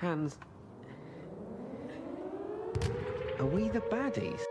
Hands, are we the baddies?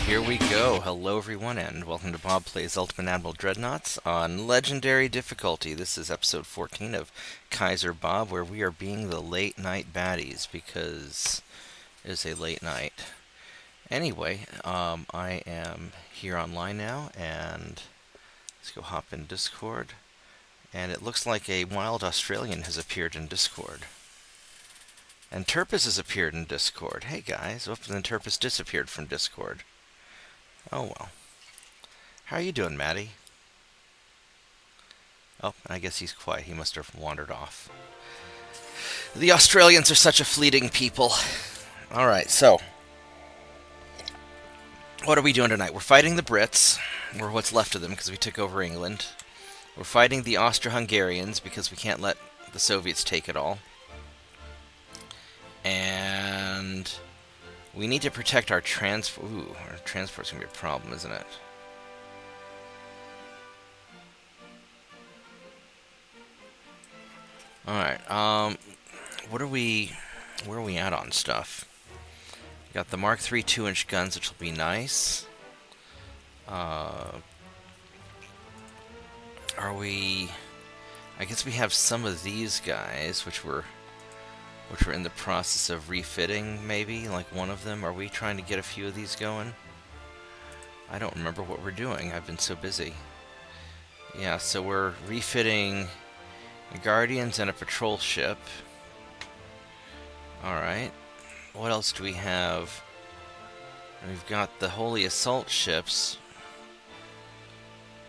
Here we go. Hello everyone and welcome to Bob Plays Ultimate Admiral Dreadnoughts on Legendary difficulty. This is episode 14 of Kaiser Bob, where we are being the late night baddies because it is a late night. Anyway, I am here online now, and let's go hop in Discord. And it looks like a wild Australian has appeared in Discord. And Turpus has appeared in Discord. Hey guys, and then Turpus disappeared from Discord. Oh well. How are you doing, Maddie? Oh, I guess he's quiet. He must have wandered off. The Australians are such a fleeting people. Alright, so. What are we doing tonight? We're fighting the Brits, or what's left of them, because we took over England. We're fighting the Austro-Hungarians, because we can't let the Soviets take it all. And we need to protect our transport. Ooh, our transport's gonna be a problem, isn't it? Alright, where are we at on stuff? We got the Mark III 2-inch guns, which will be nice. Are we... I guess we have some of these guys, which we're in the process of refitting, maybe, like one of them. Are we trying to get a few of these going? I don't remember what we're doing. I've been so busy. Yeah, so we're refitting Guardians and a patrol ship. Alright. What else do we have? We've got the Holy Assault ships,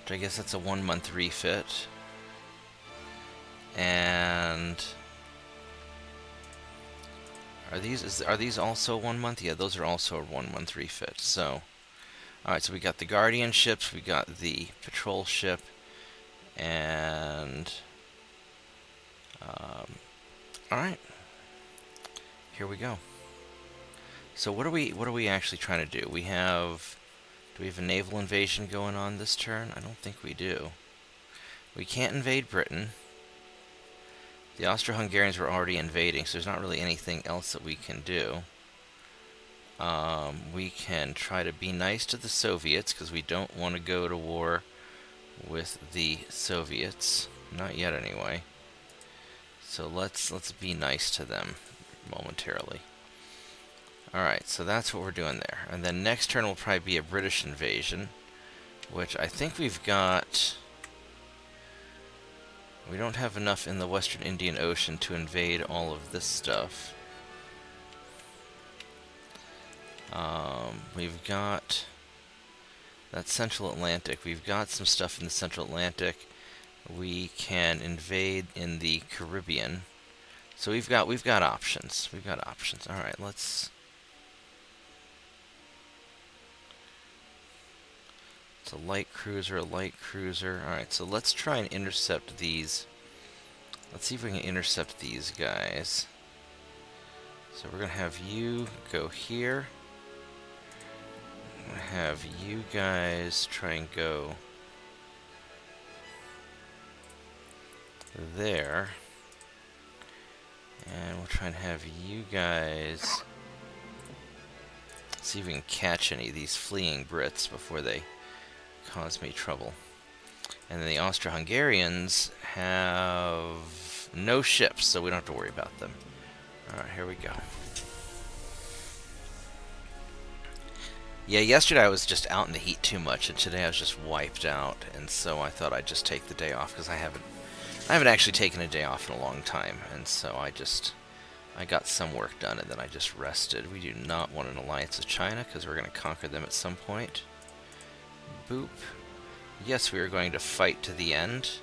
which I guess that's a 1-month refit. And... Are these also 1 month? Yeah, those are also a 1-month refit. So, alright, so we got the Guardian ships, we got the patrol ship, and alright, here we go. So what are we actually trying to do? Do we have a naval invasion going on this turn? I don't think we do. We can't invade Britain. The Austro-Hungarians were already invading, so there's not really anything else that we can do. We can try to be nice to the Soviets, because we don't want to go to war with the Soviets. Not yet, anyway. So let's be nice to them momentarily. Alright, so that's what we're doing there. And then next turn will probably be a British invasion, which I think we've got... We don't have enough in the Western Indian Ocean to invade all of this stuff. We've got That's Central Atlantic. We've got some stuff in the Central Atlantic. We can invade in the Caribbean. So we've got options. We've got options. All right, let's. It's a light cruiser, a light cruiser. All right, so let's try and intercept these. Let's see if we can intercept these guys. So we're gonna have you go here. I'm gonna have you guys try and go there. And we'll try and have you guys see if we can catch any of these fleeing Brits before they cause me trouble. And then the Austro-Hungarians have no ships, so we don't have to worry about them. Alright, here we go. Yeah, yesterday I was just out in the heat too much, and today I was just wiped out, and so I thought I'd just take the day off, because I haven't actually taken a day off in a long time, and so I got some work done, and then I just rested. We do not want an alliance with China, because we're going to conquer them at some point. Boop. Yes, we are going to fight to the end.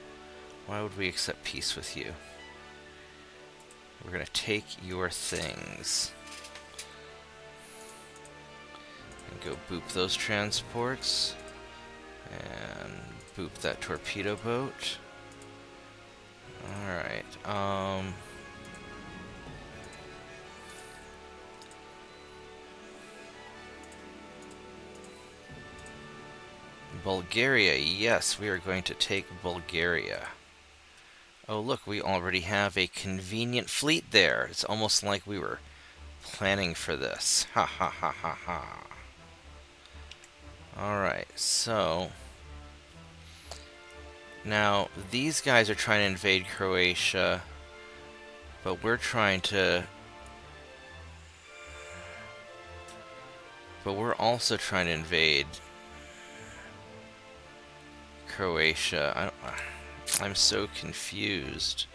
Why would we accept peace with you? We're going to take your things. And go boop those transports. And boop that torpedo boat. Alright, Bulgaria, yes, we are going to take Bulgaria. Oh look, we already have a convenient fleet there. It's almost like we were planning for this. Ha ha ha ha ha. Alright, so now these guys are trying to invade Croatia, but we're trying to... But we're also trying to invade Croatia. I'm so confused.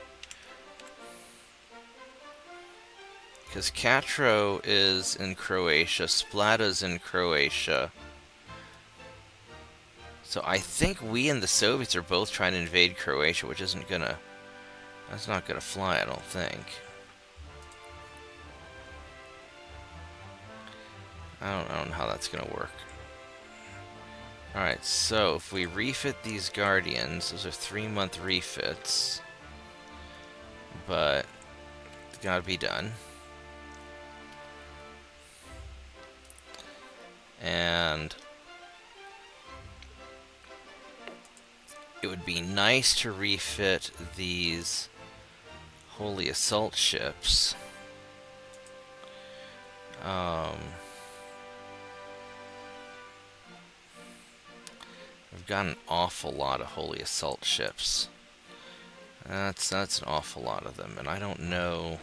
Because Katro is in Croatia, Splata's in Croatia. So I think we and the Soviets are both trying to invade Croatia, which isn't gonna... That's not gonna fly, I don't think. I don't know how that's gonna work. Alright, so if we refit these Guardians, those are 3-month refits. But it's gotta be done. And it would be nice to refit these Holy Assault ships. We've got an awful lot of Holy Assault ships. That's an awful lot of them, and I don't know...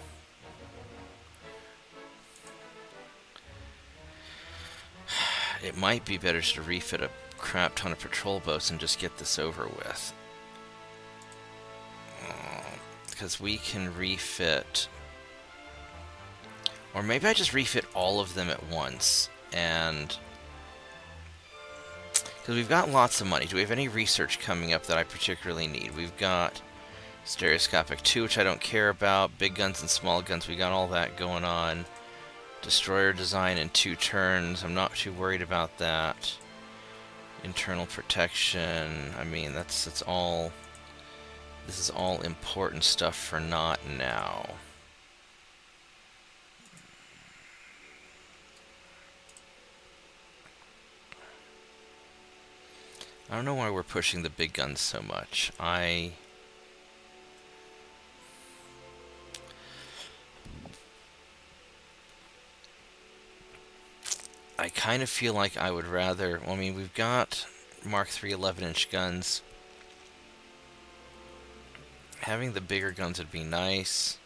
It might be better to refit a crap ton of patrol boats and just get this over with. Because we can refit... Or maybe I just refit all of them at once, and... Because we've got lots of money. Do we have any research coming up that I particularly need? We've got Stereoscopic 2, which I don't care about. Big guns and small guns, we got all that going on. Destroyer design in 2 turns. I'm not too worried about that. Internal protection. I mean, that's all... This is all important stuff for not now. I don't know why we're pushing the big guns so much. I kind of feel like I would rather... Well, I mean, we've got Mark III 11-inch guns. Having the bigger guns would be nice.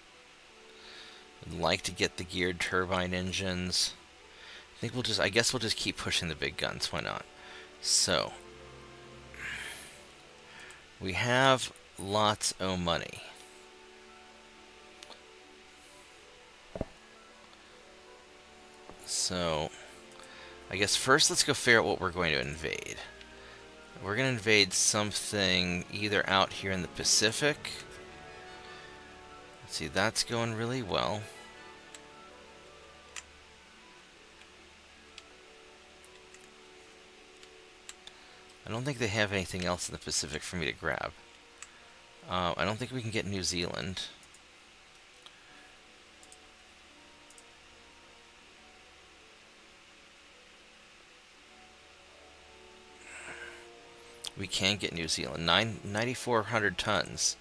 I'd like to get the geared turbine engines. I guess we'll just keep pushing the big guns. Why not? So... We have lots of money. So, I guess first let's go figure out what we're going to invade. We're going to invade something either out here in the Pacific. Let's see, that's going really well. I don't think they have anything else in the Pacific for me to grab. I don't think we can get New Zealand. We can get New Zealand. 9,400 tons.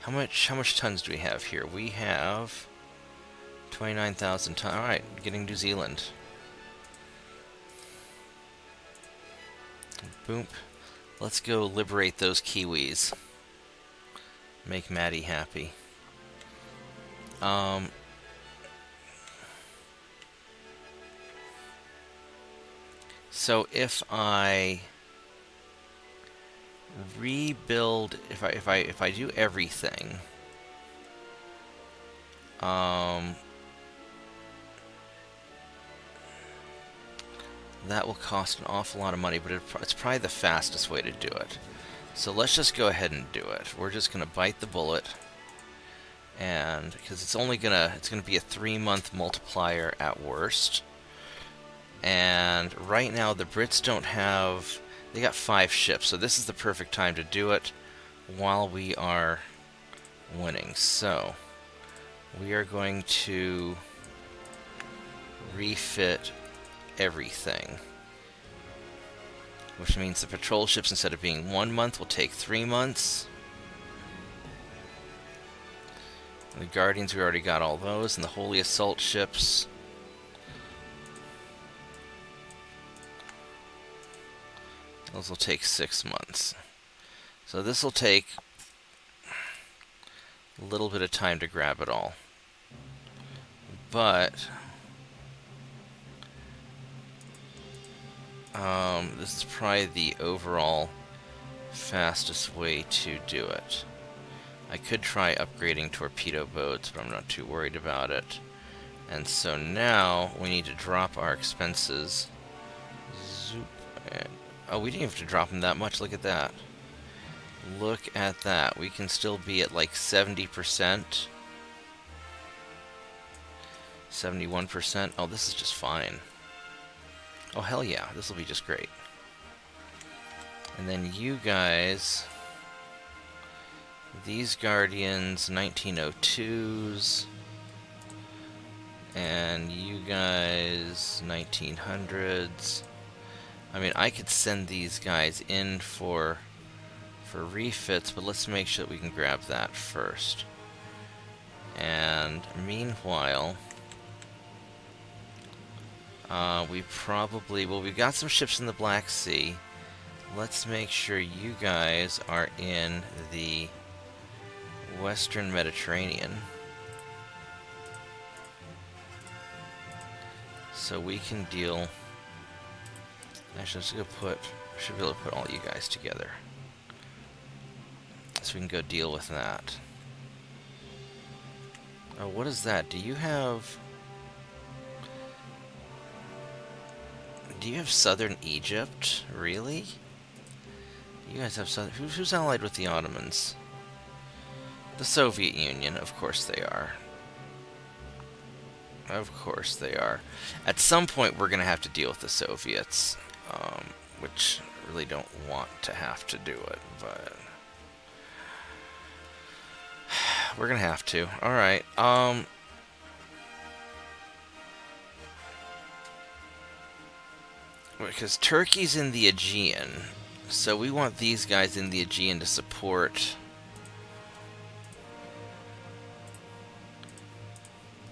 How much tons do we have here? We have 29,000 tons. All right, getting New Zealand. Boom. Let's go liberate those Kiwis. Make Maddie happy. So if I rebuild, if I do everything, that will cost an awful lot of money, but it's probably the fastest way to do it. So let's just go ahead and do it. We're just gonna bite the bullet, and because it's gonna be a 3-month multiplier at worst. And right now the Brits don't have. They got 5 ships, so this is the perfect time to do it while we are winning. So we are going to refit everything, which means the patrol ships, instead of being 1 month, will take 3 months. And the Guardians, we already got all those, and the Holy Assault ships. Those will take 6 months. So this will take a little bit of time to grab it all. But this is probably the overall fastest way to do it. I could try upgrading torpedo boats, but I'm not too worried about it. And so now we need to drop our expenses. Zoop. Oh, we didn't have to drop them that much. Look at that. Look at that. We can still be at like 70%. 71%. Oh, this is just fine. Oh, hell yeah. This will be just great. And then you guys, these Guardians, 1902s. And you guys, 1900s. I mean, I could send these guys in for refits, but let's make sure that we can grab that first. And meanwhile, we've got some ships in the Black Sea. Let's make sure you guys are in the Western Mediterranean, so we can deal. Actually, should be able to put all you guys together, so we can go deal with that. Oh, what is that? Do you have southern Egypt? Really? You guys have southern. Who's allied with the Ottomans? The Soviet Union, of course they are. Of course they are. At some point, we're gonna have to deal with the Soviets. Which I really don't want to have to do it, but we're gonna have to. Alright, because Turkey's in the Aegean, so we want these guys in the Aegean to support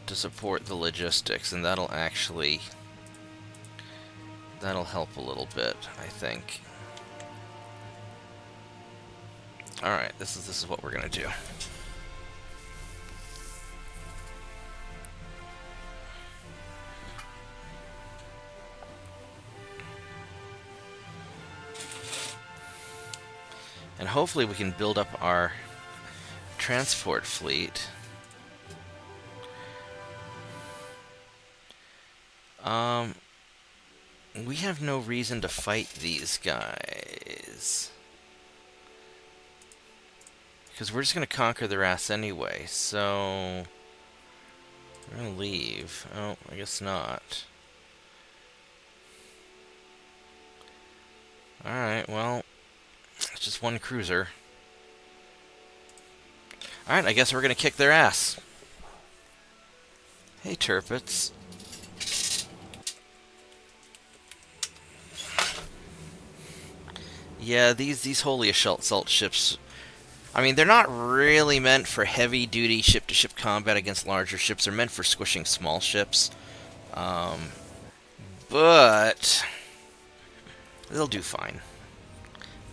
the logistics, and that'll help a little bit, I think. Alright, this is what we're gonna do. And hopefully we can build up our transport fleet. we have no reason to fight these guys. Because we're just going to conquer their ass anyway, so... we're going to leave. Oh, I guess not. Alright, well... it's just one cruiser. Alright, I guess we're going to kick their ass. Hey, Turpits. Yeah, these holy assault ships... I mean, they're not really meant for heavy-duty ship-to-ship combat against larger ships. They're meant for squishing small ships. But... they'll do fine.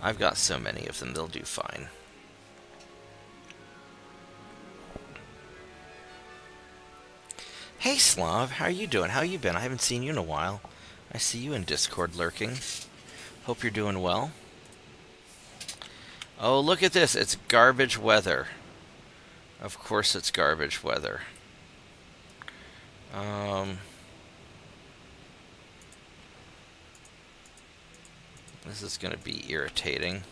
I've got so many of them, they'll do fine. Hey, Slav, how are you doing? How you been? I haven't seen you in a while. I see you in Discord lurking. Hope you're doing well. Oh, look at this. It's garbage weather. Of course it's garbage weather. This is going to be irritating.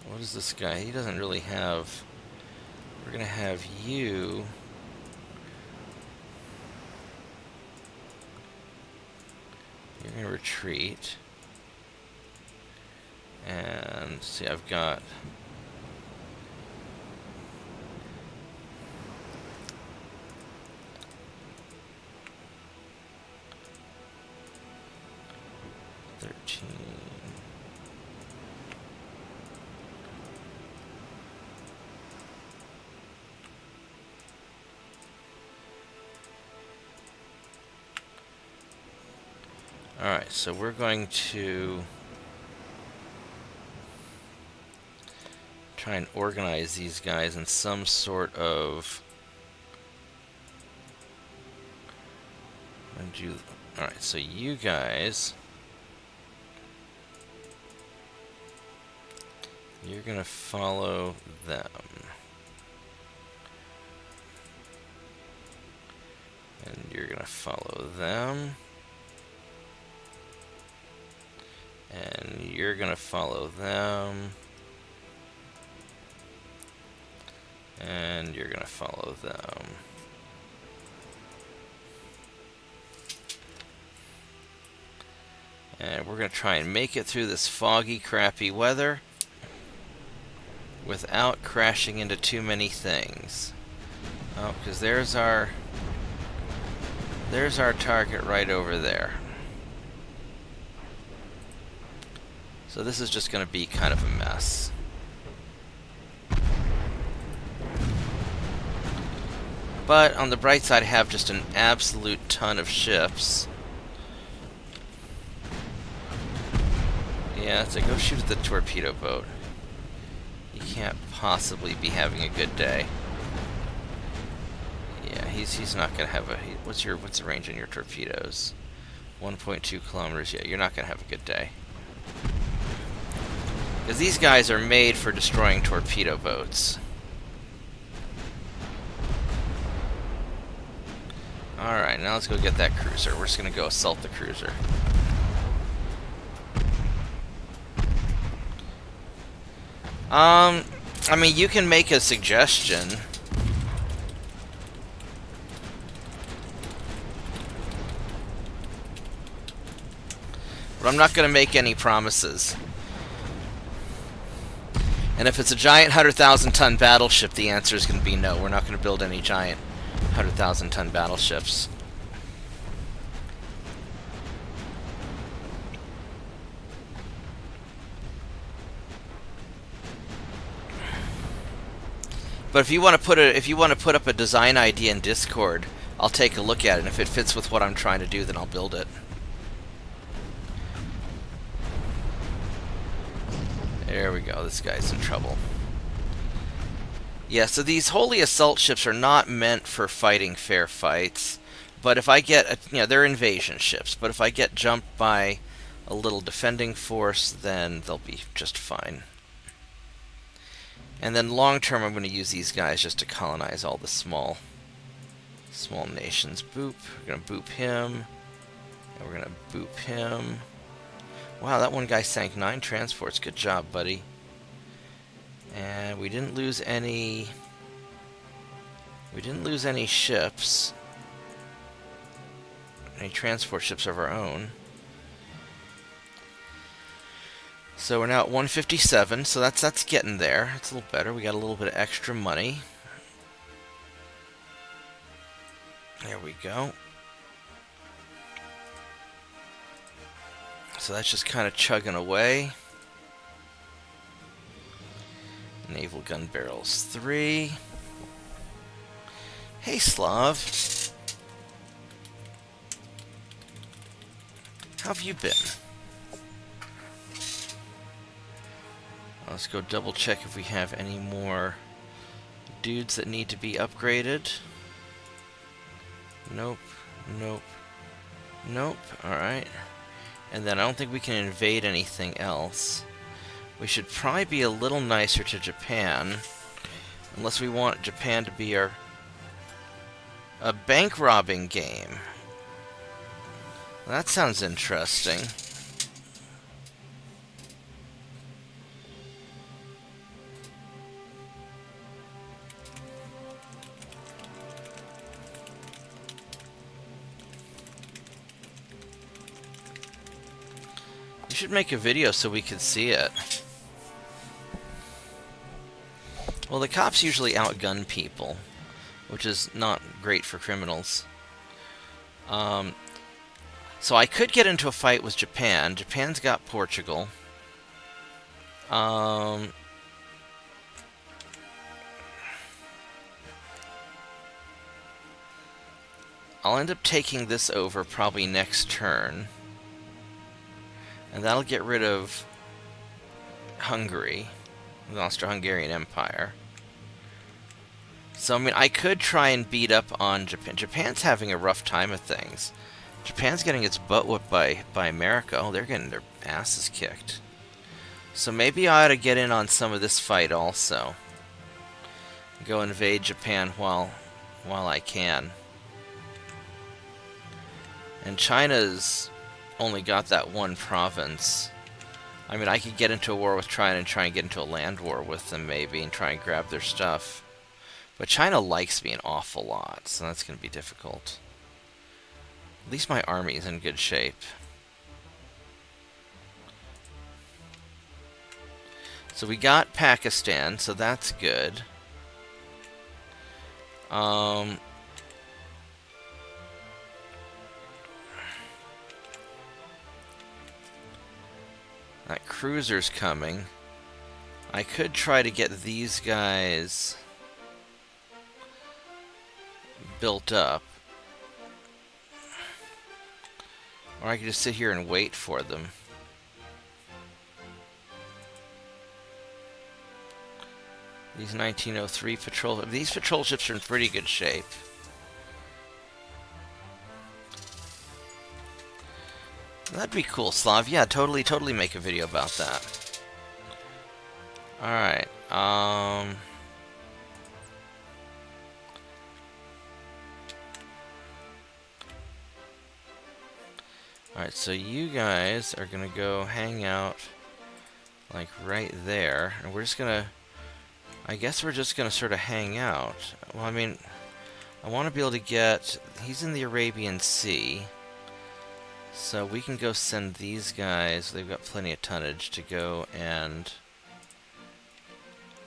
What is this guy? He doesn't really have... we're going to have you... you're going to retreat. And see, I've got... Alright, so we're going to try and organize these guys in some sort of... alright, so you guys... you're gonna follow them. And you're gonna follow them. And you're gonna follow them. And you're gonna follow them. And we're gonna try and make it through this foggy, crappy weather without crashing into too many things. Oh, because there's our target right over there. So this is just going to be kind of a mess. But on the bright side, I have just an absolute ton of ships. Yeah, so go shoot at the torpedo boat. He can't possibly be having a good day. Yeah, he's not going to have a... what's the range on your torpedoes? 1.2 kilometers. Yeah, you're not going to have a good day. Because these guys are made for destroying torpedo boats. Alright, now let's go get that cruiser. We're just going to go assault the cruiser. I mean, you can make a suggestion. But I'm not going to make any promises. And if it's a giant 100,000-ton battleship, the answer is going to be no. We're not going to build any giant 100,000-ton battleships. But if you want to put up a design idea in Discord, I'll take a look at it. And if it fits with what I'm trying to do, then I'll build it. There we go. This guy's in trouble. Yeah, so these holy assault ships are not meant for fighting fair fights. But if I get, they're invasion ships. But if I get jumped by a little defending force, then they'll be just fine. And then long term, I'm going to use these guys just to colonize all the small nations. Boop. We're going to boop him. And we're going to boop him. Wow, that one guy sank 9 transports. Good job, buddy. And we didn't lose any... We didn't lose any ships. Any transport ships of our own. So we're now at 157, so that's getting there. It's a little better. We got a little bit of extra money. There we go. So that's just kind of chugging away. Naval gun barrels 3. Hey, Slav. How have you been? Let's go double check if we have any more dudes that need to be upgraded. Nope, nope, nope. Alright. And then I don't think we can invade anything else. We should probably be a little nicer to Japan. Unless we want Japan to be a bank robbing game. That sounds interesting. You should make a video so we can see it. Well, the cops usually outgun people, which is not great for criminals. So I could get into a fight with Japan. Japan's got Portugal. I'll end up taking this over probably next turn. And that'll get rid of Hungary, the Austro-Hungarian Empire. So, I mean, I could try and beat up on Japan. Japan's having a rough time of things. Japan's getting its butt whipped by America. Oh, they're getting their asses kicked. So maybe I ought to get in on some of this fight also. Go invade Japan while I can. And China's only got that one province. I mean, I could get into a war with China and try and get into a land war with them maybe and try and grab their stuff. But China likes me an awful lot, so that's going to be difficult. At least my army is in good shape. So we got Pakistan, so that's good. That cruiser's coming. I could try to get these guys built up. Or I could just sit here and wait for them. These 1903 patrol... These patrol ships are in pretty good shape. That'd be cool, Slav. Yeah, totally make a video about that. Alright, Alright, so you guys are gonna go hang out, like, right there. And we're just gonna... I guess we're just gonna sort of hang out. Well, I mean, I want to be able to get... He's in the Arabian Sea. So we can go send these guys, they've got plenty of tonnage to go, and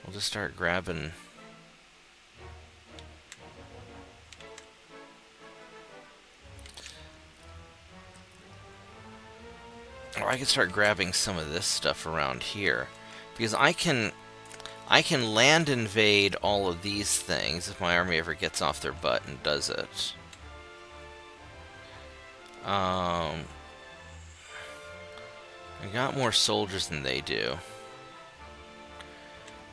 we'll just start grabbing. Or I can start grabbing some of this stuff around here, because I can land invade all of these things if my army ever gets off their butt and does it. I got more soldiers than they do.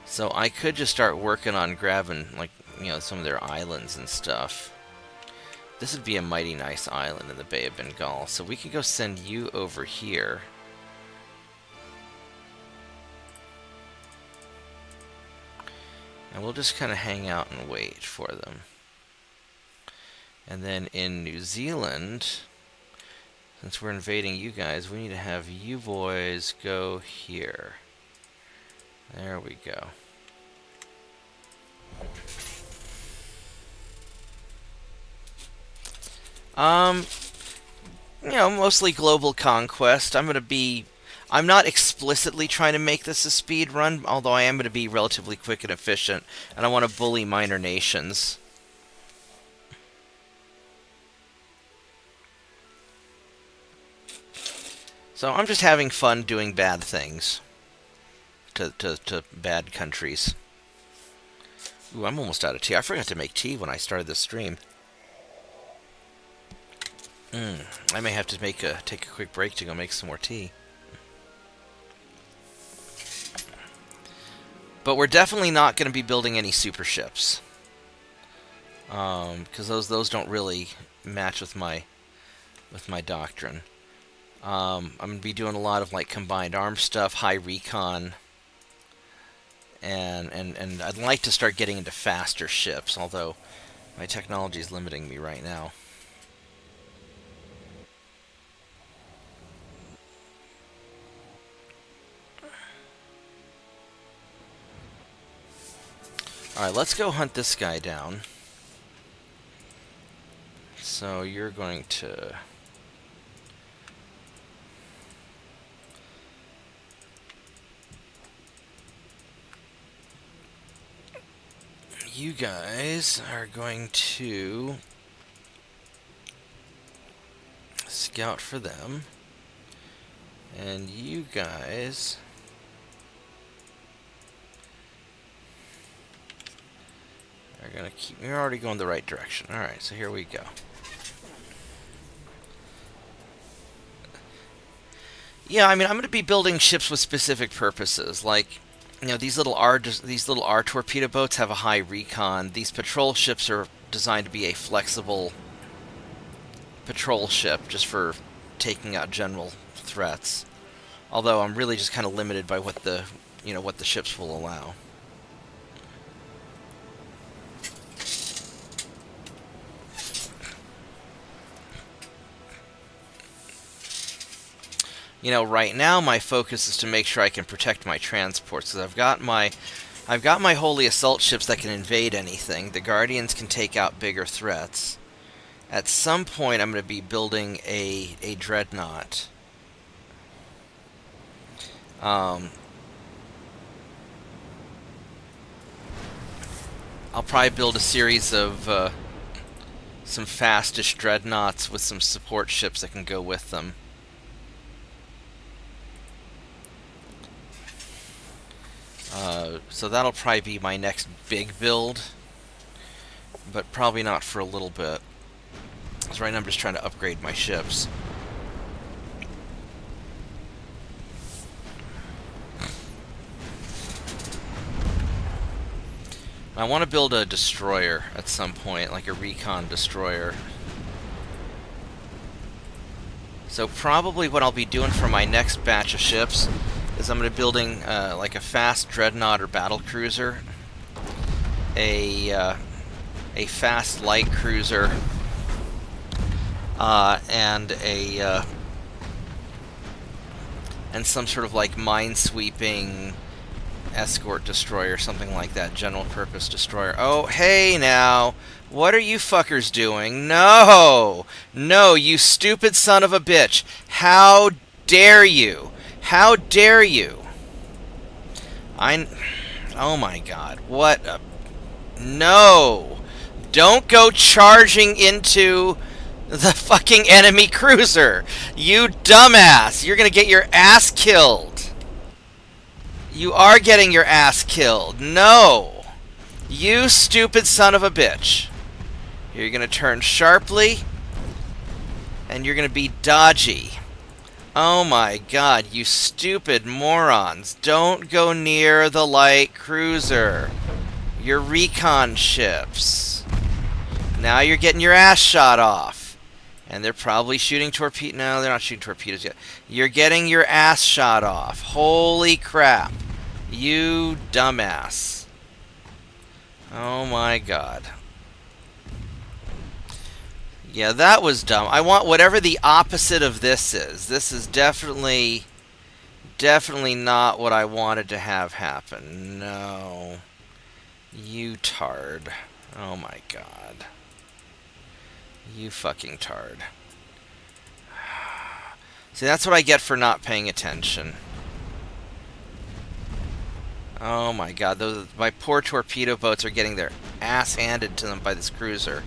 So I could just start working on grabbing, like, you know, some of their islands and stuff. This would be a mighty nice island in the Bay of Bengal. So we could go send you over here. And we'll just kind of hang out and wait for them. And then in New Zealand, since we're invading you guys, we need to have you boys go here. There we go. You know, mostly global conquest. I'm not explicitly trying to make this a speed run, although I am going to be relatively quick and efficient, and I want to bully minor nations. So I'm just having fun doing bad things to bad countries. Ooh, I'm almost out of tea. I forgot to make tea when I started this stream. I may have to take a quick break to go make some more tea. But we're definitely not going to be building any super ships, because those don't really match with my doctrine. I'm going to be doing a lot of like combined arms stuff, high recon, and I'd like to start getting into faster ships, although my technology is limiting me right now. Alright, let's go hunt this guy down. So you're going to... You guys are going to scout for them. And you guys... are gonna keep... You're already going the right direction. Alright, so here we go. Yeah, I mean, I'm going to be building ships with specific purposes. Like, you know, these little R torpedo boats have a high recon. These patrol ships are designed to be a flexible patrol ship, just for taking out general threats. Although I'm really just kind of limited by what the ships will allow. You know, right now my focus is to make sure I can protect my transports, because I've got my holy assault ships that can invade anything. The Guardians can take out bigger threats. At some point, I'm going to be building a Dreadnought. I'll probably build a series of some fastish Dreadnoughts with some support ships that can go with them. So that'll probably be my next big build, but probably not for a little bit. So right now I'm just trying to upgrade my ships. I want to build a destroyer at some point, like a recon destroyer. So probably what I'll be doing for my next batch of ships is I'm going to be building like a fast dreadnought or battle cruiser, a fast light cruiser, and some sort of like minesweeping escort destroyer, something like that, general purpose destroyer. Oh, hey now, what are you fuckers doing? No, no, you stupid son of a bitch! How dare you? How dare you? Oh my god, what a... No! Don't go charging into the fucking enemy cruiser! You dumbass! You're gonna get your ass killed! You are getting your ass killed! No! You stupid son of a bitch! You're gonna turn sharply, and you're gonna be dodgy. Oh my god, you stupid morons. Don't go near the light cruiser. Your recon ships. Now you're getting your ass shot off. And they're probably shooting torpedoes. No, they're not shooting torpedoes yet. You're getting your ass shot off. Holy crap. You dumbass. Oh my god. Yeah, that was dumb. I want whatever the opposite of this is. This is definitely not what I wanted to have happen. No. You tard. Oh my god. You fucking tard. See, that's what I get for not paying attention. Oh my god, my poor torpedo boats are getting their ass handed to them by this cruiser.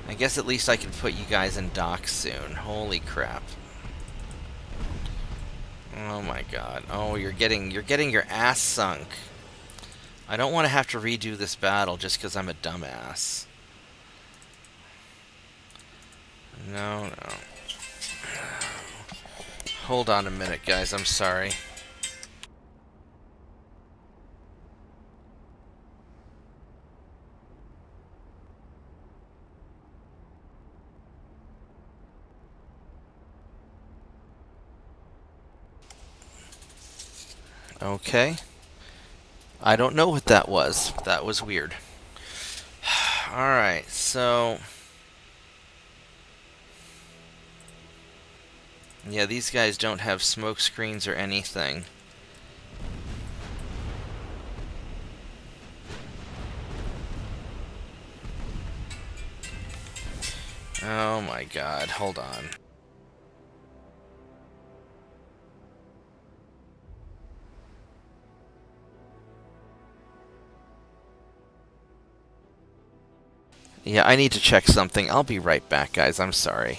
I guess at least I can put you guys in dock soon. Holy crap. Oh my god. Oh, you're getting your ass sunk. I don't want to have to redo this battle just because I'm a dumbass. No, no. Hold on a minute, guys. I'm sorry. Okay. I don't know what that was. That was weird. Alright, so... yeah, these guys don't have smoke screens or anything. Oh my god, hold on. Yeah, I need to check something. I'll be right back, guys. I'm sorry.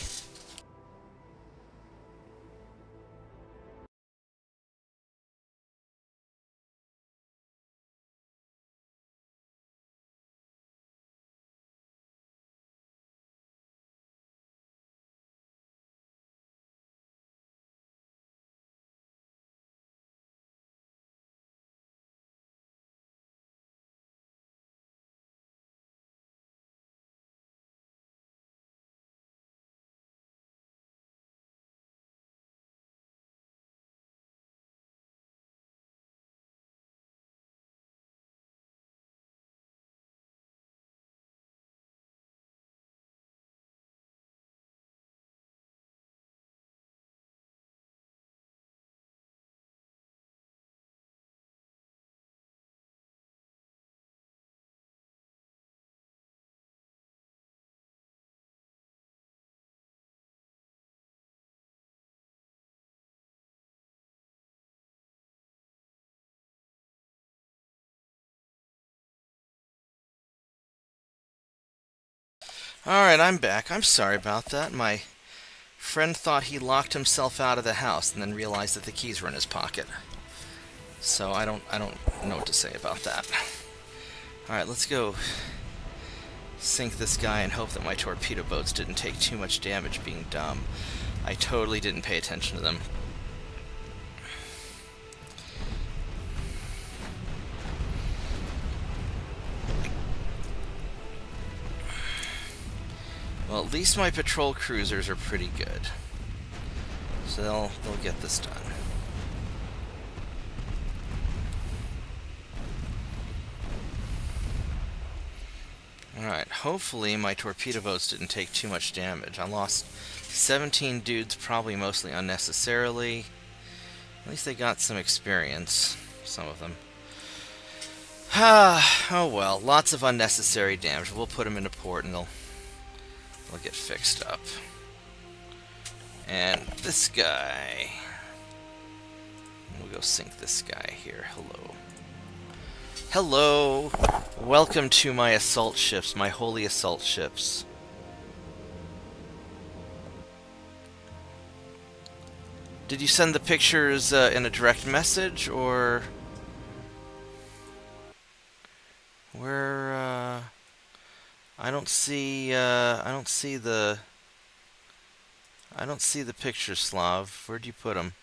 Alright, I'm back. I'm sorry about that. My friend thought he locked himself out of the house and then realized that the keys were in his pocket. So I don't know what to say about that. Alright, let's go sink this guy and hope that my torpedo boats didn't take too much damage being dumb. I totally didn't pay attention to them. Well, at least my patrol cruisers are pretty good. So they'll get this done. Alright, hopefully my torpedo boats didn't take too much damage. I lost 17 dudes, probably mostly unnecessarily. At least they got some experience, some of them. Oh well, lots of unnecessary damage. We'll put them into port and they'll get fixed up. And this guy... we'll go sink this guy here. Hello. Hello! Welcome to my assault ships, my holy assault ships. Did you send the pictures in a direct message, or... where, I don't see the pictures, Slav. Where'd you put them?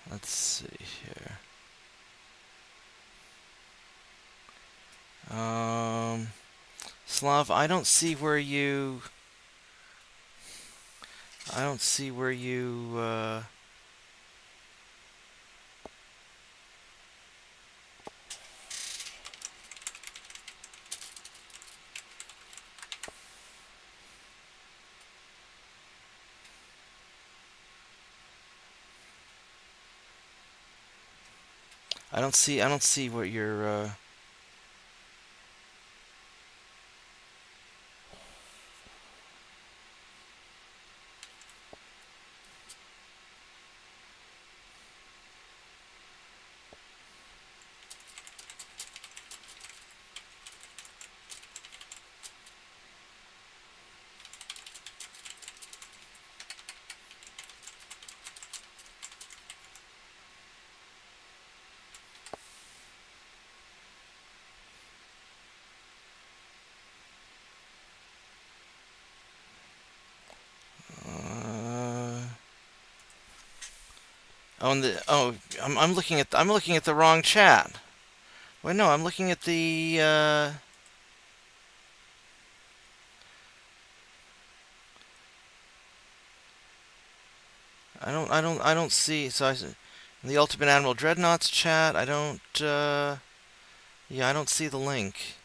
Let's see here. Slav, I don't see where you... I don't see where you... I don't see what you're... I'm looking at the wrong chat. Wait, no, I'm looking at the I don't see. So in the Ultimate Admiral Dreadnoughts chat, I don't yeah, I don't see the link.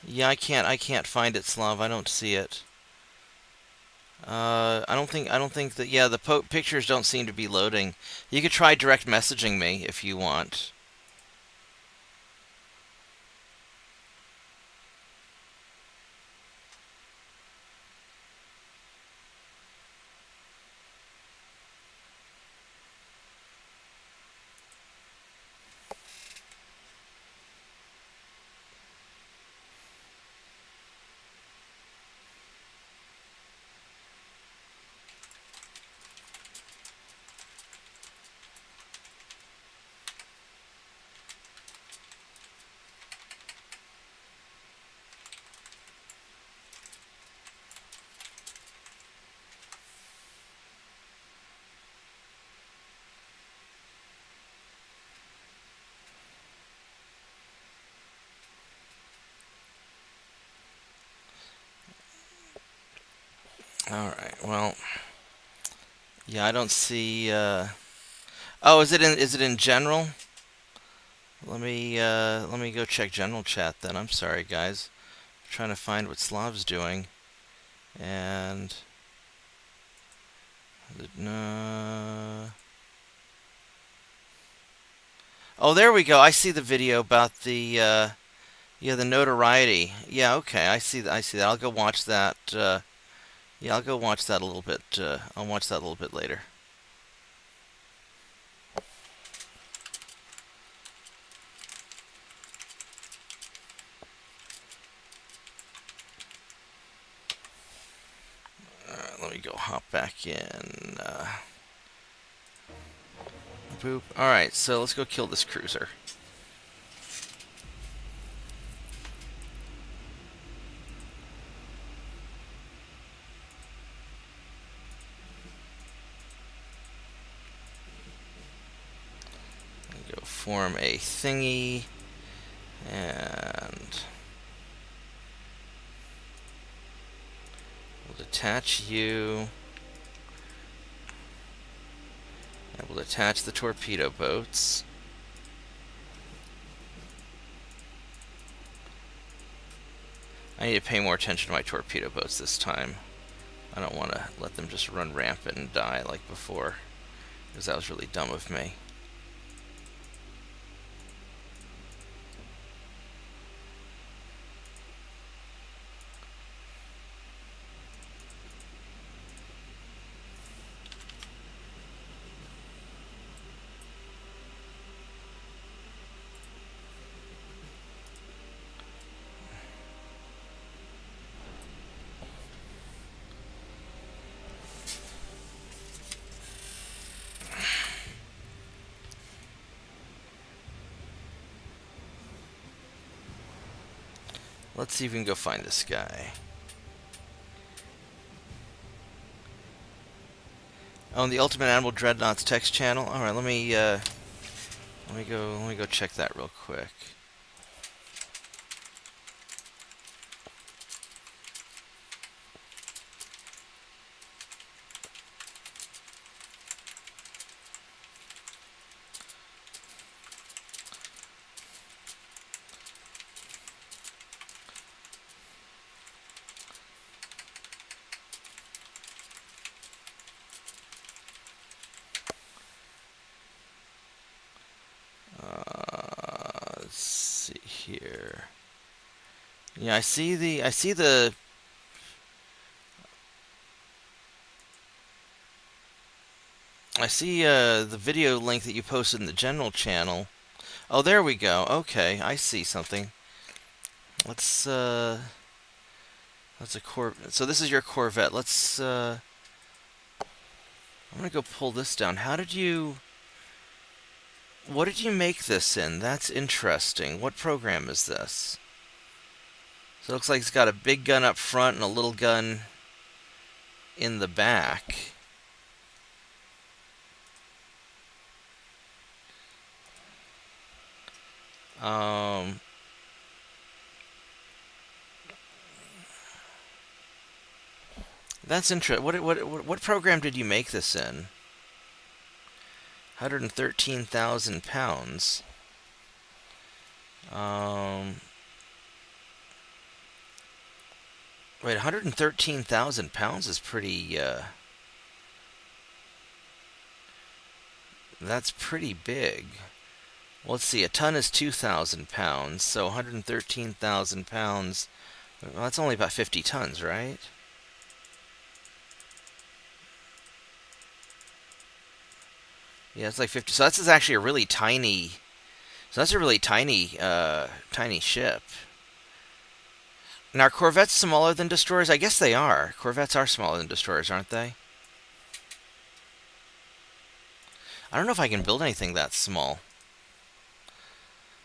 Yeah, I can't find it, Slav. I don't see it. I don't think that, yeah, the pictures don't seem to be loading. You could try direct messaging me if you want. Alright, well, yeah, I don't see, oh, is it in general? Let me go check general chat then. I'm sorry, guys. I'm trying to find what Slav's doing. And... Oh, there we go. I see the video about the, yeah, the notoriety. Yeah, okay, I see that. I see that. I'll go watch that, yeah, I'll go watch that a little bit, I'll watch that a little bit later. Let me go hop back in. Boop. Alright, so let's go kill this cruiser. Go form a thingy. And we'll detach you. And we'll attach the torpedo boats. I need to pay more attention to my torpedo boats this time. I don't want to let them just run rampant and die like before, because that was really dumb of me. Let's see if we can go find this guy. Oh, and the Ultimate Admiral Dreadnoughts text channel. All right, let me go check that real quick. Let's see here. Yeah, I see the video link that you posted in the general channel. Oh, there we go. Okay, I see something. Let's that's a so this is your Corvette. Let's I'm gonna go pull this down. What did you make this in? That's interesting. What program is this? So it looks like it's got a big gun up front and a little gun in the back. That's interesting. What program did you make this in? 113,000 pounds. Wait, 113,000 pounds is pretty, that's pretty big. Well, let's see, a ton is 2,000 pounds, so 113,000 pounds, well, that's only about 50 tons, right? Yeah, it's like 50, so that's actually a really tiny, tiny ship. Now, are Corvettes smaller than destroyers? I guess they are. Corvettes are smaller than destroyers, aren't they? I don't know if I can build anything that small.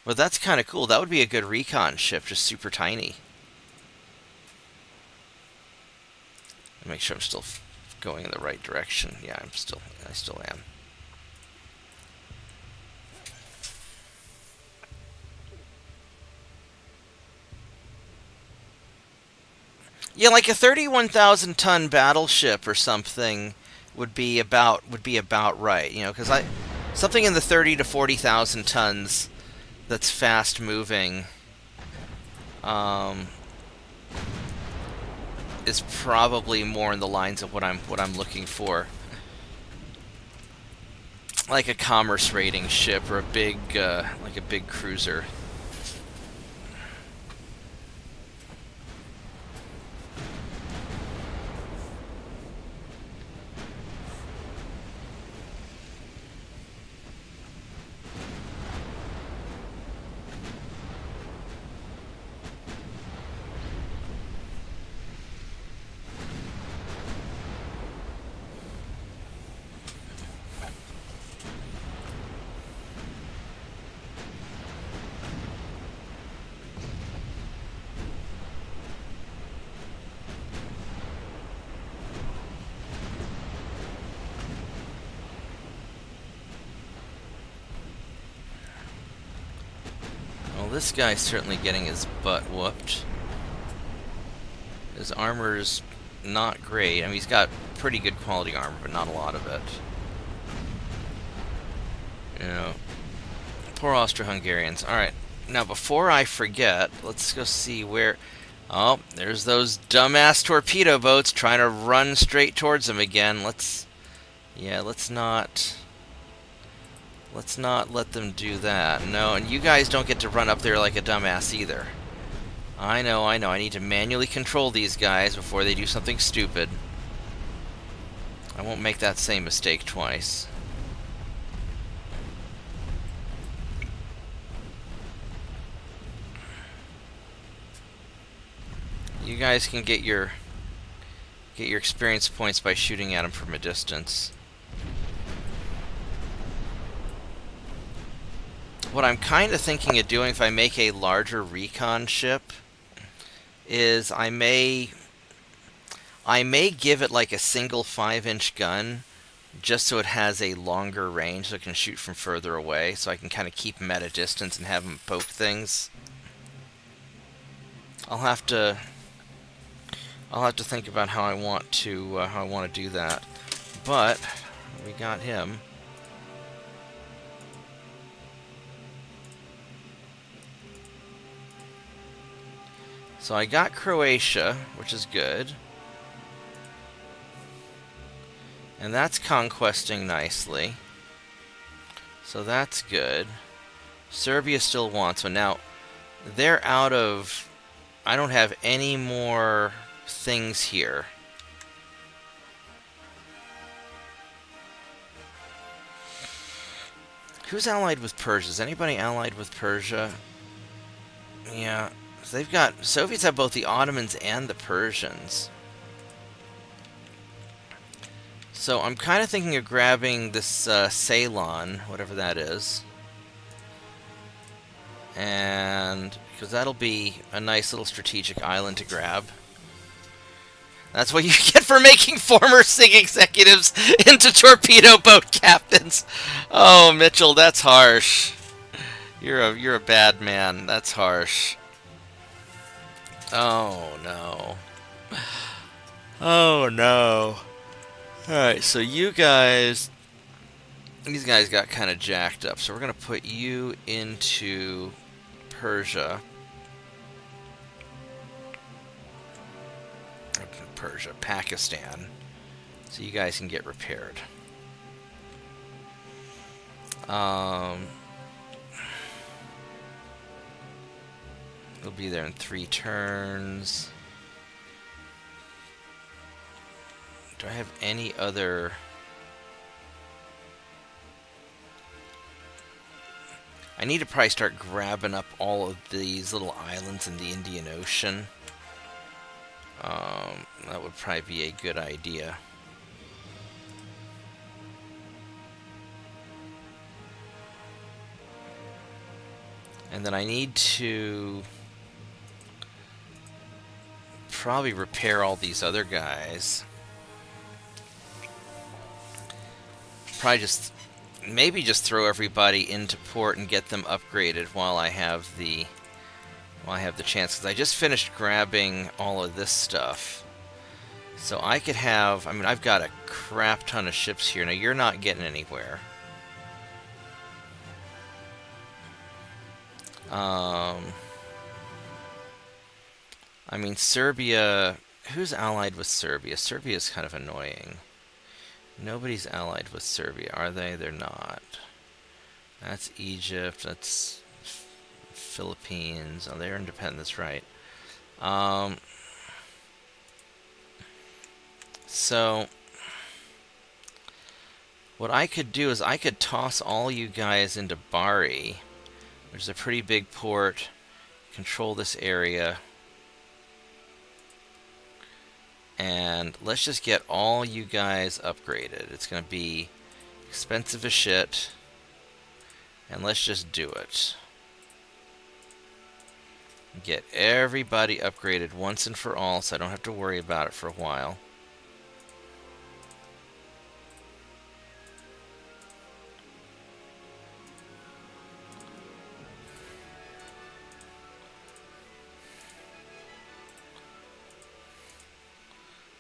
But that's kind of cool. That would be a good recon ship, just super tiny. Make sure I'm still going in the right direction. Yeah, I still am. Yeah, like a 31,000 ton battleship or something would be about right, you know, because something in the 30 to 40,000 tons that's fast moving is probably more in the lines of what I'm looking for, like a commerce raiding ship or a big like a big cruiser. Well, this guy's certainly getting his butt whooped. His armor's not great. I mean, he's got pretty good quality armor, but not a lot of it. You know, poor Austro-Hungarians. Alright, now before I forget, let's go see where... Oh, there's those dumbass torpedo boats trying to run straight towards him again. Let's not let them do that. No, and you guys don't get to run up there like a dumbass either. I know. I need to manually control these guys before they do something stupid. I won't make that same mistake twice. You guys can get your experience points by shooting at them from a distance. What I'm kind of thinking of doing, if I make a larger recon ship, is I may give it like a single 5-inch gun just so it has a longer range so it can shoot from further away, so I can kind of keep them at a distance and have them poke things. I'll have to think about how I want to do that. But we got him. So I got Croatia, which is good. And that's conquesting nicely. So that's good. Serbia still wants one. Now, they're out of... I don't have any more things here. Who's allied with Persia? Is anybody allied with Persia? Yeah. So they've got... Soviets have both the Ottomans and the Persians. So I'm kind of thinking of grabbing this Ceylon, whatever that is. And... because that'll be a nice little strategic island to grab. That's what you get for making former SIG executives into torpedo boat captains. Oh, Mitchell, that's harsh. You're a bad man. That's harsh. Oh, no. Oh, no. Alright, so you guys... these guys got kind of jacked up, so we're going to put you into Persia. Pakistan. So you guys can get repaired. We'll be there in 3 turns. Do I have any other... I need to probably start grabbing up all of these little islands in the Indian Ocean. That would probably be a good idea. And then I need to probably repair all these other guys. Probably just... maybe just throw everybody into port and get them upgraded while I have the chance, because I just finished grabbing all of this stuff. So I could have... I mean, I've got a crap ton of ships here. Now, you're not getting anywhere. I mean, Serbia... who's allied with Serbia? Serbia's kind of annoying. Nobody's allied with Serbia, are they? They're not. That's Egypt. That's Philippines. Oh, they're independent. That's right. So, what I could do is I could toss all you guys into Bari, which is a pretty big port. Control this area. And let's just get all you guys upgraded. It's going to be expensive as shit. And let's just do it. Get everybody upgraded once and for all, so I don't have to worry about it for a while.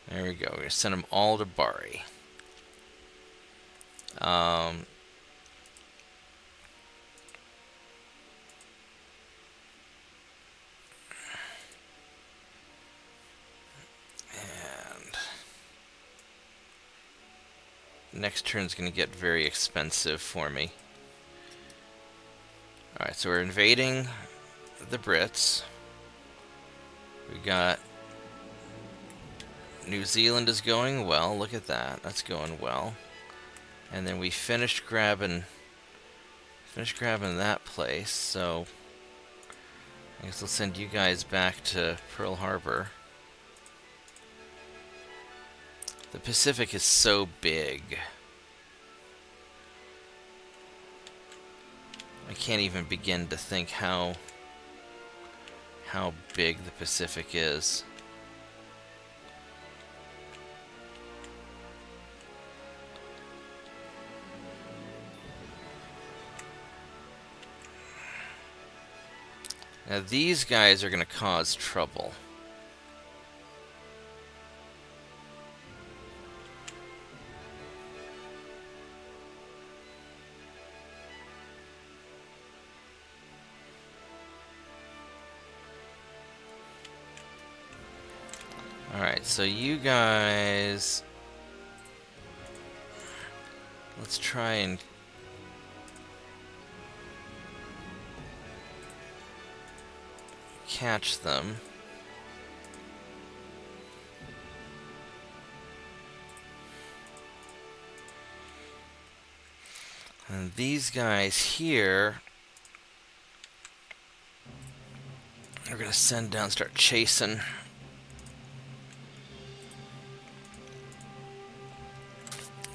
There we go. We're going to send them all to Bari. And next turn's going to get very expensive for me. Alright, so we're invading the Brits. We got... New Zealand is going well. Look at that. That's going well. And then we finished grabbing that place. So I guess I'll send you guys back to Pearl Harbor. The Pacific is so big. I can't even begin to think how how big the Pacific is. Now these guys are going to cause trouble. Alright, so you guys... Let's try and... catch them. And these guys here are going to send down, start chasing.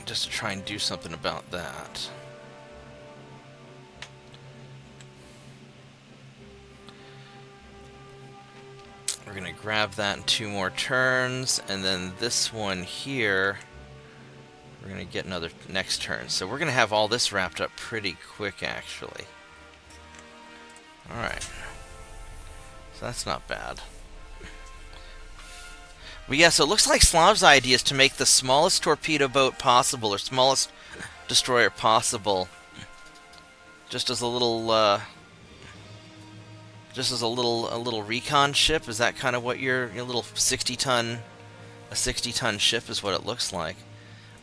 Just to try and do something about that. We're going to grab that in 2 more turns, and then this one here, we're going to get another next turn. So we're going to have all this wrapped up pretty quick, actually. Alright. So that's not bad. But yeah, so it looks like Slav's idea is to make the smallest torpedo boat possible, or smallest destroyer possible, just as a little, a little recon ship. Is that kind of what your little 60-ton, a 60-ton ship is what it looks like?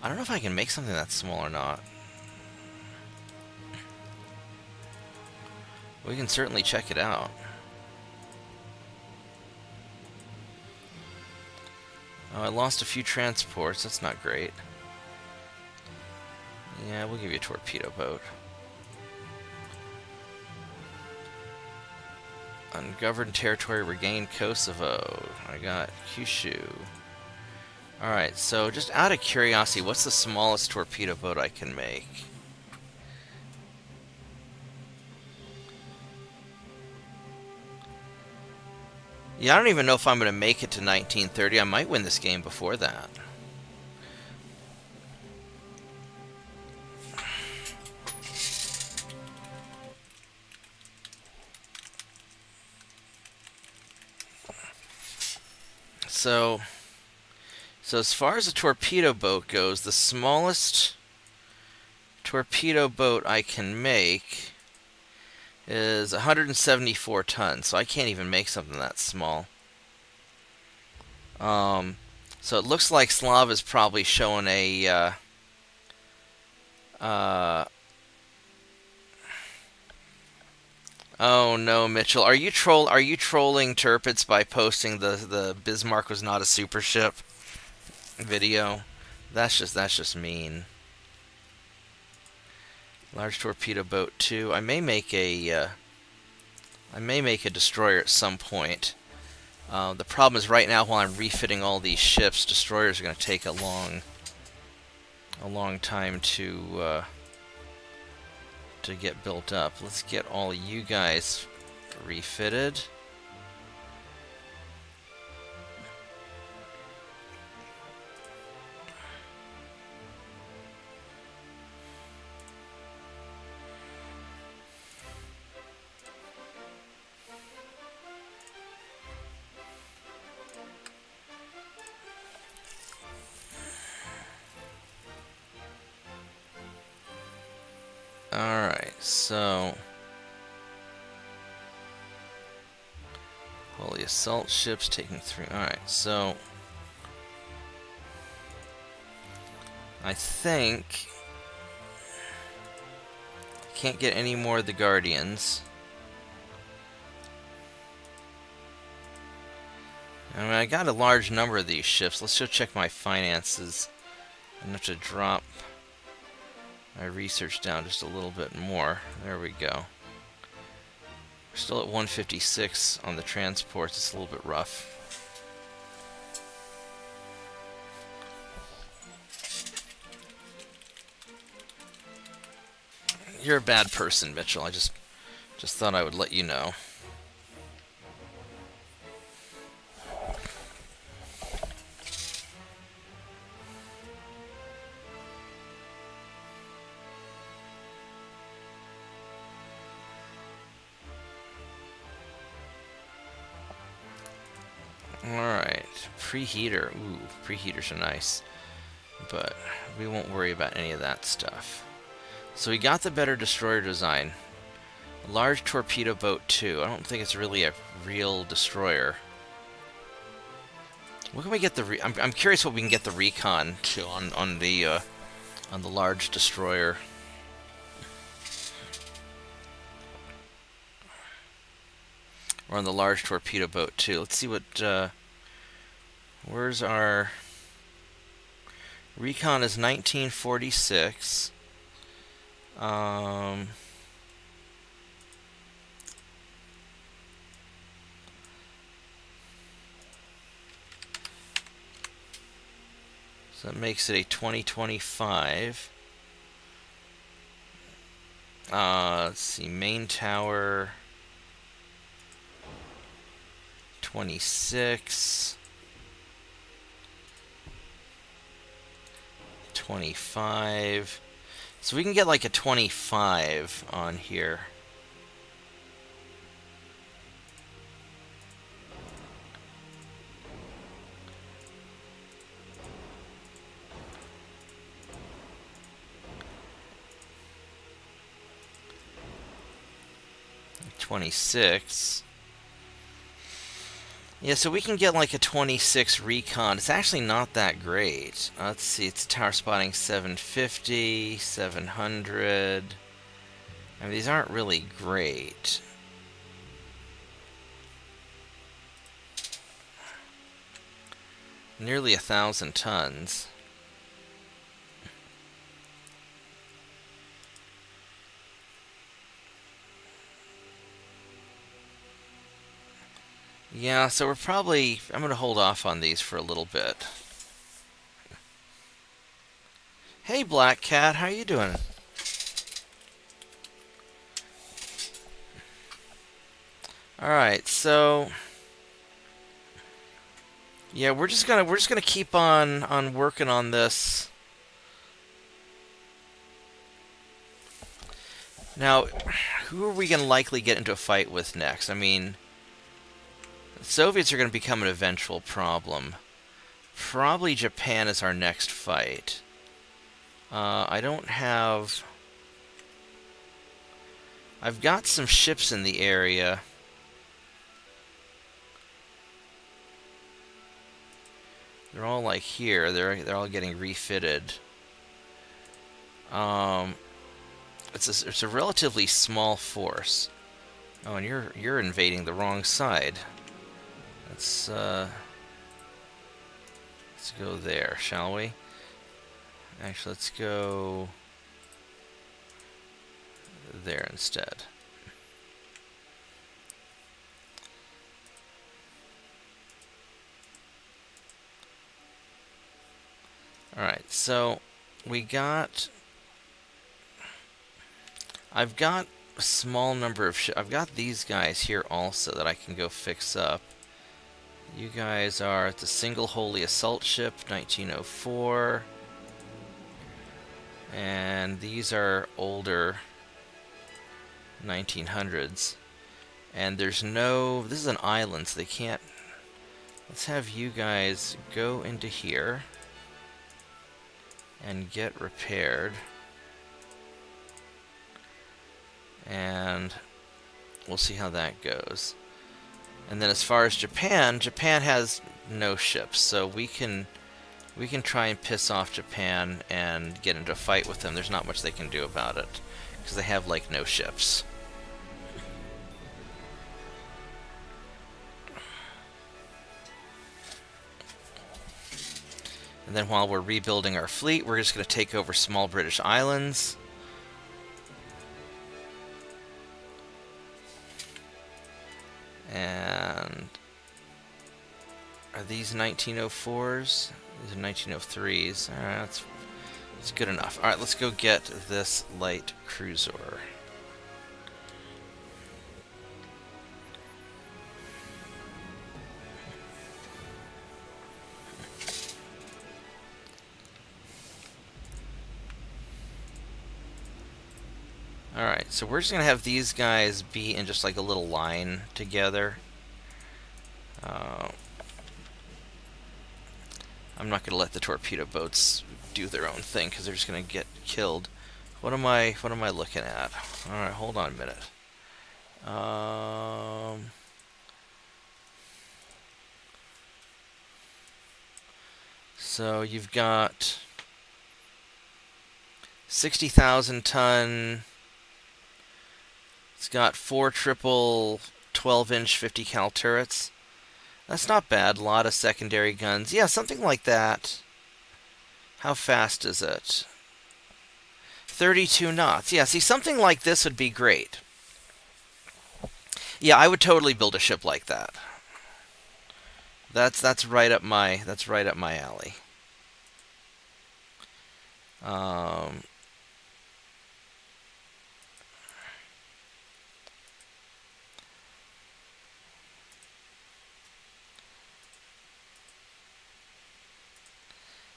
I don't know if I can make something that small or not. We can certainly check it out. Oh, I lost a few transports. That's not great. Yeah, we'll give you a torpedo boat. Ungoverned territory, regained Kosovo. I got Kyushu. Alright, so just out of curiosity, what's the smallest torpedo boat I can make? Yeah, I don't even know if I'm going to make it to 1930. I might win this game before that. So as far as a torpedo boat goes, the smallest torpedo boat I can make is 174 tons, so I can't even make something that small. So it looks like Slav is probably showing a oh no, Mitchell, are you trolling Turpitz by posting the Bismarck was not a super ship video? That's just mean. Large torpedo boat 2. I may make a destroyer at some point. The problem is right now, while I'm refitting all these ships, destroyers are going to take a long time to get built up. Let's get all of you guys refitted. Alright, so all the assault ships taking 3. Alright, so I think can't get any more of the Guardians. I mean, I got a large number of these ships. Let's go check my finances. I'm going to have to drop my research down just a little bit more. There we go. We're still at 156 on the transports. It's a little bit rough. You're a bad person, Mitchell. I just thought I would let you know. Alright. Preheater. Ooh, preheaters are nice. But we won't worry about any of that stuff. So we got the better destroyer design. Large torpedo boat 2. I don't think it's really a real destroyer. What can we get the? I'm curious what we can get the recon to on the large destroyer. Or on the large torpedo boat too. Let's see what. Where's our recon? Is 1946. So that makes it a 2025. Let's see, main tower 26, 25. So we can get like a 25 on here. '26. Yeah, so we can get like a 26 recon. It's actually not that great. Let's see, it's tower spotting 750, 700. I mean, these aren't really great. Nearly 1,000 tons. Yeah, so we're probably... I'm going to hold off on these for a little bit. Hey, Black Cat, how you doing? Alright, so... yeah, we're just gonna keep on working on this. Now, who are we gonna likely get into a fight with next? I mean... the Soviets are going to become an eventual problem. Probably Japan is our next fight. I don't have... I've got some ships in the area. They're all like here. They're all getting refitted. It's a relatively small force. Oh, and you're invading the wrong side. Let's go there, shall we? Actually, let's go there instead. Alright, so we got... I've got a small number of ships. I've got these guys here also that I can go fix up. You guys are the Single Holy Assault Ship, 1904. And these are older 1900s. And there's no... this is an island, so they can't... let's have you guys go into here and get repaired. And we'll see how that goes. And then as far as Japan, Japan has no ships, so we can try and piss off Japan and get into a fight with them. There's not much they can do about it, because they have, like, no ships. And then while we're rebuilding our fleet, we're just going to take over small British islands. And are these 1904s? These are 1903s. Alright, that's good enough. Alright, let's go get this light cruiser. Alright, so we're just going to have these guys be in just like a little line together. I'm not going to let the torpedo boats do their own thing because they're just going to get killed. What am I looking at? All right, hold on a minute. So you've got 60,000 ton. It's got 4 triple 12-inch 50 cal turrets. That's not bad. A lot of secondary guns. Yeah, something like that. How fast is it? 32 knots. Yeah, see, something like this would be great. Yeah, I would totally build a ship like that. That's right up my alley.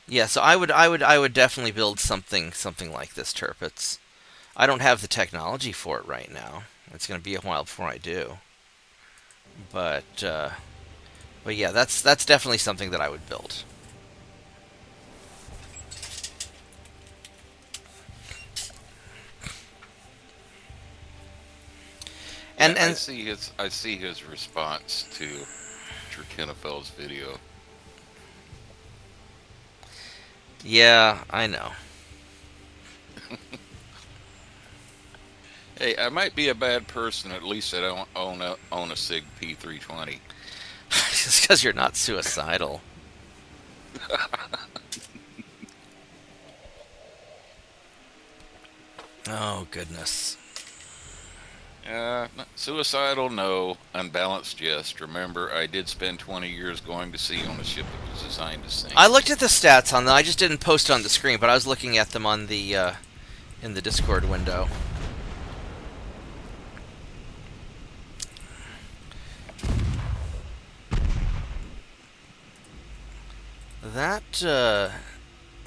Yeah, so I would definitely build something like this, Turpits. I don't have the technology for it right now. It's going to be a while before I do. But yeah, that's definitely something that I would build. And I see his response to Turkennefeld's video. Yeah, I know. Hey, I might be a bad person. At least I don't own a Sig P320. Just because you're not suicidal. Oh, goodness. Suicidal, no. Unbalanced, yes. Remember, I did spend 20 years going to sea on a ship that was designed to sink. I looked at the stats on them. I just didn't post it on the screen, but I was looking at them on the in the Discord window.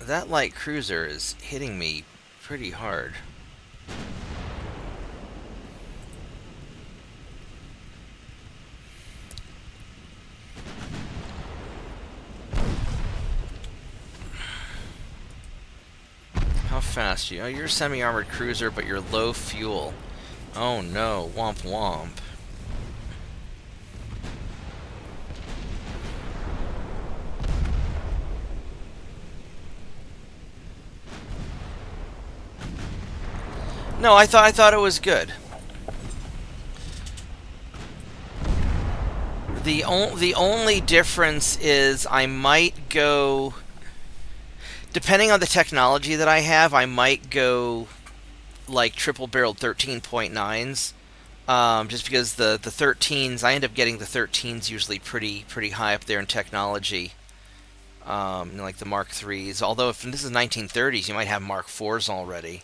That light cruiser is hitting me pretty hard. How fast are you? Oh, you're a semi-armored cruiser, but you're low fuel. Oh no, womp womp. No, I thought it was good. The only difference is I might go, depending on the technology that I have, I might go like triple-barreled 13.9s. Just because the 13s, I end up getting the 13s usually pretty high up there in technology. Like the Mark 3s. Although if this is 1930s, you might have Mark 4s already.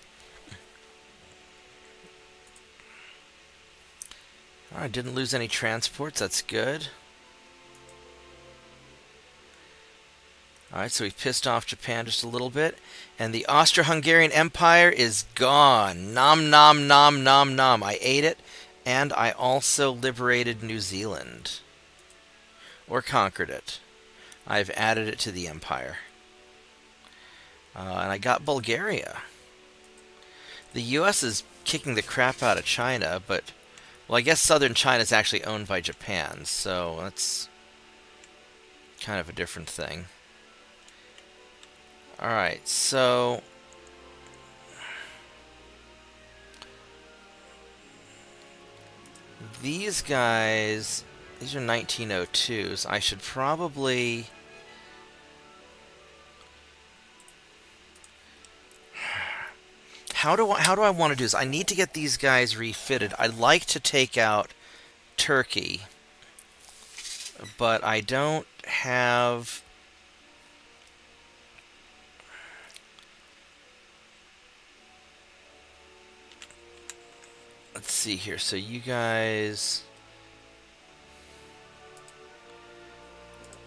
Alright, didn't lose any transports, that's good. Alright, so we pissed off Japan just a little bit. And the Austro-Hungarian Empire is gone. Nom nom nom nom nom. I ate it. And I also liberated New Zealand. Or conquered it. I've added it to the empire. And I got Bulgaria. The US is kicking the crap out of China, but... well, I guess southern China is actually owned by Japan, so that's kind of a different thing. Alright, so... these guys... these are 1902s. I should probably... How do I want to do this? I need to get these guys refitted. I'd like to take out Turkey, but I don't have... let's see here. So you guys...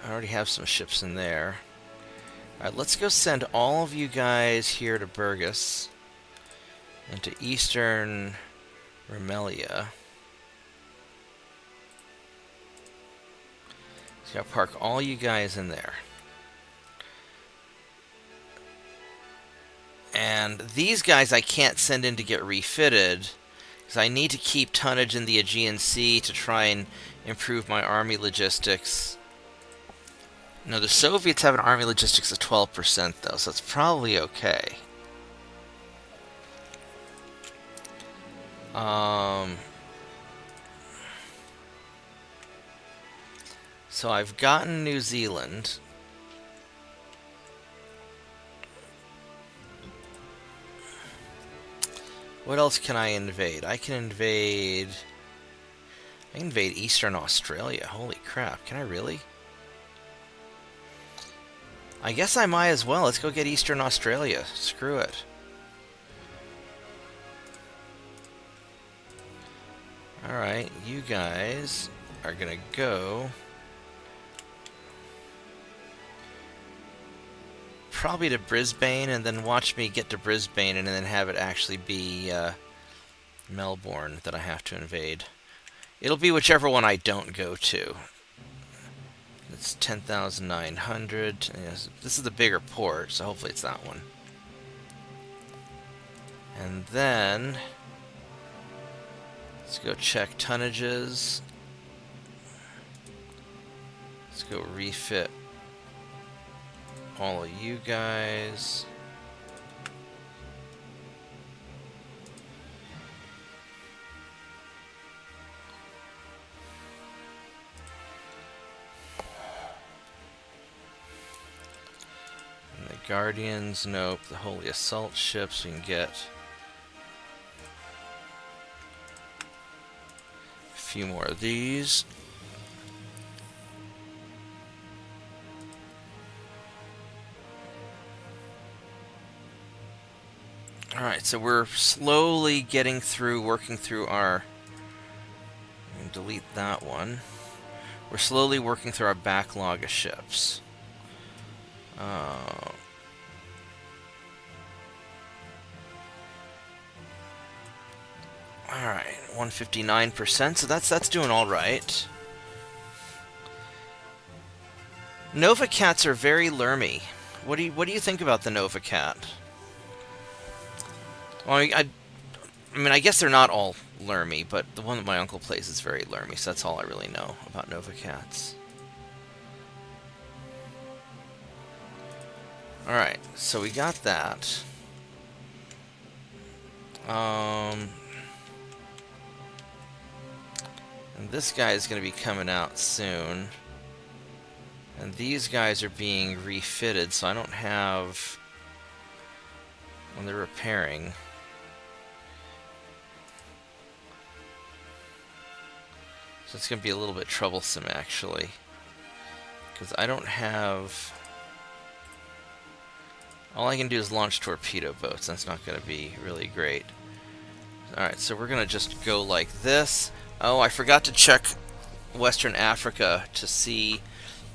I already have some ships in there. Alright, let's go send all of you guys here to Burgos. Into eastern Remelia. So I'll park all you guys in there. And these guys I can't send in to get refitted, because I need to keep tonnage in the Aegean Sea to try and improve my army logistics. No, the Soviets have an army logistics of 12%, though, so it's probably okay. So I've gotten New Zealand. What else can I invade? I can invade Eastern Australia. Holy crap, can I really? I guess I might as well. Let's go get Eastern Australia. Screw it. Alright, you guys are gonna go probably to Brisbane, and then watch me get to Brisbane and then have it actually be Melbourne that I have to invade. It'll be whichever one I don't go to. It's 10,900. Yes, this is the bigger port, so hopefully it's that one. And then let's go check tonnages. Let's go refit all of you guys. And the Guardians, nope. The Holy Assault ships we can get. A few more of these. Alright, so we're slowly getting through, working through our... delete that one. We're slowly working through our backlog of ships. Alright, 159%, so that's doing alright. Nova Cats are very lermy. What do you think about the Nova Cat? Well, I mean, I guess they're not all lermy, but the one that my uncle plays is very lermy, so that's all I really know about Nova Cats. Alright, so we got that. And this guy is going to be coming out soon. And these guys are being refitted, so I don't have... when they're repairing... So it's going to be a little bit troublesome, actually. Because I don't have... all I can do is launch torpedo boats. That's not going to be really great. Alright, so we're going to just go like this. Oh, I forgot to check Western Africa to see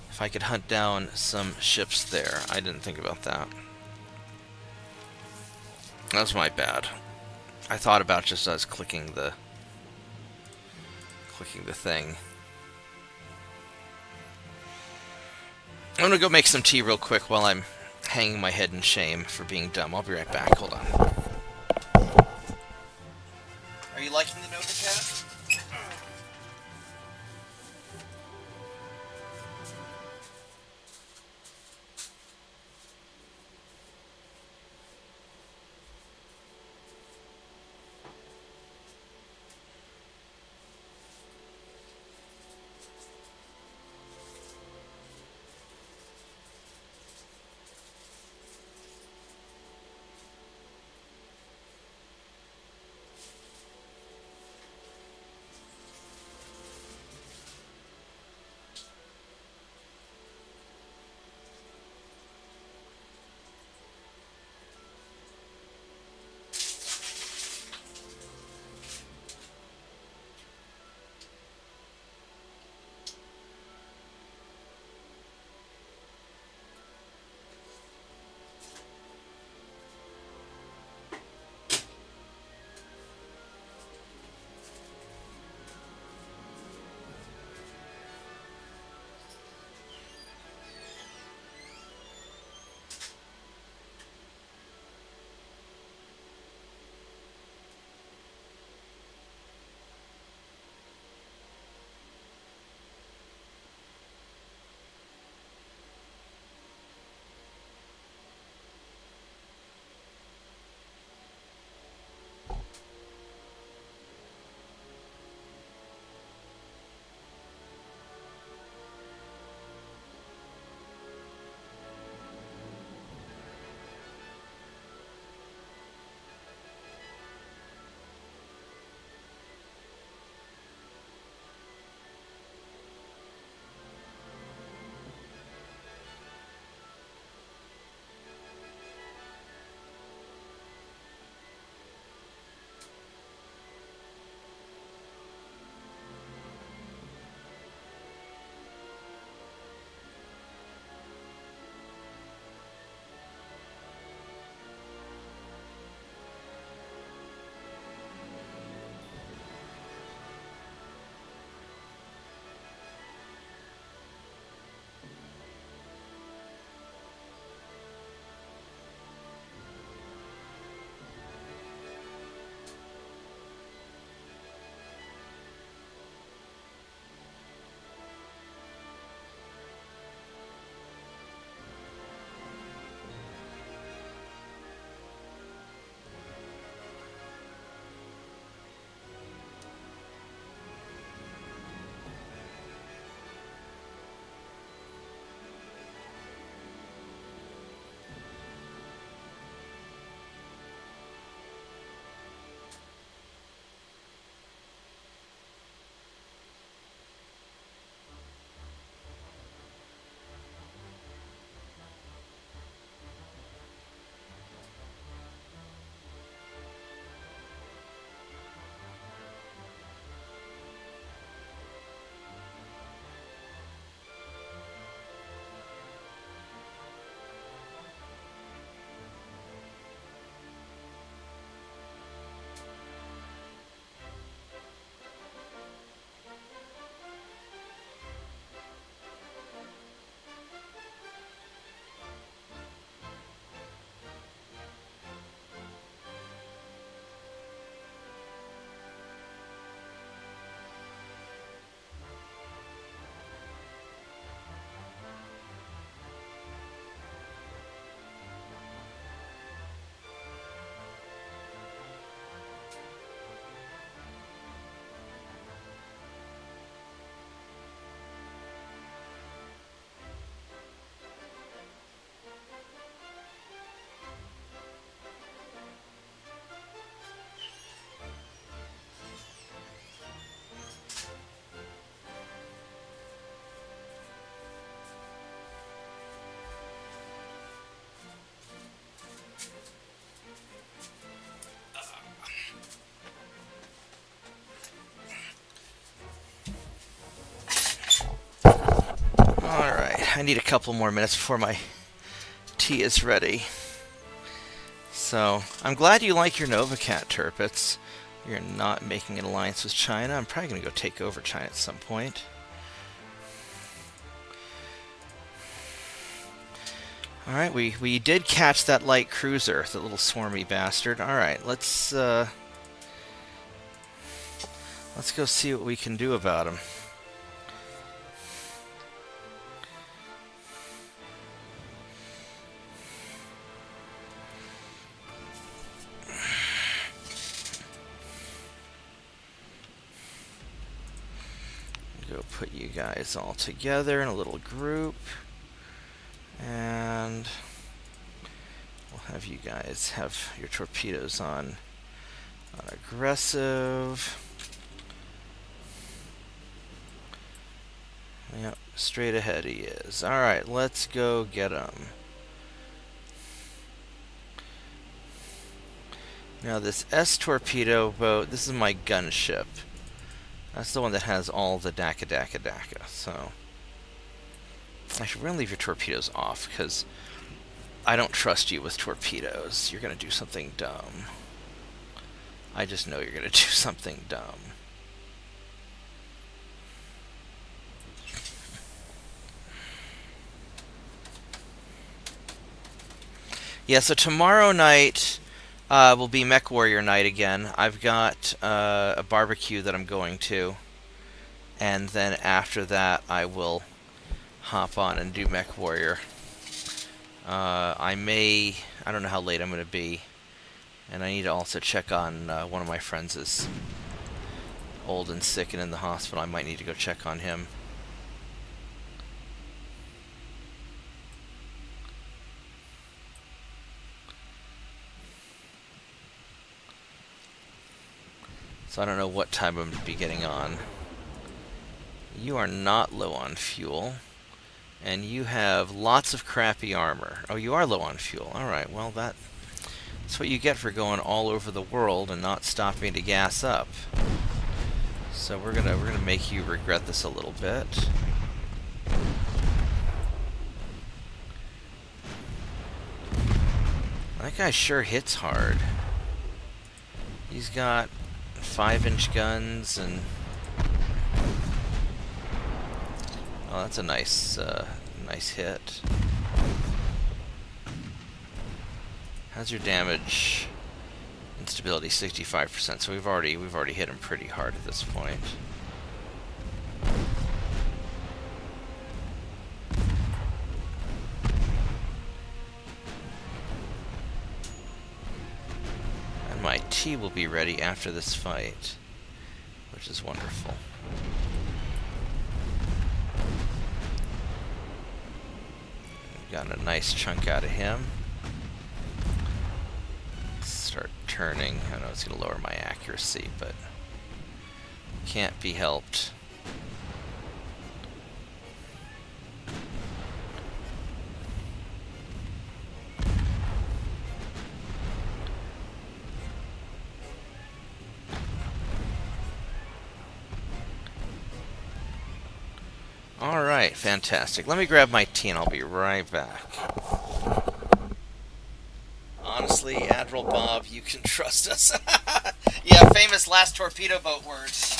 if I could hunt down some ships there. I didn't think about that. That was my bad. I thought about just as clicking the thing. I'm gonna go make some tea real quick while I'm hanging my head in shame for being dumb. I'll be right back. Hold on. Are you liking the Nova Cat? I need a couple more minutes before my tea is ready. So, I'm glad you like your Novacat, Turpitz. You're not making an alliance with China. I'm probably going to go take over China at some point. Alright, we did catch that light cruiser, the little swarmy bastard. Alright, let's go see what we can do about him. Go put you guys all together in a little group. And we'll have you guys have your torpedoes on aggressive. Yep, straight ahead he is. Alright, let's go get him. Now this S-torpedo boat, this is my gunship. That's the one that has all the daka. So actually, we're going to leave your torpedoes off, because I don't trust you with torpedoes. You're going to do something dumb. I just know you're going to do something dumb. Yeah, so tomorrow night will be Mech Warrior night again. I've got a barbecue that I'm going to. And then after that, I will hop on and do Mech Warrior. I don't know how late I'm going to be. And I need to also check on one of my friends is old and sick and in the hospital. I might need to go check on him. So I don't know what time I'm going to be getting on. You are not low on fuel. And you have lots of crappy armor. Oh, you are low on fuel. Alright, well that's what you get for going all over the world and not stopping to gas up. So we're gonna make you regret this a little bit. That guy sure hits hard. He's got 5-inch guns and oh, that's a nice hit. How's your damage? Instability 65%. So we've already hit him pretty hard at this point. And my tea will be ready after this fight, which is wonderful. Got a nice chunk out of him. Start turning. I know it's going to lower my accuracy, but can't be helped. Alright, fantastic. Let me grab my tea and I'll be right back. Honestly, Admiral Bob, you can trust us. Yeah, famous last torpedo boat words.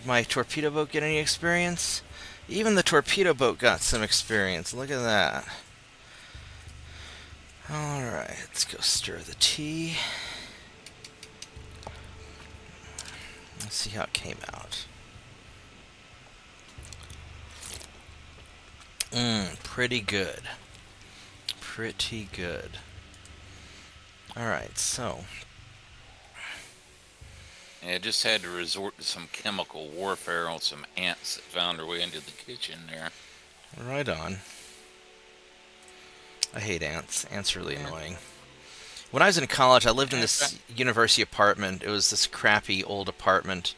Did my torpedo boat get any experience? Even the torpedo boat got some experience. Look at that. Alright, let's go stir the tea. Let's see how it came out. Pretty good. Pretty good. Alright, so. Yeah, just had to resort to some chemical warfare on some ants that found their way into the kitchen there. Right on. I hate ants. Ants are really annoying. When I was in college, I lived in this university apartment. It was this crappy old apartment,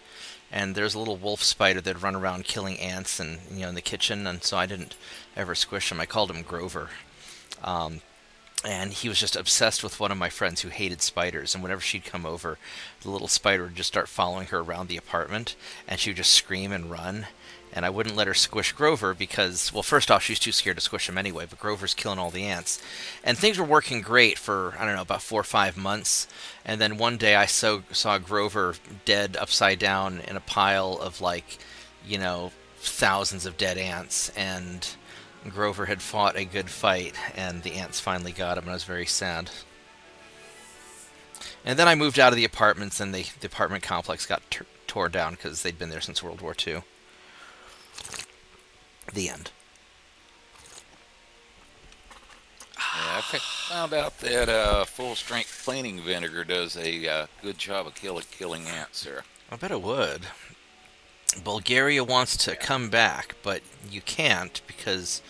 and there's a little wolf spider that'd run around killing ants and in the kitchen, and so I didn't ever squish him. I called him Grover. And he was just obsessed with one of my friends who hated spiders, and whenever she'd come over, the little spider would just start following her around the apartment, and she would just scream and run, and I wouldn't let her squish Grover because, well, first off, she's too scared to squish him anyway, but Grover's killing all the ants. And things were working great for, I don't know, about 4 or 5 months, and then one day I saw Grover dead upside down in a pile of, thousands of dead ants, and Grover had fought a good fight, and the ants finally got him, and I was very sad. And then I moved out of the apartments, and the apartment complex got tore down because they'd been there since World War II. The end. Yeah, I found out that full-strength cleaning vinegar does a good job of killing ants there. I bet it would. Bulgaria wants to come back, but you can't because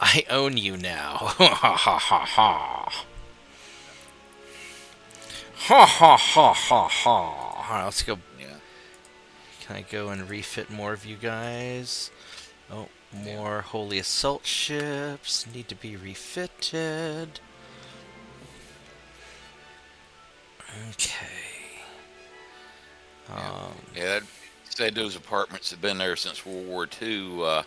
I own you now. Ha ha ha ha ha. Ha ha ha ha ha. Alright, let's go. Yeah. Can I go and refit more of you guys? Oh, more holy assault ships need to be refitted. Okay. Yeah, said those apartments have been there since World War II.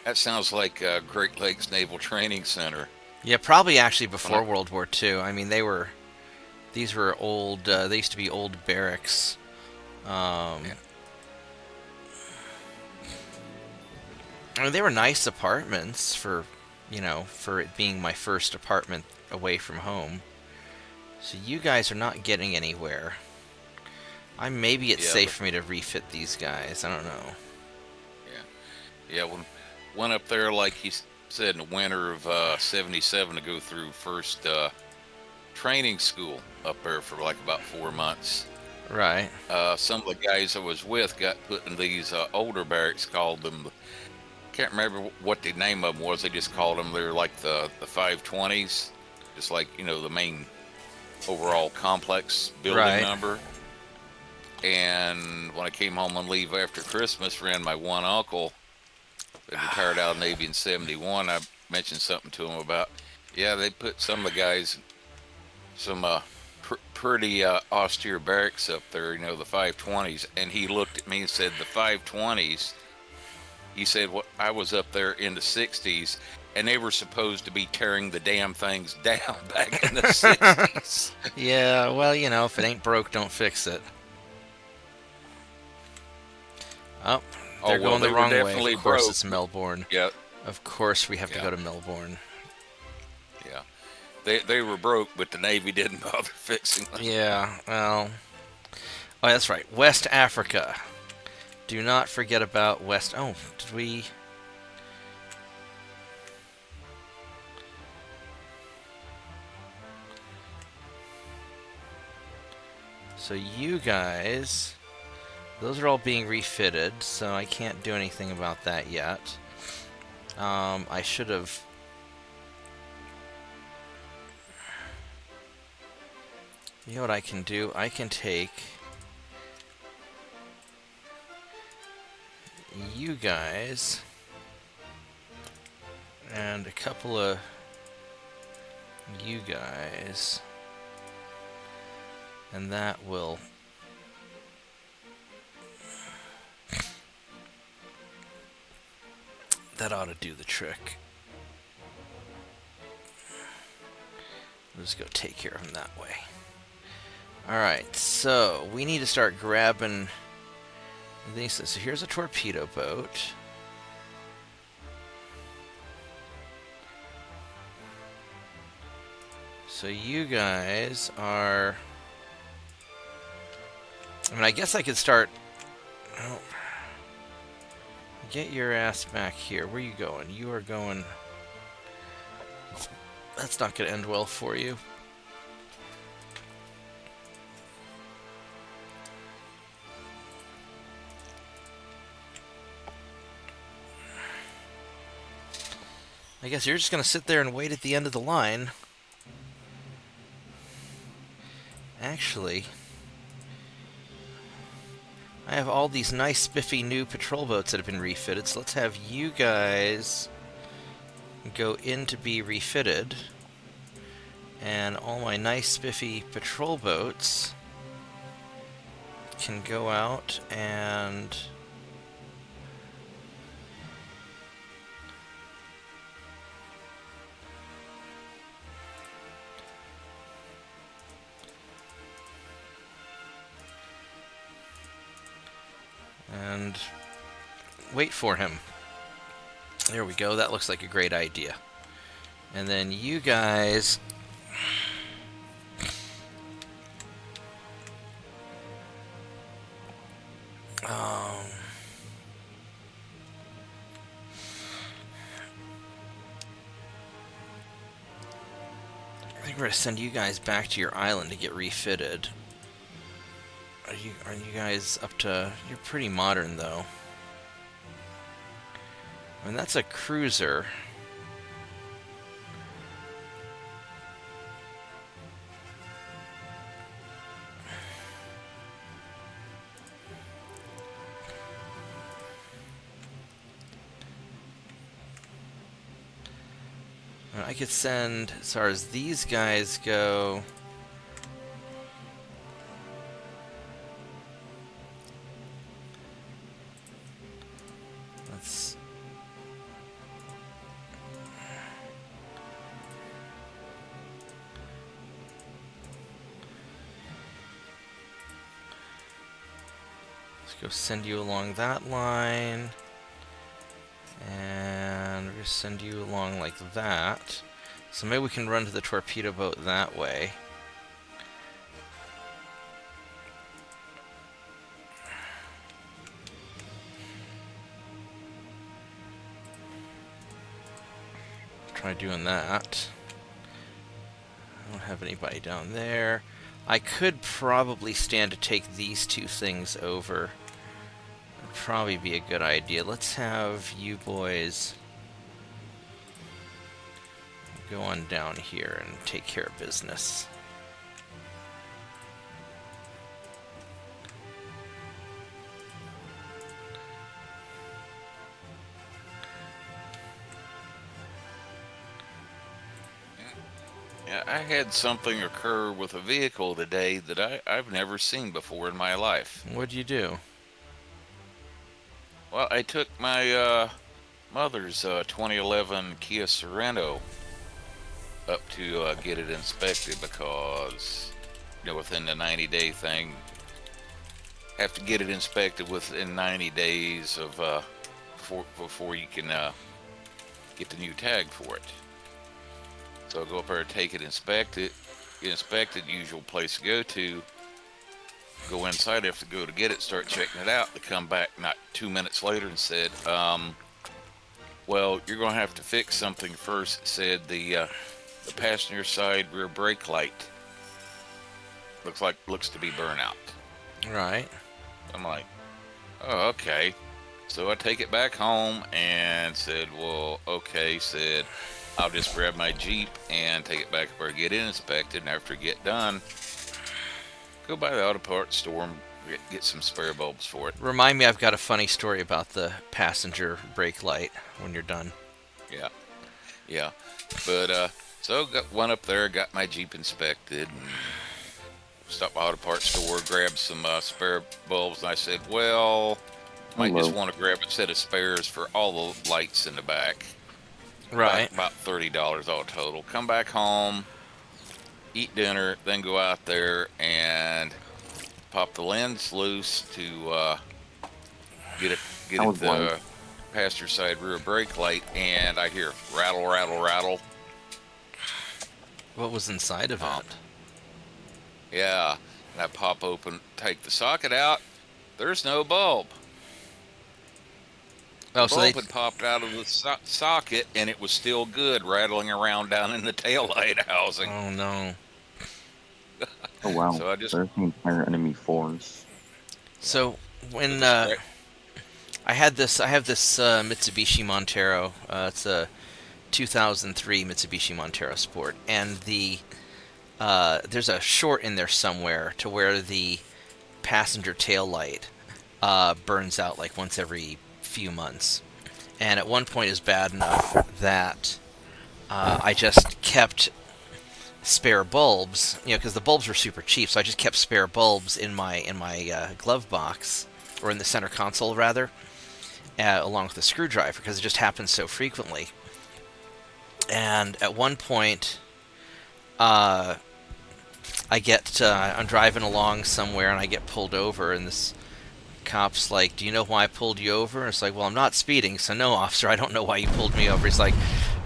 That sounds like Great Lakes Naval Training Center. Yeah, probably actually before World War II. I mean, these were old, they used to be old barracks. Yeah. I mean, they were nice apartments for it being my first apartment away from home. So you guys are not getting anywhere. Maybe it's safe for me to refit these guys. I don't know. Yeah. Yeah, went up there, like he said, in the winter of 77 to go through first training school up there for like about 4 months. Right. Some of the guys I was with got put in these older barracks, called them, can't remember what the name of them was. They just called them, they're like the 520s, just like, the main overall complex building number. And when I came home on leave after Christmas, ran my one uncle that retired out of the Navy in 71. I mentioned something to him about, they put some of the guys in some pretty austere barracks up there, the 520s. And he looked at me and said, the 520s, he said, I was up there in the 60s, and they were supposed to be tearing the damn things down back in the 60s. Yeah, well, if it ain't broke, don't fix it. Oh, they're going the wrong way. Of course, it's Melbourne. Yeah. Of course, we have to go to Melbourne. Yeah. They were broke, but the Navy didn't bother fixing them. Yeah, well. Oh, that's right. West Africa. Do not forget about West. Oh, did we? So you guys, those are all being refitted, so I can't do anything about that yet. I should have. You know what I can do? I can take you guys and a couple of you guys, and that will that ought to do the trick. We'll just go take care of him that way. Alright, so we need to start grabbing And then he says, so here's a torpedo boat. So you guys are... I mean, I guess I could start... Oh, get your ass back here. Where are you going? You are going... That's not going to end well for you. I guess you're just going to sit there and wait at the end of the line. Actually, I have all these nice spiffy new patrol boats that have been refitted, so let's have you guys go in to be refitted, and all my nice spiffy patrol boats can go out and wait for him. There we go. That looks like a great idea. And then you guys... I think we're going to send you guys back to your island to get refitted. Are you guys up to... You're pretty modern, though. I mean, that's a cruiser. I could send, as far as these guys go... Go send you along that line, and we're going to send you along like that. So maybe we can run to the torpedo boat that way. Try doing that. I don't have anybody down there. I could probably stand to take these two things over. Would probably be a good idea. Let's have you boys go on down here and take care of business. Yeah, I had something occur with a vehicle today that I've never seen before in my life. What'd you do? Well, I took my mother's 2011 Kia Sorento up to get it inspected because, you know, within the 90-day thing, have to get it inspected within 90 days of before you can get the new tag for it. So I'll go up there, take it, inspect it, get inspected, usual place to go to. Go inside, have to go to get it, start checking it out. They come back not 2 minutes later and said, well, you're going to have to fix something first. It said the passenger side rear brake light looks to be burnout. Right. I'm like, oh, okay. So I take it back home and said, well, okay, said, I'll just grab my Jeep and take it back where I get it inspected, and after I get done, go by the auto parts store and get some spare bulbs for it. Remind me, I've got a funny story about the passenger brake light when you're done. Yeah. But, so went up there, got my Jeep inspected, and stopped by the auto parts store, grabbed some spare bulbs, and I said, well, might just want to grab a set of spares for all the lights in the back. Right. About $30 all total. Come back home, eat dinner, then go out there and pop the lens loose to get I at was blind. the passenger side rear brake light, and I hear rattle, rattle, rattle. What was inside of it? Yeah, and I pop open, take the socket out. There's no bulb. Oh, The so they. bulb had popped out of the socket, and it was still good, rattling around down in the taillight housing. Oh no. Oh wow, So I just there's the entire enemy force. So when Scra- I have this Mitsubishi Montero. It's a 2003 Mitsubishi Montero Sport, and there's a short in there somewhere to where the passenger tail light burns out like once every few months, and at one point is bad enough that I just kept spare bulbs, because the bulbs were super cheap, so I just kept spare bulbs in my glove box, or in the center console rather, along with a screwdriver, because it just happens so frequently. And at one point, I'm driving along somewhere and I get pulled over, and this cop's like, "Do you know why I pulled you over?" And it's like, "Well, I'm not speeding, so no, officer, I don't know why you pulled me over." He's like,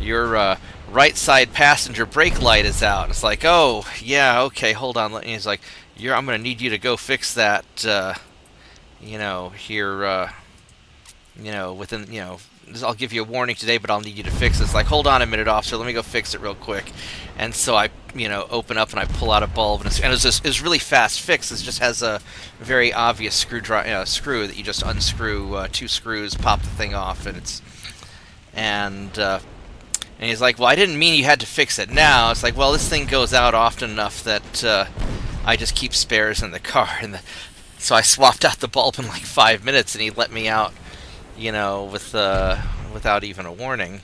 "Your right side passenger brake light is out." And it's like, "Oh, yeah, okay, hold on." And he's like, I'm going to need you to go fix that, here, within, I'll give you a warning today, but I'll need you to fix this. Like, "Hold on a minute, officer, let me go fix it real quick." And so I, open up and I pull out a bulb, and it's really fast fix. It just has a very obvious screw that you just unscrew 2 screws, pop the thing off, and and he's like, "Well, I didn't mean you had to fix it now." It's like, "Well, this thing goes out often enough that I just keep spares in the car." So I swapped out the bulb in like 5 minutes, and he let me out, without even a warning.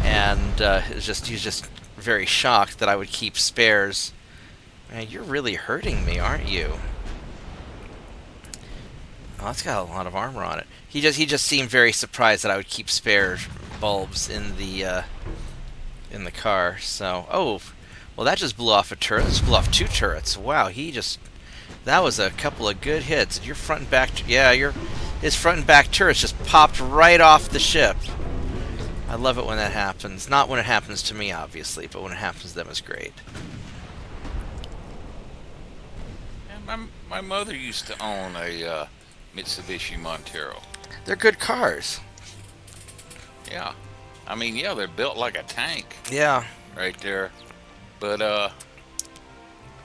And he was just very shocked that I would keep spares. "Man, you're really hurting me, aren't you?" Oh, that's got a lot of armor on it. He just seemed very surprised that I would keep spare bulbs in the car. So, well, that just blew off a turret. This blew off 2 turrets. Wow, that was a couple of good hits. Your front and back, his front and back turrets just popped right off the ship. I love it when that happens. Not when it happens to me, obviously, but when it happens to them, it's great. and my mother used to own a Mitsubishi Montero. They're good cars. Yeah, I mean, yeah, they're built like a tank Yeah, right there. But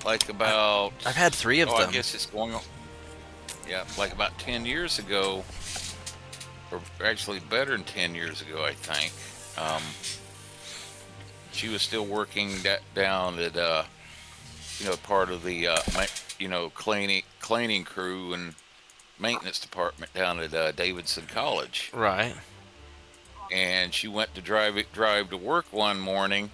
like about I've had 3 of them. I guess it's going on. Yeah, like about 10 years ago, or actually better than 10 years ago, I think. She was still working down at part of the cleaning crew and maintenance department down at Davidson College. Right. And she went to drive to work one morning,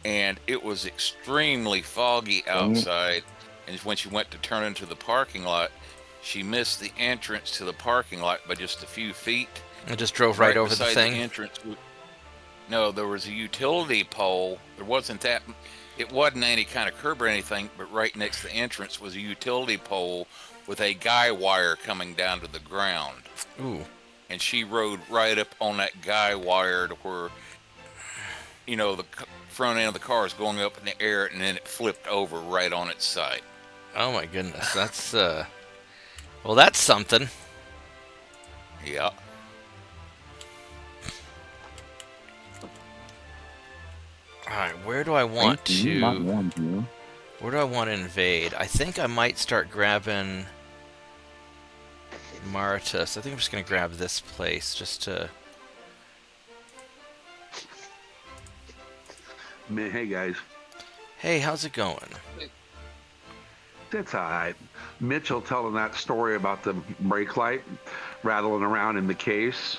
and it was extremely foggy outside. And when she went to turn into the parking lot, she missed the entrance to the parking lot by just a few feet. It just drove right over the beside thing. The entrance. No, there was a utility pole. It wasn't any kind of curb or anything, but right next to the entrance was a utility pole with a guy wire coming down to the ground. Ooh. And she rode right up on that guy wire to where, the front end of the car is going up in the air, and then it flipped over right on its side. Oh my goodness, that's well, that's something. Yeah. Alright, where do I want Not to... warned you. Where do I want to invade? I think I might start grabbing Maritus. I think I'm just going to grab this place just to... Hey guys, Hey, how's it going? it's alright. Mitchell telling that story about the brake light rattling around in the case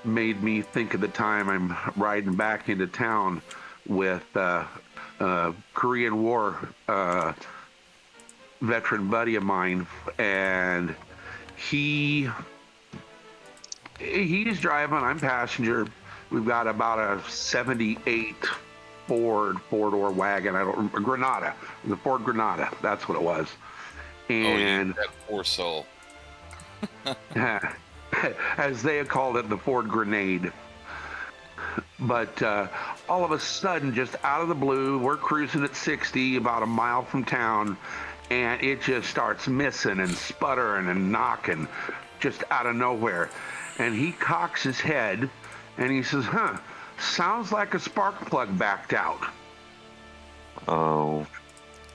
made me think of the time I'm riding back into town with Korean War veteran buddy of mine, and he's driving, I'm passenger. We've got about a 78 Ford four-door wagon. Granada, the Ford Granada. That's what it was. And that poor soul. As they called it, the Ford grenade. But all of a sudden, just out of the blue, we're cruising at 60 about a mile from town, and it just starts missing and sputtering and knocking just out of nowhere. And he cocks his head and he says, sounds like a spark plug backed out. Oh.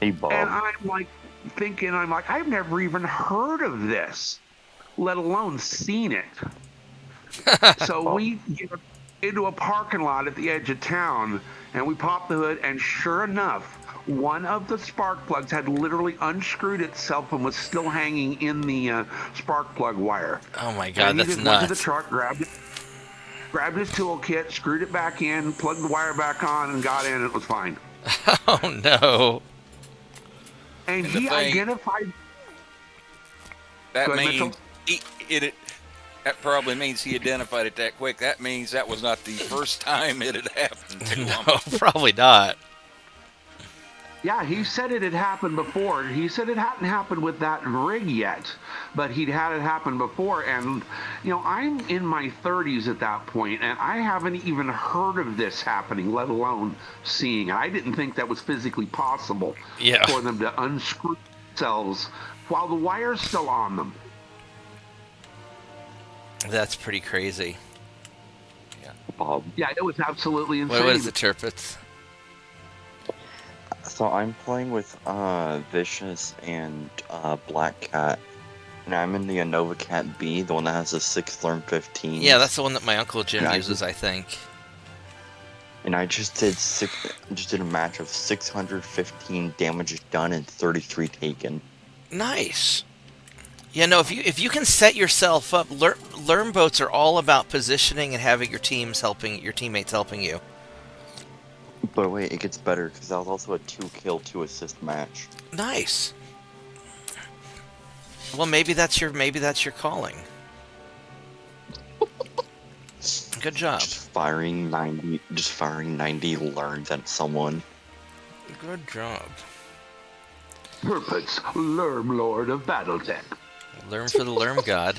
Hey, Bob. And I'm like thinking, I've never even heard of this, let alone seen it. So we get into a parking lot at the edge of town, and we pop the hood, and sure enough, one of the spark plugs had literally unscrewed itself and was still hanging in the spark plug wire. Oh my god, and he that's just nuts. went to the truck, grabbed his toolkit, screwed it back in, plugged the wire back on, and got in, and it was fine. Oh no. And And the he thing- identified... That Go ahead, means that probably means he identified it that quick. That means that was not the first time it had happened to him. No, probably not. Yeah, he said it had happened before. He said it hadn't happened with that rig yet, but he'd had it happen before. And, I'm in my 30s at that point, and I haven't even heard of this happening, let alone seeing it. I didn't think that was physically possible for them to unscrew themselves while the wire's still on them. That's pretty crazy. Bob. Yeah, it was absolutely insane. What is it, Turpitz? So I'm playing with Vicious and Black Cat, and I'm in the Innova Cat B, the one that has a 6 Learn 15. Yeah, that's the one that my Uncle Jim Yeah, uses, I think. And I just did a match of 615 damage done and 33 taken. Nice. Yeah, no, if you can set yourself up, learn boats are all about positioning and having your teammates helping you. But wait, it gets better because that was also a 2-kill, 2-assist match. Nice. Well, maybe that's your calling. Good job. Just firing 90 learns at someone. Good job. Turpitz, Lerm Lord of Battletech. Learn for the Lerm God.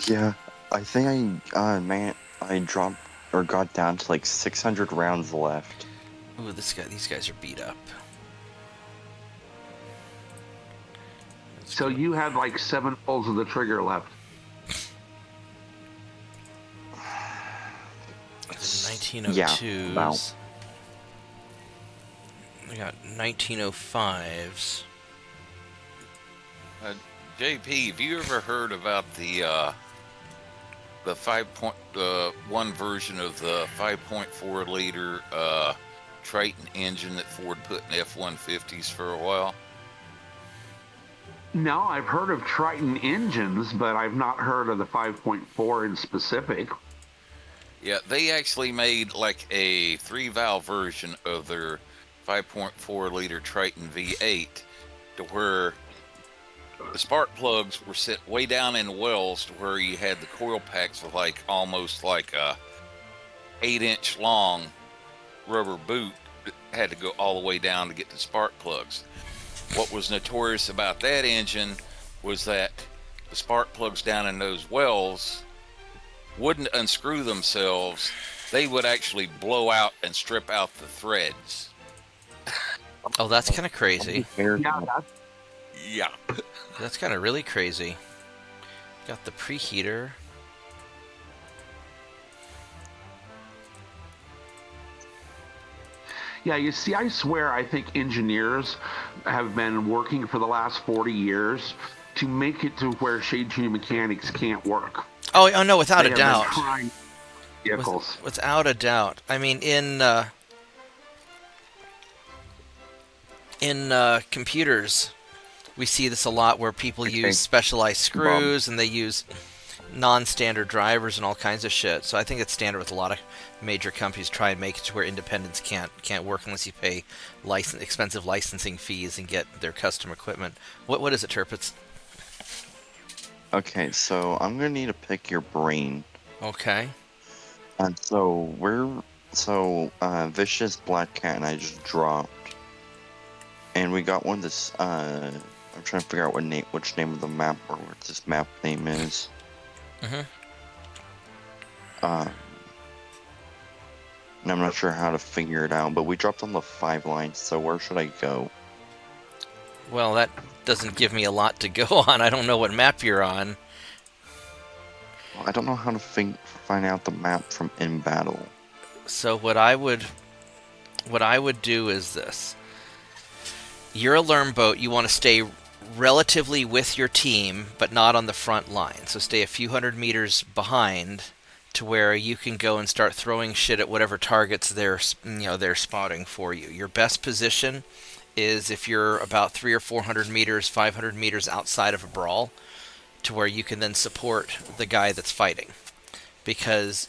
Yeah, I think I dropped or got down to like 600 rounds left. Ooh, these guys are beat up. So you had like 7 pulls of the trigger left. The 1902s. Yeah, about. We got 1905s. JP, have you ever heard about the 5.1 version of the 5.4 liter Triton engine that Ford put in F-150s for a while? No, I've heard of Triton engines, but I've not heard of the 5.4 in specific. Yeah, they actually made like a 3-valve version of their 5.4 liter Triton V8 to where the spark plugs were set way down in the wells to where you had the coil packs with like almost like a 8-inch long rubber boot that had to go all the way down to get the spark plugs. What was notorious about that engine was that the spark plugs down in those wells wouldn't unscrew themselves. They would actually blow out and strip out the threads. Oh, that's kind of crazy. Yeah. That's kind of really crazy. Got the preheater. Yeah, you see, I swear I think engineers have been working for the last 40 years to make it to where shade tuning mechanics can't work. Oh no, without They a have doubt. been trying vehicles. Without a doubt. I mean, in computers, we see this a lot where people use specialized screws and they use non-standard drivers and all kinds of shit. So I think it's standard with a lot of major companies try and make it to where independents can't work unless you pay expensive licensing fees and get their custom equipment. What is it, Turpitz? Okay, so I'm gonna need to pick your brain. Okay. And so Vicious, Black Cat, and I just dropped. And we got one that's I'm trying to figure out which name of the map or what this map name is. Mhm. And I'm not sure how to figure it out, but we dropped on the 5 lines, so where should I go? Well, that doesn't give me a lot to go on. I don't know what map you're on. Well, I don't know how to find out the map from in battle. So what I would do is this. You're a Lerm boat. You want to stay relatively with your team, but not on the front line. So stay a few hundred meters behind, to where you can go and start throwing shit at whatever targets they're spotting for you. Your best position is if you're about 300 or 400 meters, 500 meters outside of a brawl, to where you can then support the guy that's fighting. Because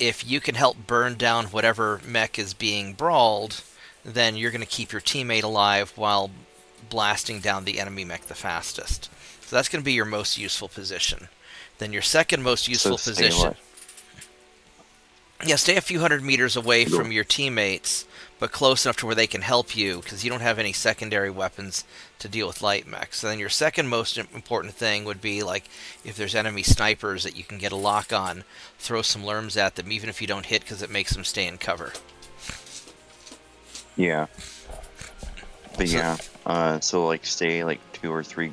if you can help burn down whatever mech is being brawled, then you're going to keep your teammate alive while blasting down the enemy mech the fastest. So that's going to be your most useful position. Then your second most useful position... Yeah, stay a few hundred meters away from your teammates, but close enough to where they can help you, because you don't have any secondary weapons to deal with light mechs. So then your second most important thing would be, like, if there's enemy snipers that you can get a lock on, throw some lerms at them, even if you don't hit, because it makes them stay in cover. Yeah. But so like stay like 2 or 3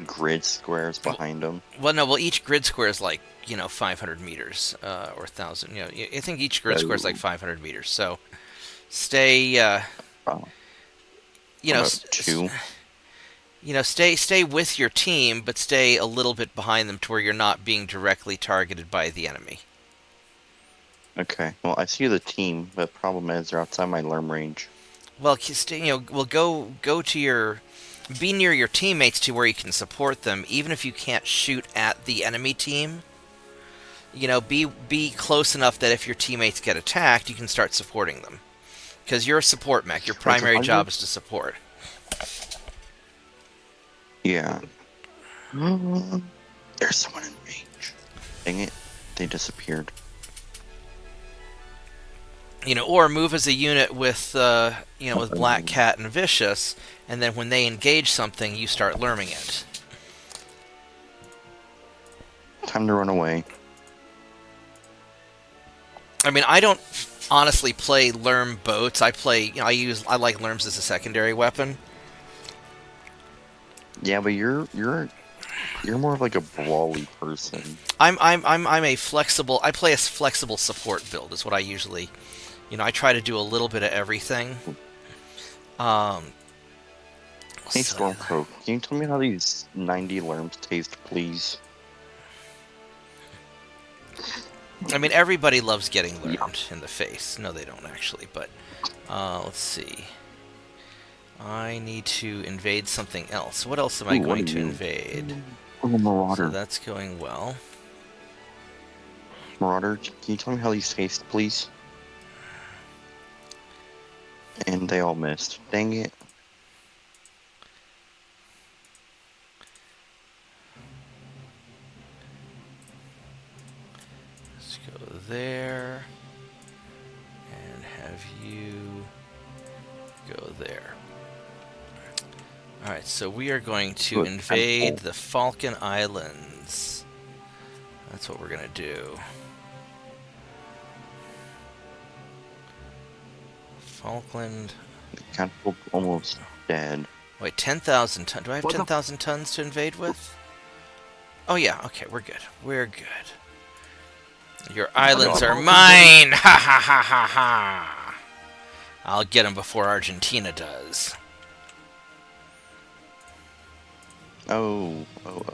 grid squares behind them. Well, each grid square is like, 500 meters or 1,000. I think each grid square is like 500 meters. So stay, two. Stay with your team, but stay a little bit behind them to where you're not being directly targeted by the enemy. Okay. Well, I see the team, but the problem is they're outside my lerm range. Well, go to your... Be near your teammates to where you can support them, even if you can't shoot at the enemy team. Be close enough that if your teammates get attacked, you can start supporting them. Because you're a support mech. Your primary job is to support. Yeah. There's someone in range. Dang it. They disappeared. Or move as a unit with Black Cat and Vicious, and then when they engage something, you start lerming it. Time to run away. I mean, I don't honestly play lerm boats. I like lerms as a secondary weapon. Yeah, but you're more of like a brawly person. I'm a flexible. I play a flexible support build. Is what I usually. I try to do a little bit of everything. Hey, Stormcrow, can you tell me how these 90 lerms taste, please? I mean, everybody loves getting lermed in the face. No, they don't actually, but let's see. I need to invade something else. What else am I going to invade? Oh, Marauder. So that's going well. Marauder, can you tell me how these taste, please? And they all missed. Dang it. Let's go there. And have you go there. Alright, so we are going to invade the Falcon Islands. That's what we're going to do. Falkland. The catapult almost dead. Wait, 10,000 tons. Do I have 10,000 tons to invade with? Oh yeah, okay, we're good. We're good. Your islands are mine! Ha ha ha ha ha! I'll get them before Argentina does. Oh,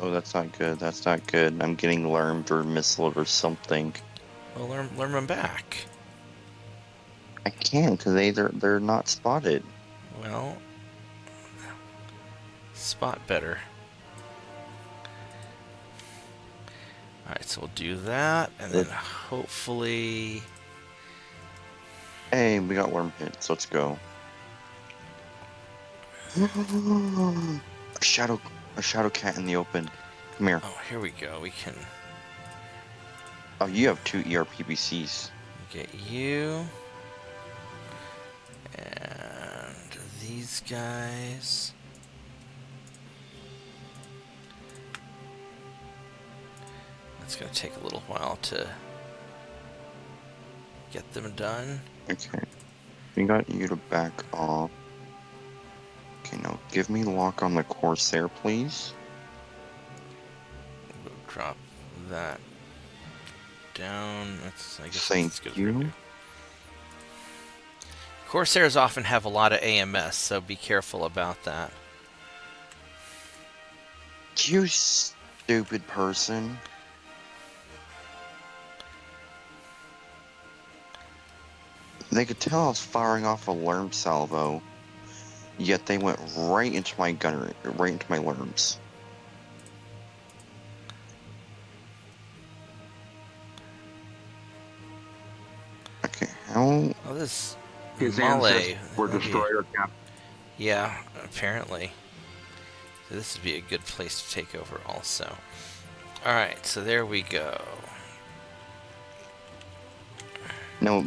that's not good. That's not good. I'm getting lermed or missiled or something. Well, learn them back. I can't, because they're not spotted. Well, spot better. Alright, so we'll do that, and then hopefully... Hey, we got worm hits. Let's go. A shadow cat in the open. Come here. Oh, here we go. We can Oh, you have 2 ERPBCs. get you. And these these guys. It's going to take a little while to get them done. Okay. We got you to back off. Okay, now give me lock on the Corsair, please. We'll drop that down. That's, I guess Thank that's good. you. Corsairs often have a lot of AMS, so be careful about that. You stupid person. They could tell I was firing off a lerm salvo, yet they went right into my gunner, right into my lerms. Okay, how? Oh, this His Male. ancestors were that'd be- destroyer captain. Yeah, apparently. So this would be a good place to take over also. Alright, so there we go. No,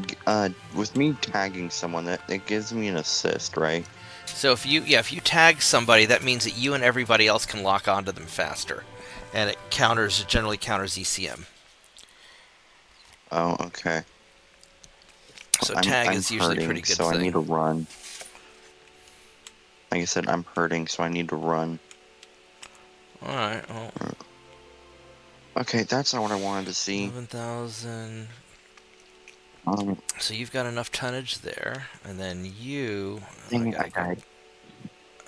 with me tagging someone, that gives me an assist, right? So if you tag somebody, that means that you and everybody else can lock onto them faster. And it generally counters ECM. Oh, okay. So tag is usually a pretty good so thing. I need to run. Like I said, I'm hurting, so I need to run. Alright, well. Okay, that's not what I wanted to see. 11,000. So you've got enough tonnage there. And then you... Dang it, I died.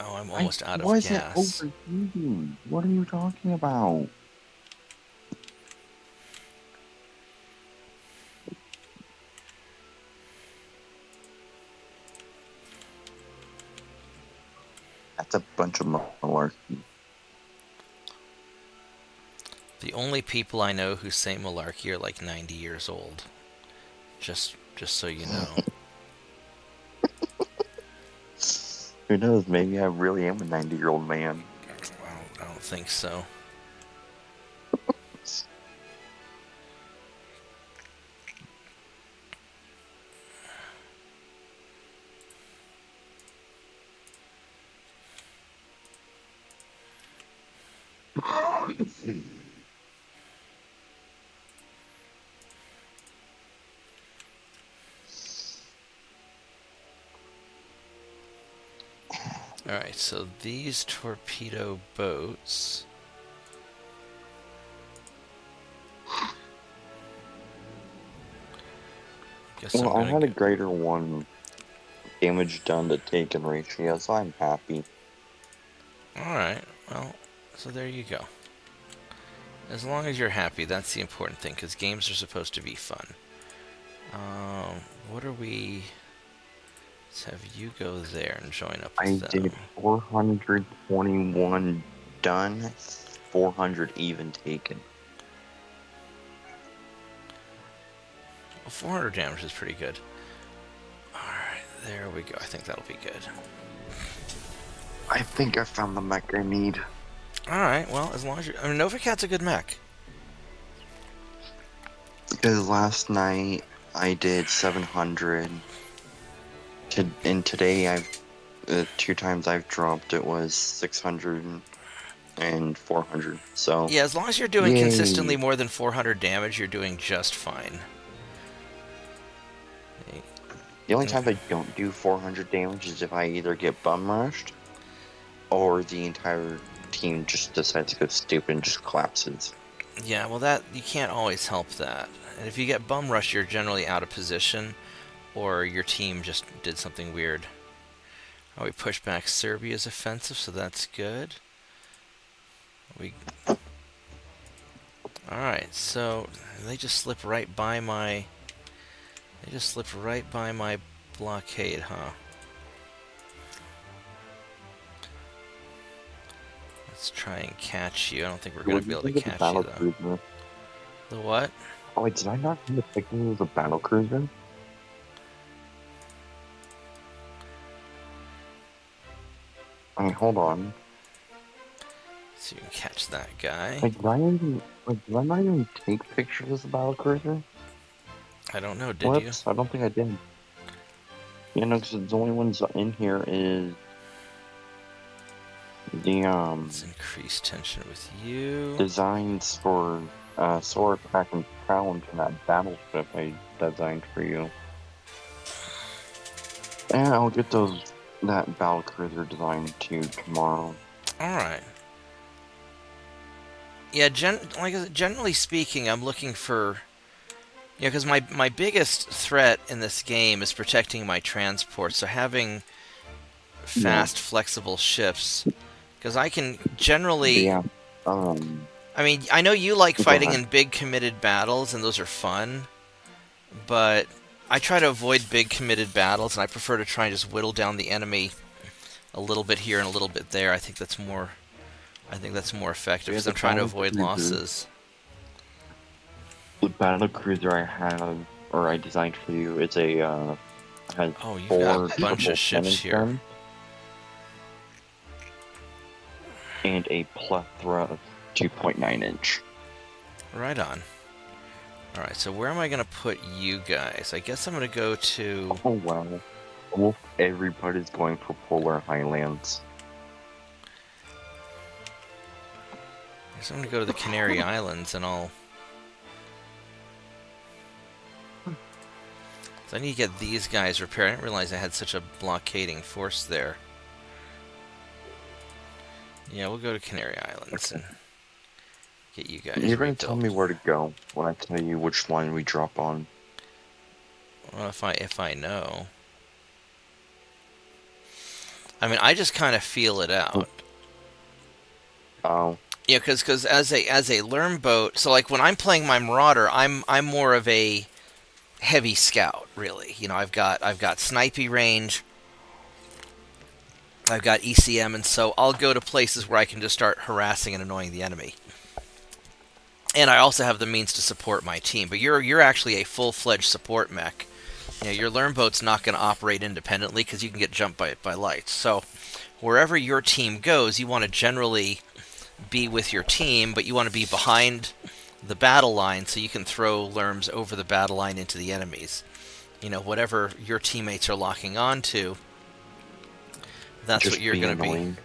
Oh, I'm almost out of wasn't gas. overheating. What are you talking about? That's a bunch of malarkey. The only people I know who say malarkey are like 90 years old. Just so you know. Who knows? Maybe I really am a 90-year-old man. I don't think so. Alright, so these torpedo boats... Well, I had a greater one damage done to taken ratio, so I'm happy. Alright, well, so there you go. As long as you're happy, that's the important thing, because games are supposed to be fun. What are we... Let's have you go there and join up with them. I did 421 done, 400 even taken. Well, 400 damage is pretty good. Alright, there we go. I think that'll be good. I think I found the mech I need. Alright, well, as long as you're... I mean, Novacat's a good mech. Because last night I did 700. And today I've... 2 times I've dropped it was 600 and 400. So... Yeah, as long as you're doing Yay. consistently more than 400 damage, you're doing just fine. The only times I don't do 400 damage is if I either get bum rushed or the entire team just decides to go stupid and just collapses. Yeah, well, that you can't always help that. And if you get bum rush, you're generally out of position, or your team just did something weird. Oh, we pushed back Serbia's offensive, so that's good. Alright, so they just slipped right by my... They just slipped right by my blockade, huh? Let's try and catch you. I don't think we're going to be able to catch you, though. Cruiser? The what? Oh wait, did I not see the picture of the battle cruiser? I mean, hold on. So you can catch that guy. Like, did I not even take pictures of the battle cruiser? I don't know, did Whoops, you? I don't think I did. Yeah, no, because the only ones in here is The Let's increase tension with you. designs for sword, pack, and challenge in that battleship I designed for you. And I'll get that battlecruiser design to you tomorrow. All right. Yeah, like I said, generally speaking, I'm looking for, because my biggest threat in this game is protecting my transport. So having fast, flexible ships, because I can generally. Yeah. I mean, I know you like Go fighting ahead. in big committed battles, and those are fun, but I try to avoid big committed battles, and I prefer to try and just whittle down the enemy a little bit here and a little bit there. I think that's more effective because I'm trying to avoid losses. The battlecruiser I have, or I designed for you, is a has Oh, you've 4 got a bunch triple of ships cannon here. guns and a plethora of 2.9-inch. Right on. Alright, so where am I going to put you guys? I guess I'm going to go to... Oh wow. Almost everybody's going for Polar Highlands. I guess I'm going to go to the Canary Islands and I'll... So I need to get these guys repaired. I didn't realize I had such a blockading force there. Yeah, we'll go to Canary Islands and get you guys You're gonna rebuilt. tell me where to go when I tell you which line we drop on. Well, if I know. I mean, I just kind of feel it out. Oh. Yeah, because as a learn boat, so like when I'm playing my Marauder, I'm more of a heavy scout, really. You know, I've got snipey range, I've got ECM, and so I'll go to places where I can just start harassing and annoying the enemy. And I also have the means to support my team. But you're actually a full-fledged support mech. You know, your learn boat's not going to operate independently because you can get jumped by lights. So wherever your team goes, you want to generally be with your team, but you want to be behind the battle line so you can throw lerms over the battle line into the enemies. You know, whatever your teammates are locking on to, that's Just what you're going to be. annoying.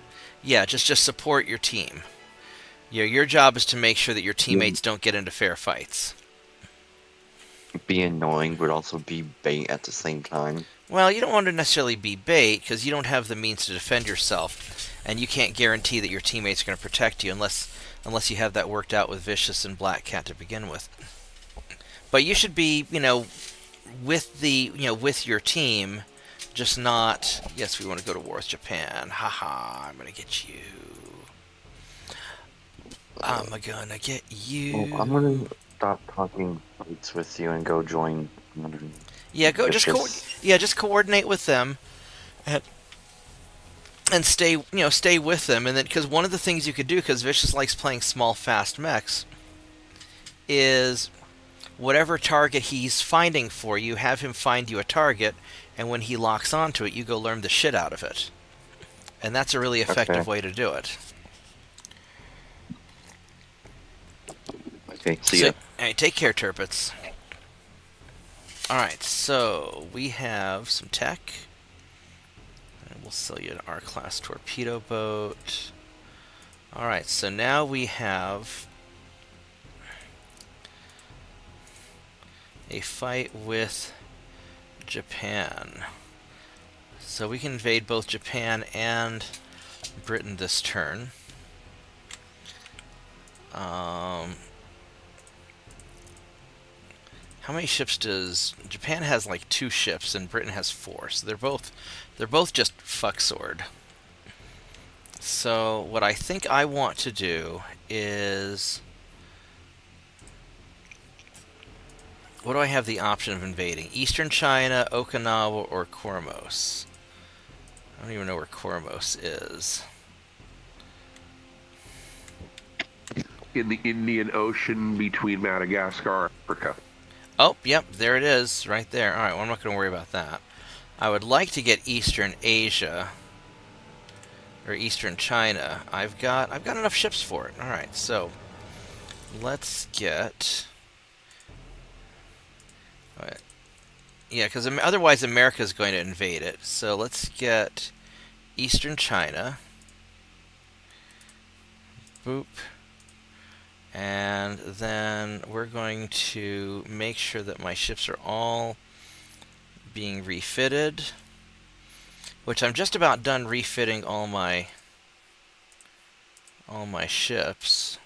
Yeah, just support your team. Your job is to make sure that your teammates don't get into fair fights. Be annoying, but also be bait at the same time. Well, you don't want to necessarily be bait because you don't have the means to defend yourself, and you can't guarantee that your teammates are going to protect you unless you have that worked out with Vicious and Black Cat to begin with. But you should be, with your team, just not. Yes, we want to go to war with Japan. Haha, I'm gonna get you. I'm gonna get you. Well, I'm gonna stop talking fights with you and go join. Yeah, just coordinate with them, and stay with them, and then because one of the things you could do, because Vicious likes playing small, fast mechs, is whatever target he's finding for you, have him find you a target, and when he locks onto it, you go learn the shit out of it, and that's a really effective way to do it. Okay, see ya. Alright, take care, Turpits. Alright, so we have some tech. And we'll sell you an R-class torpedo boat. Alright, so now we have a fight with Japan. So we can invade both Japan and Britain this turn. How many ships does Japan has? Like 2 ships, and Britain has 4. So they're both just fuck sword. So what I think I want to do is, what do I have the option of invading? Eastern China, Okinawa, or Kormos? I don't even know where Kormos is. In the Indian Ocean between Madagascar and Africa. Oh, yep, there it is, right there. Alright, well, I'm not going to worry about that. I would like to get Eastern Asia, or Eastern China. I've got enough ships for it. Alright, so let's get... Alright. Yeah, because otherwise America is going to invade it. So let's get Eastern China. Boop. And then we're going to make sure that my ships are all being refitted, which I'm just about done refitting all my ships.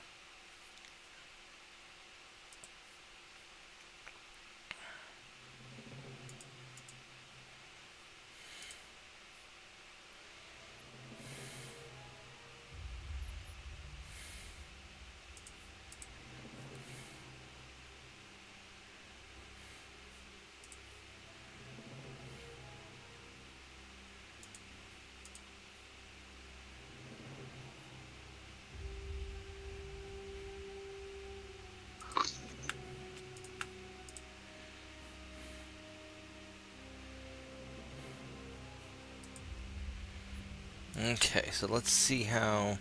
Okay, so let's see how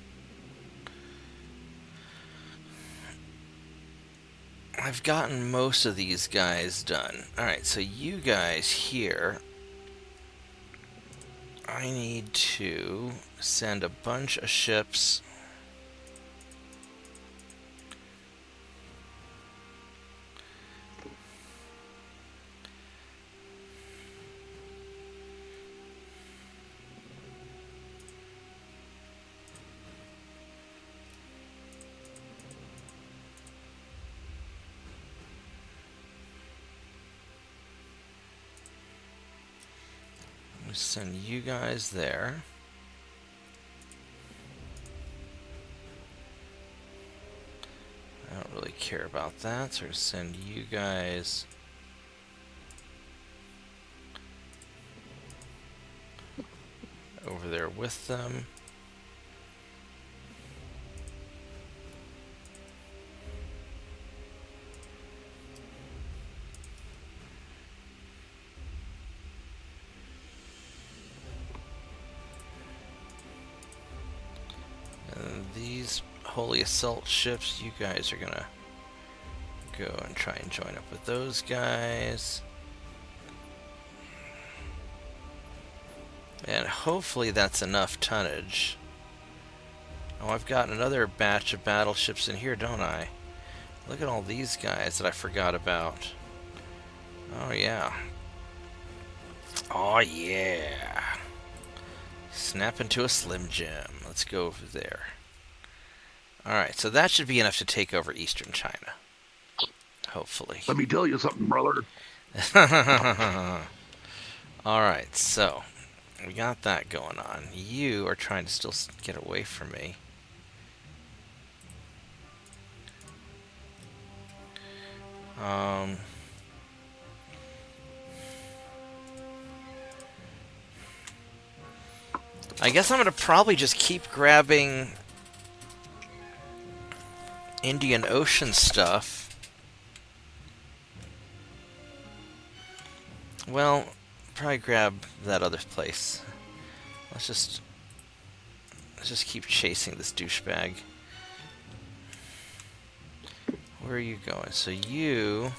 I've gotten most of these guys done. Alright, so you guys here, I need to send a bunch of ships send you guys there. I don't really care about that, so send you guys over there with them. These holy assault ships, you guys are gonna go and try and join up with those guys. And hopefully that's enough tonnage. Oh, I've got another batch of battleships in here, don't I? Look at all these guys that I forgot about. Oh yeah. Oh yeah. Snap into a Slim Jim. Let's go over there. Alright, so that should be enough to take over Eastern China. Hopefully. Let me tell you something, brother. Alright, so we got that going on. You are trying to still get away from me. I guess I'm going to probably just keep grabbing Indian Ocean stuff. Well, probably grab that other place. Let's just keep chasing this douchebag. Where are you going? So you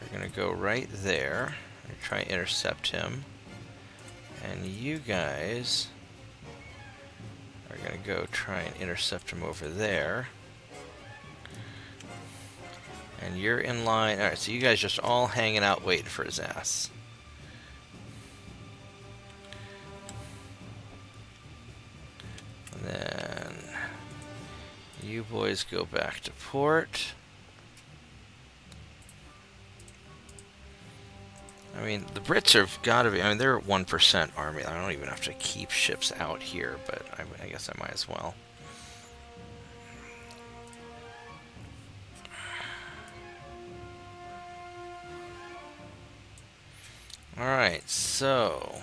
are going to go right there and try and intercept him. And you guys are going to go try and intercept him over there. And you're in line. Alright, so you guys just all hanging out waiting for his ass. And then you boys go back to port. I mean, the Brits have got to be, I mean, they're 1% army. I don't even have to keep ships out here, but I guess I might as well. Alright, so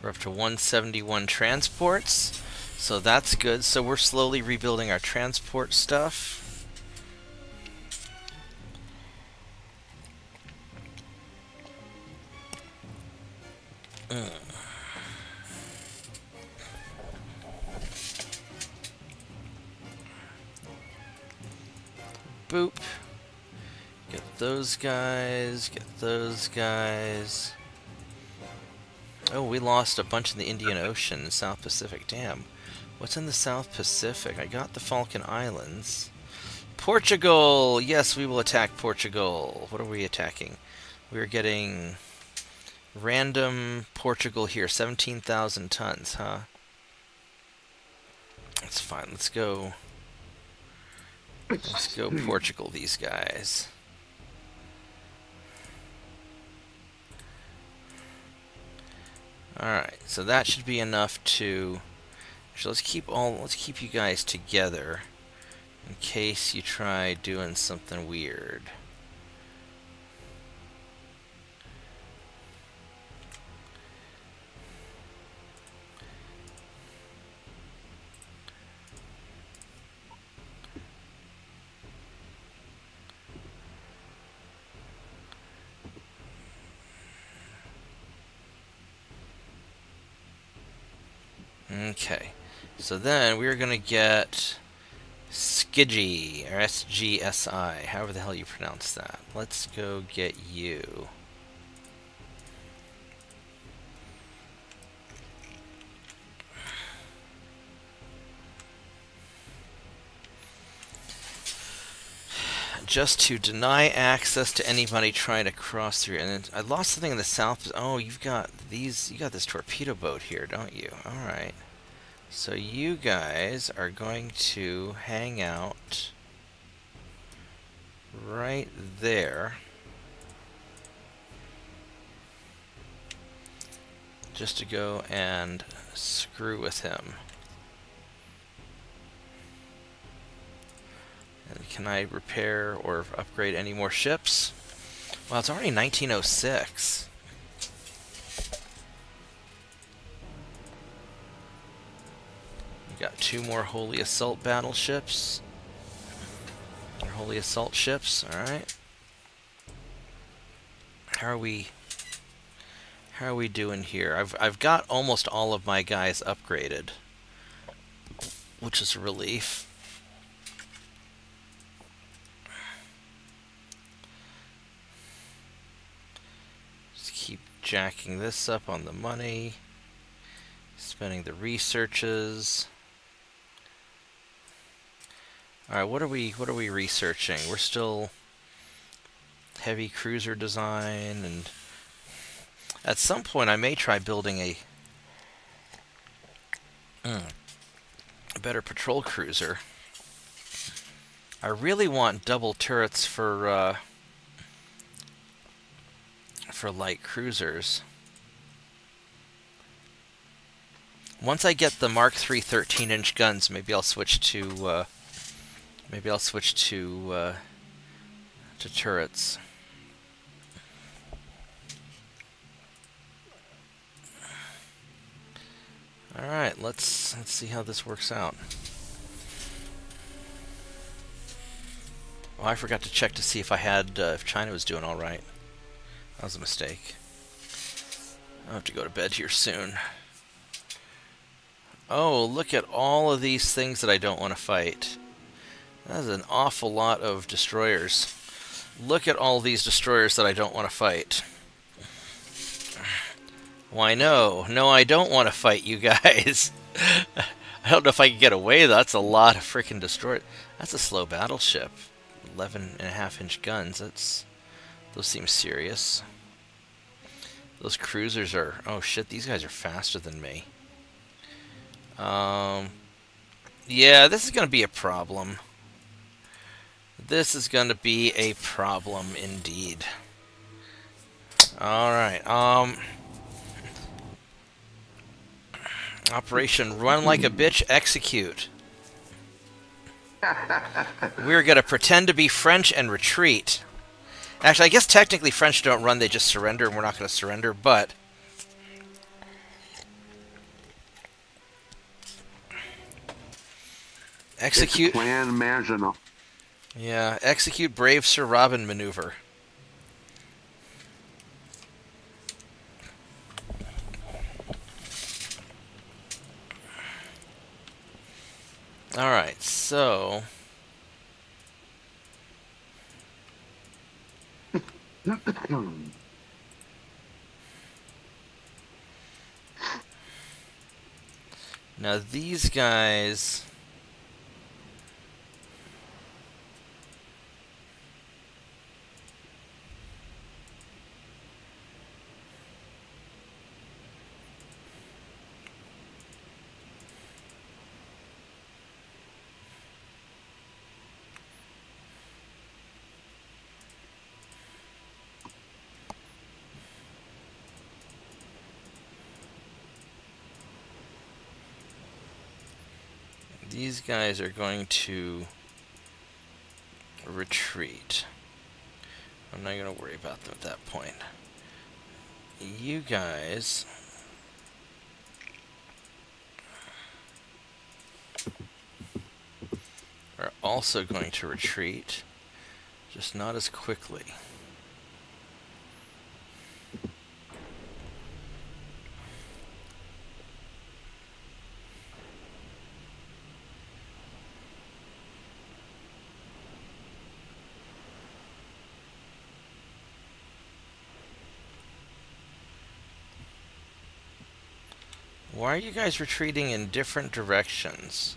we're up to 171 transports, so that's good. So we're slowly rebuilding our transport stuff. Boop. Get those guys, get those guys. Oh, we lost a bunch in the Indian Ocean and South Pacific. Damn. What's in the South Pacific? I got the Falkland Islands. Portugal! Yes, we will attack Portugal. What are we attacking? We're getting random Portugal here. 17,000 tons, huh? That's fine. Let's go. Let's go Portugal, these guys. Alright, so that should be enough to... Actually, let's keep you guys together in case you try doing something weird. Okay, so then we're gonna get Skidgy, or SGSI, however the hell you pronounce that. Let's go get you. Just to deny access to anybody trying to cross through. And then I lost something in the south. Oh, you got this torpedo boat here, don't you? Alright. So you guys are going to hang out right there. Just to go and screw with him. And can I repair or upgrade any more ships? Well, it's already 1906. We got 2 more Holy Assault battleships. Or Holy Assault ships, alright. How are we doing here? I've got almost all of my guys upgraded, which is a relief. Keep jacking this up on the money, spending the researches. All right, what are we researching? We're still heavy cruiser design, and at some point I may try building a better patrol cruiser. I really want double turrets for light cruisers. Once I get the Mark III 13-inch guns, maybe I'll switch to turrets. All right, let's see how this works out. Oh, I forgot to check to see if if China was doing all right. That was a mistake. I'll have to go to bed here soon. Oh, look at all of these things that I don't want to fight. That is an awful lot of destroyers. Look at all these destroyers that I don't want to fight. Why, no, I don't want to fight you guys. I don't know if I can get away. That's a lot of freaking destroyers. That's a slow battleship. 11.5-inch guns. Those seem serious. Those cruisers are... Oh shit, these guys are faster than me. Yeah, this is going to be a problem. This is going to be a problem indeed. Alright, Operation Run Like a Bitch, execute. We're going to pretend to be French and retreat. Actually, I guess technically French don't run, they just surrender, and we're not going to surrender, but... Execute... It's Plan Maginot. Yeah, execute Brave Sir Robin maneuver. Alright, so... Now these guys... These guys are going to retreat. I'm not going to worry about them at that point. You guys are also going to retreat, just not as quickly. Why are you guys retreating in different directions?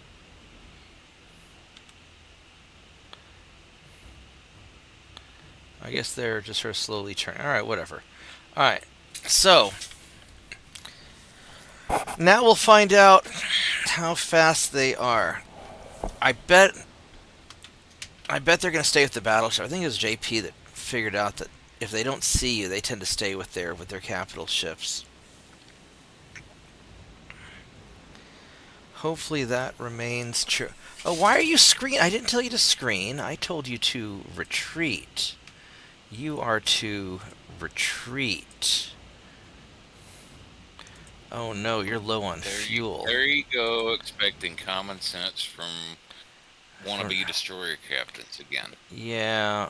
I guess they're just sort of slowly turning. Alright, whatever. Alright, so now we'll find out how fast they are. I bet they're going to stay with the battleship. I think it was JP that figured out that if they don't see you, they tend to stay with their capital ships. Hopefully that remains true. Oh, why are you screen? I didn't tell you to screen. I told you to retreat. You are to retreat. Oh no, you're low on fuel. There you go, expecting common sense from wannabe destroyer captains again. Yeah.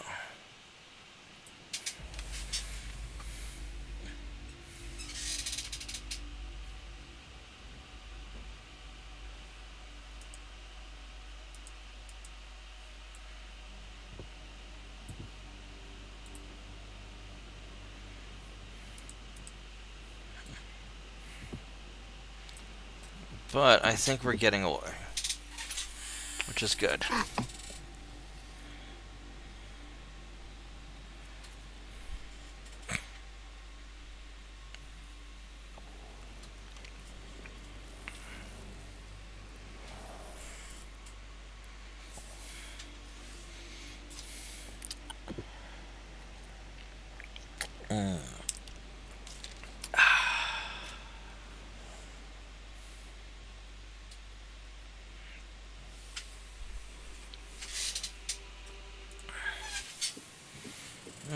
But I think we're getting away, which is good.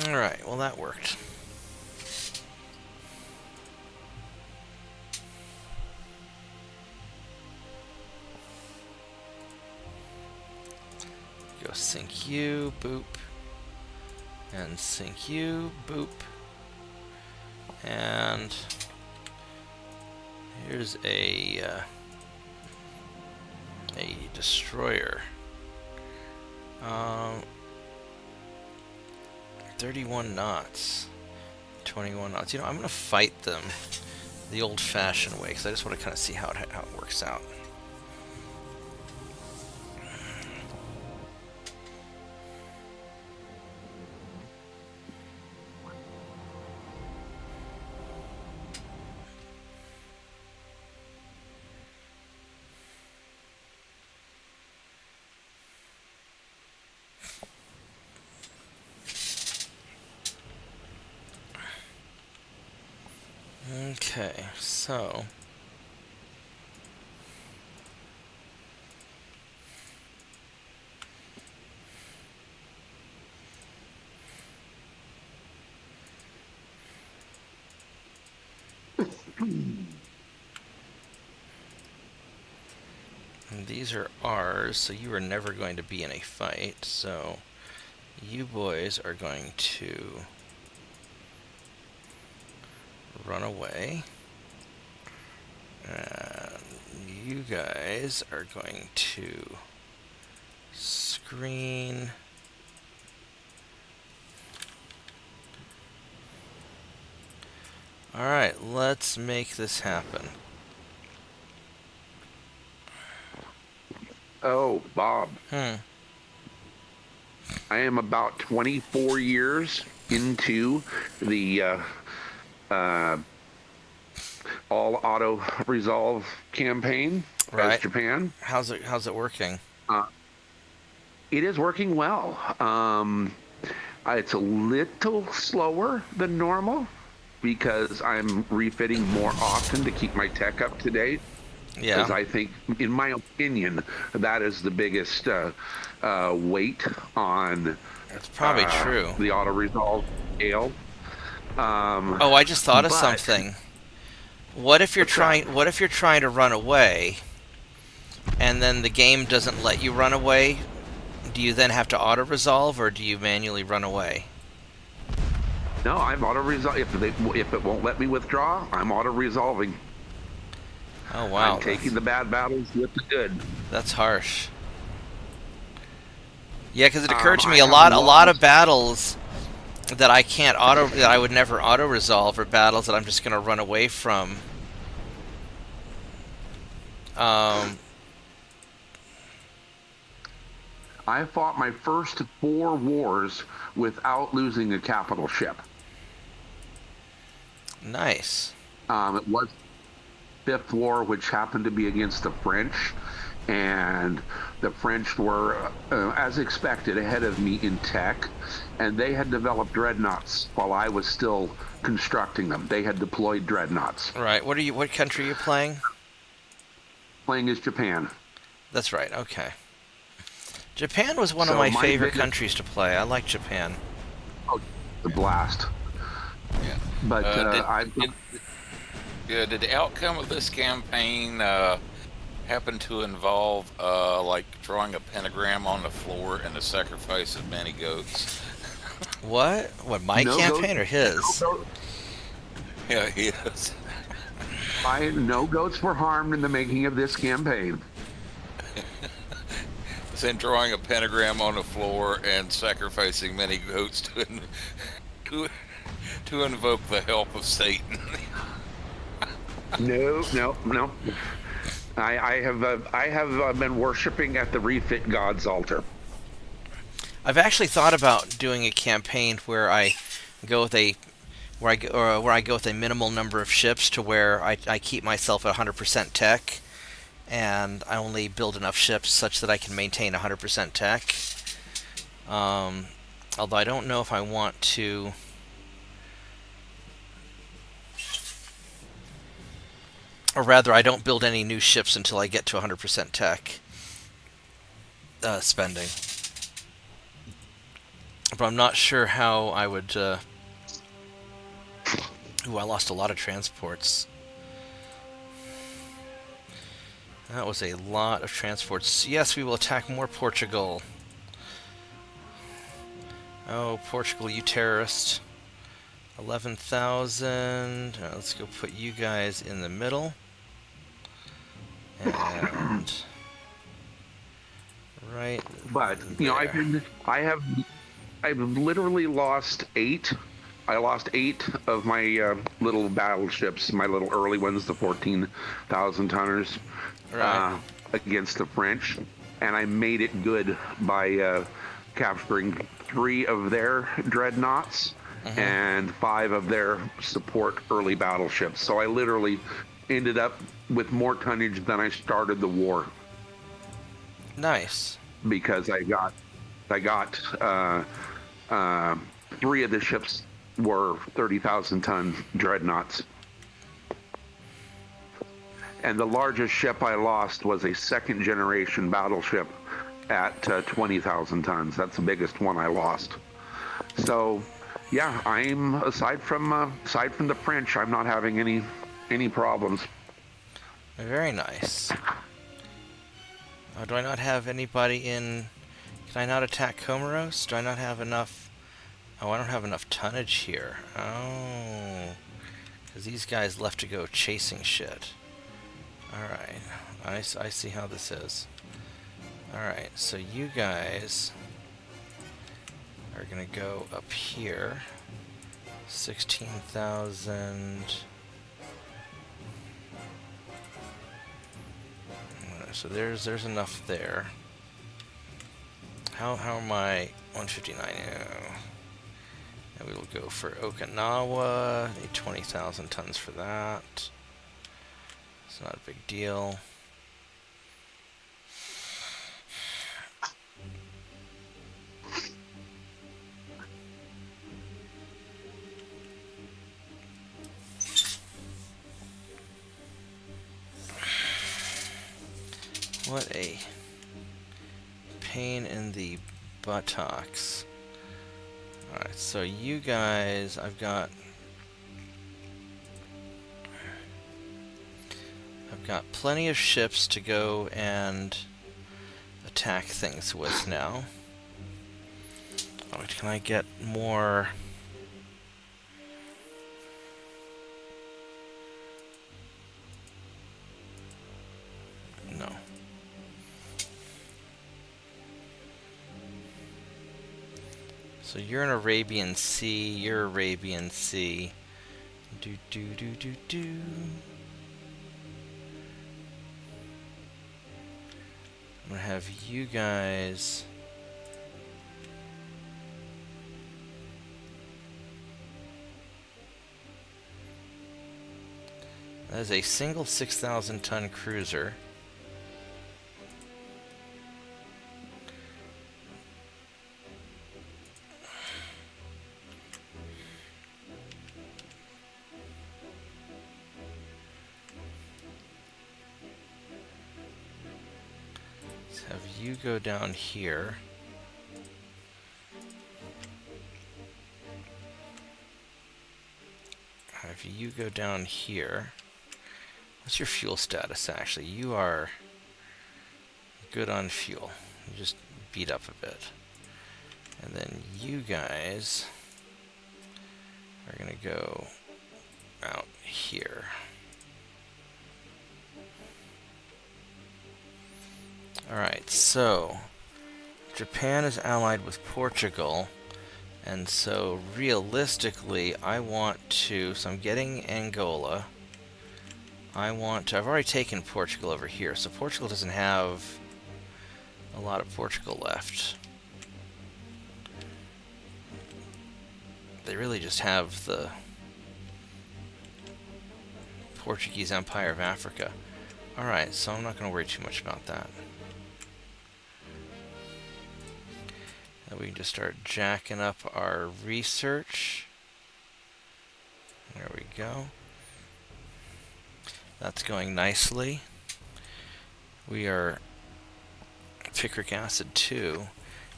Alright, well that worked. Go sink you, boop. And sink you, boop. And here's a destroyer. 31 knots. 21 knots. You know, I'm going to fight them the old-fashioned way, because I just want to kind of see how it works out. Okay, so and these are ours, so you are never going to be in a fight, so you boys are going to run away. And you guys are going to screen. Alright, let's make this happen. Oh, Bob, Hmm. I am about 24 years into the uh, all auto resolve campaign as Right. Japan. How's it working? Uh, it is working well. It's a little slower than normal because I'm refitting more often to keep my tech up to date. Because Yeah, I think, in my opinion, that is the biggest weight on that's probably true. the auto resolve scale. Um, Oh, I just thought of but something. What if you're what's that? trying? What if you're trying to run away, and then the game doesn't let you run away? Do you then have to auto resolve, or do you manually run away? No, I'm auto resolve. If it won't let me withdraw, I'm auto resolving. Oh I'm wow, taking the bad battles with the good. that's harsh. Yeah, because it occurred to me I a have lot of lost. battles that I would never auto resolve are battles that I'm just gonna run away from. Um, I fought my first 4 wars without losing a capital ship. nice. It was fifth war, which happened to be against the French, and the French were, as expected, ahead of me in tech, and they had developed dreadnoughts while I was still constructing them. They had deployed dreadnoughts. Right. What country are you playing? Playing as Japan. That's right. Okay. Japan was one of So my my favorite biggest, countries to play. I like Japan. oh, the blast. Yeah. But Uh, did, I've did did the outcome of this campaign happen to involve like drawing a pentagram on the floor and the sacrifice of many goats? What? What, my no goats. campaign or his? No, Yeah, yes. no goats were harmed in the making of this campaign. Then drawing a pentagram on the floor and sacrificing many goats to, to invoke the help of Satan. No, no, no. I have been worshiping at the Refit God's altar. I've actually thought about doing a campaign where I go with a where I go with a minimal number of ships to where I keep myself at 100% tech, and I only build enough ships such that I can maintain 100% tech. Although I don't know if I want to. Or rather, I don't build any new ships until I get to 100% tech spending. But I'm not sure how I would. Ooh, I lost a lot of transports. That was a lot of transports. Yes, we will attack more Portugal. Oh, Portugal, you terrorist. 11,000. Let's go put you guys in the middle. And right But there. I've literally lost 8. I lost 8 of my little battleships, my little early ones, the 14,000 tonners, Right. against the French, and I made it good by capturing 3 of their dreadnoughts and 5 of their support early battleships. So I literally ended up with more tonnage than I started the war Nice. because I got 3 of the ships were 30,000 ton dreadnoughts. And the largest ship I lost was a second generation battleship at 20,000 tons. That's the biggest one I lost. So, yeah, I'm aside from the French, I'm not having any problems. Very nice. Oh, do I not have anybody in... Can I not attack Comoros? Do I not have enough... Oh, I don't have enough tonnage here. Oh. Because these guys left to go chasing shit. Alright. I see how this is. Alright, so you guys are going to go up here. 16,000... So there's enough there. How am I 159? And we will go for Okinawa. Need 20,000 tons for that. It's not a big deal. What a pain in the buttocks. Alright, so you guys, I've got plenty of ships to go and attack things with now. Oh, can I get more? No. So you're an Arabian Sea, you're Arabian Sea. Do do do do do. I'm gonna have you guys that is a single 6,000 ton cruiser. Have you go down here. Have you go down here. What's your fuel status actually? You are good on fuel. You just beat up a bit. And then you guys are gonna go out here. Alright, so Japan is allied with Portugal, and so realistically I want to, so I'm getting Angola. I've already taken Portugal over here, so Portugal doesn't have a lot of Portugal left. They really just have the Portuguese Empire of Africa. Alright, so I'm not going to worry too much about that. And we can just start jacking up our research. There we go. That's going nicely. We are picric acid too.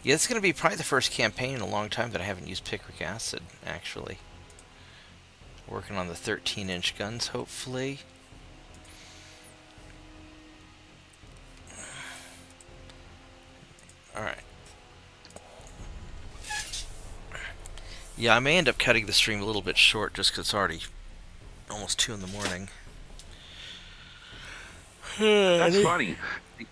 Yeah, it's going to be probably the first campaign in a long time that I haven't used picric acid, actually. Working on the 13-inch guns, hopefully. Alright. Yeah, I may end up cutting the stream a little bit short just because it's already almost 2 in the morning. That's funny. This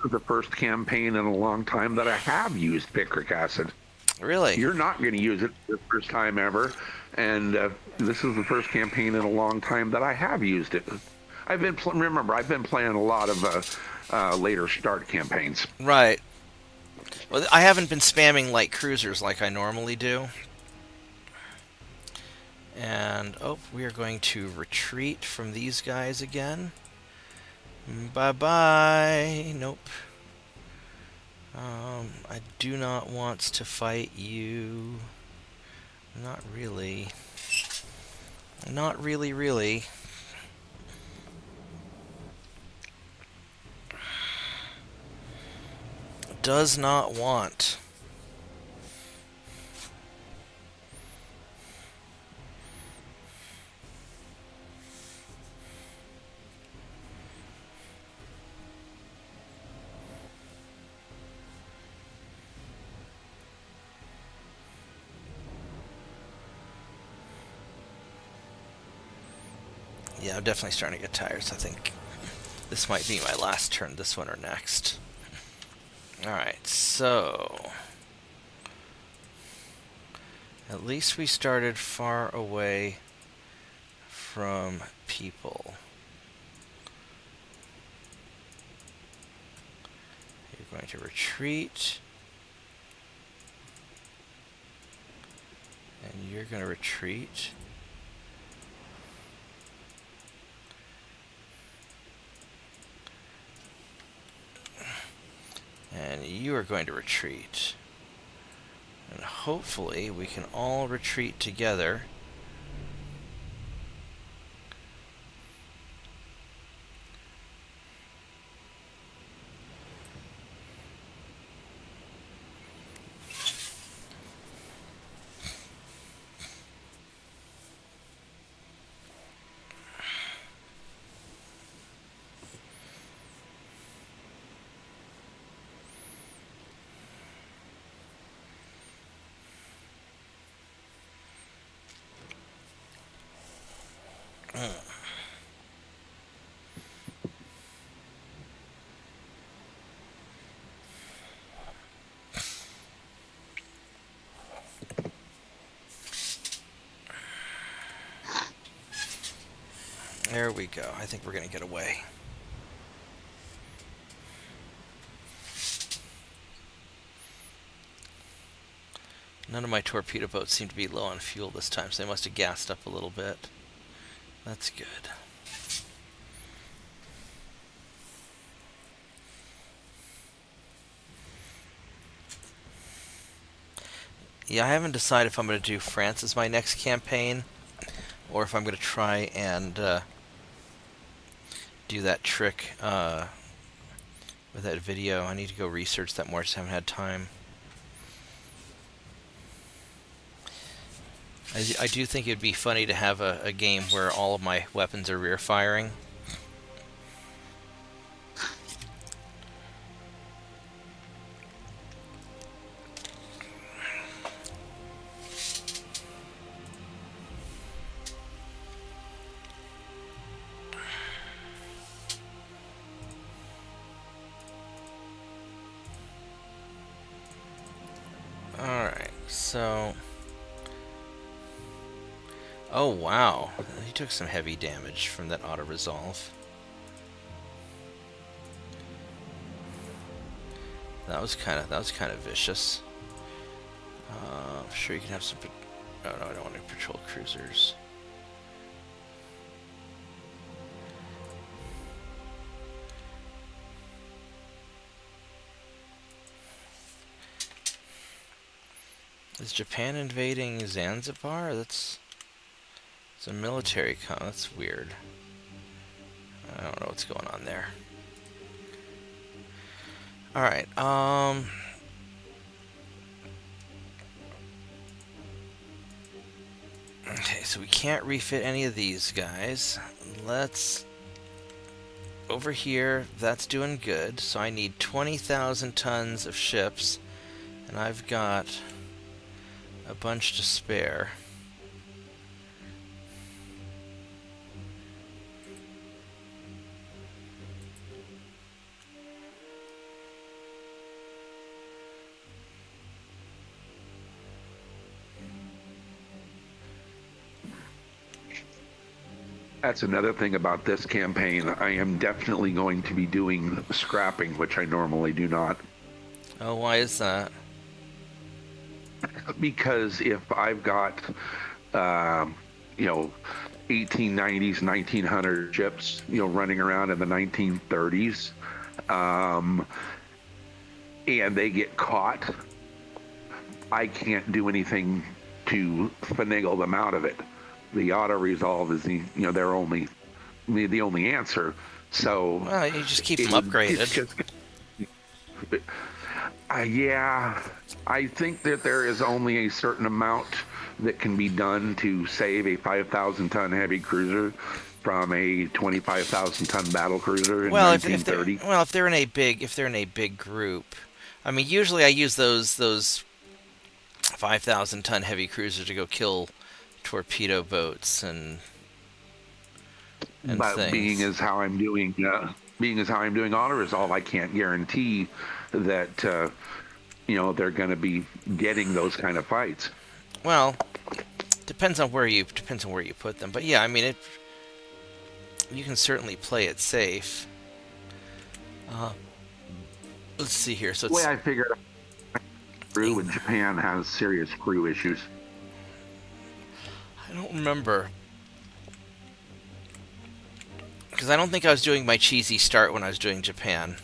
is the first campaign in a long time that I have used picric acid. Really? You're not going to use it the first time ever, and this is the first campaign in a long time that I have used it. I've been playing a lot of later start campaigns. Right. Well, I haven't been spamming light cruisers like I normally do. And, oh, we are going to retreat from these guys again. Bye-bye. Nope. I do not want to fight you. Not really. Not really, really. Does not want. Yeah, I'm definitely starting to get tired, so I think this might be my last turn, this one or next. Alright, so at least we started far away from people. going to retreat. And you're going to retreat. And you are going to retreat. And hopefully we can all retreat together. There we go. I think we're going to get away. None of my torpedo boats seem to be low on fuel this time, so they must have gassed up a little bit. That's good. Yeah, I haven't decided if I'm going to do France as my next campaign, or if I'm going to try and do that trick with that video. I need to go research that more, just haven't had time. I do think it'd be funny to have a game where all of my weapons are rear firing. Alright, so... Oh wow, he took some heavy damage from that auto-resolve. That was kind of vicious. I'm sure you can have some... Oh no, I don't want any patrol cruisers. Is Japan invading Zanzibar? It's a military that's weird. I don't know what's going on there. Alright, okay, so we can't refit any of these guys. Let's... Over here, that's doing good. So I need 20,000 tons of ships. And I've got a bunch to spare. That's another thing about this campaign. I am definitely going to be doing scrapping, which I normally do not. Oh, why is that? Because if I've got, 1890s, 1900 ships, running around in the 1930s, and they get caught, I can't do anything to finagle them out of it. The auto resolve is the only answer. So well, you just keep them upgraded. Yeah, I think that there is only a certain amount that can be done to save a 5,000 ton heavy cruiser from a 25,000 ton battle cruiser in 1930. If they're in a big group, I mean, usually I use those 5,000 ton heavy cruisers to go kill torpedo boats and but things. being as how I'm doing auto resolve, I can't guarantee that they're going to be getting those kind of fights. Well, depends on where you put them. But yeah, I mean, you can certainly play it safe. Let's see here. So The way it's I figured crew in Japan has serious crew issues. I don't remember. Because I don't think I was doing my cheesy start when I was doing Japan.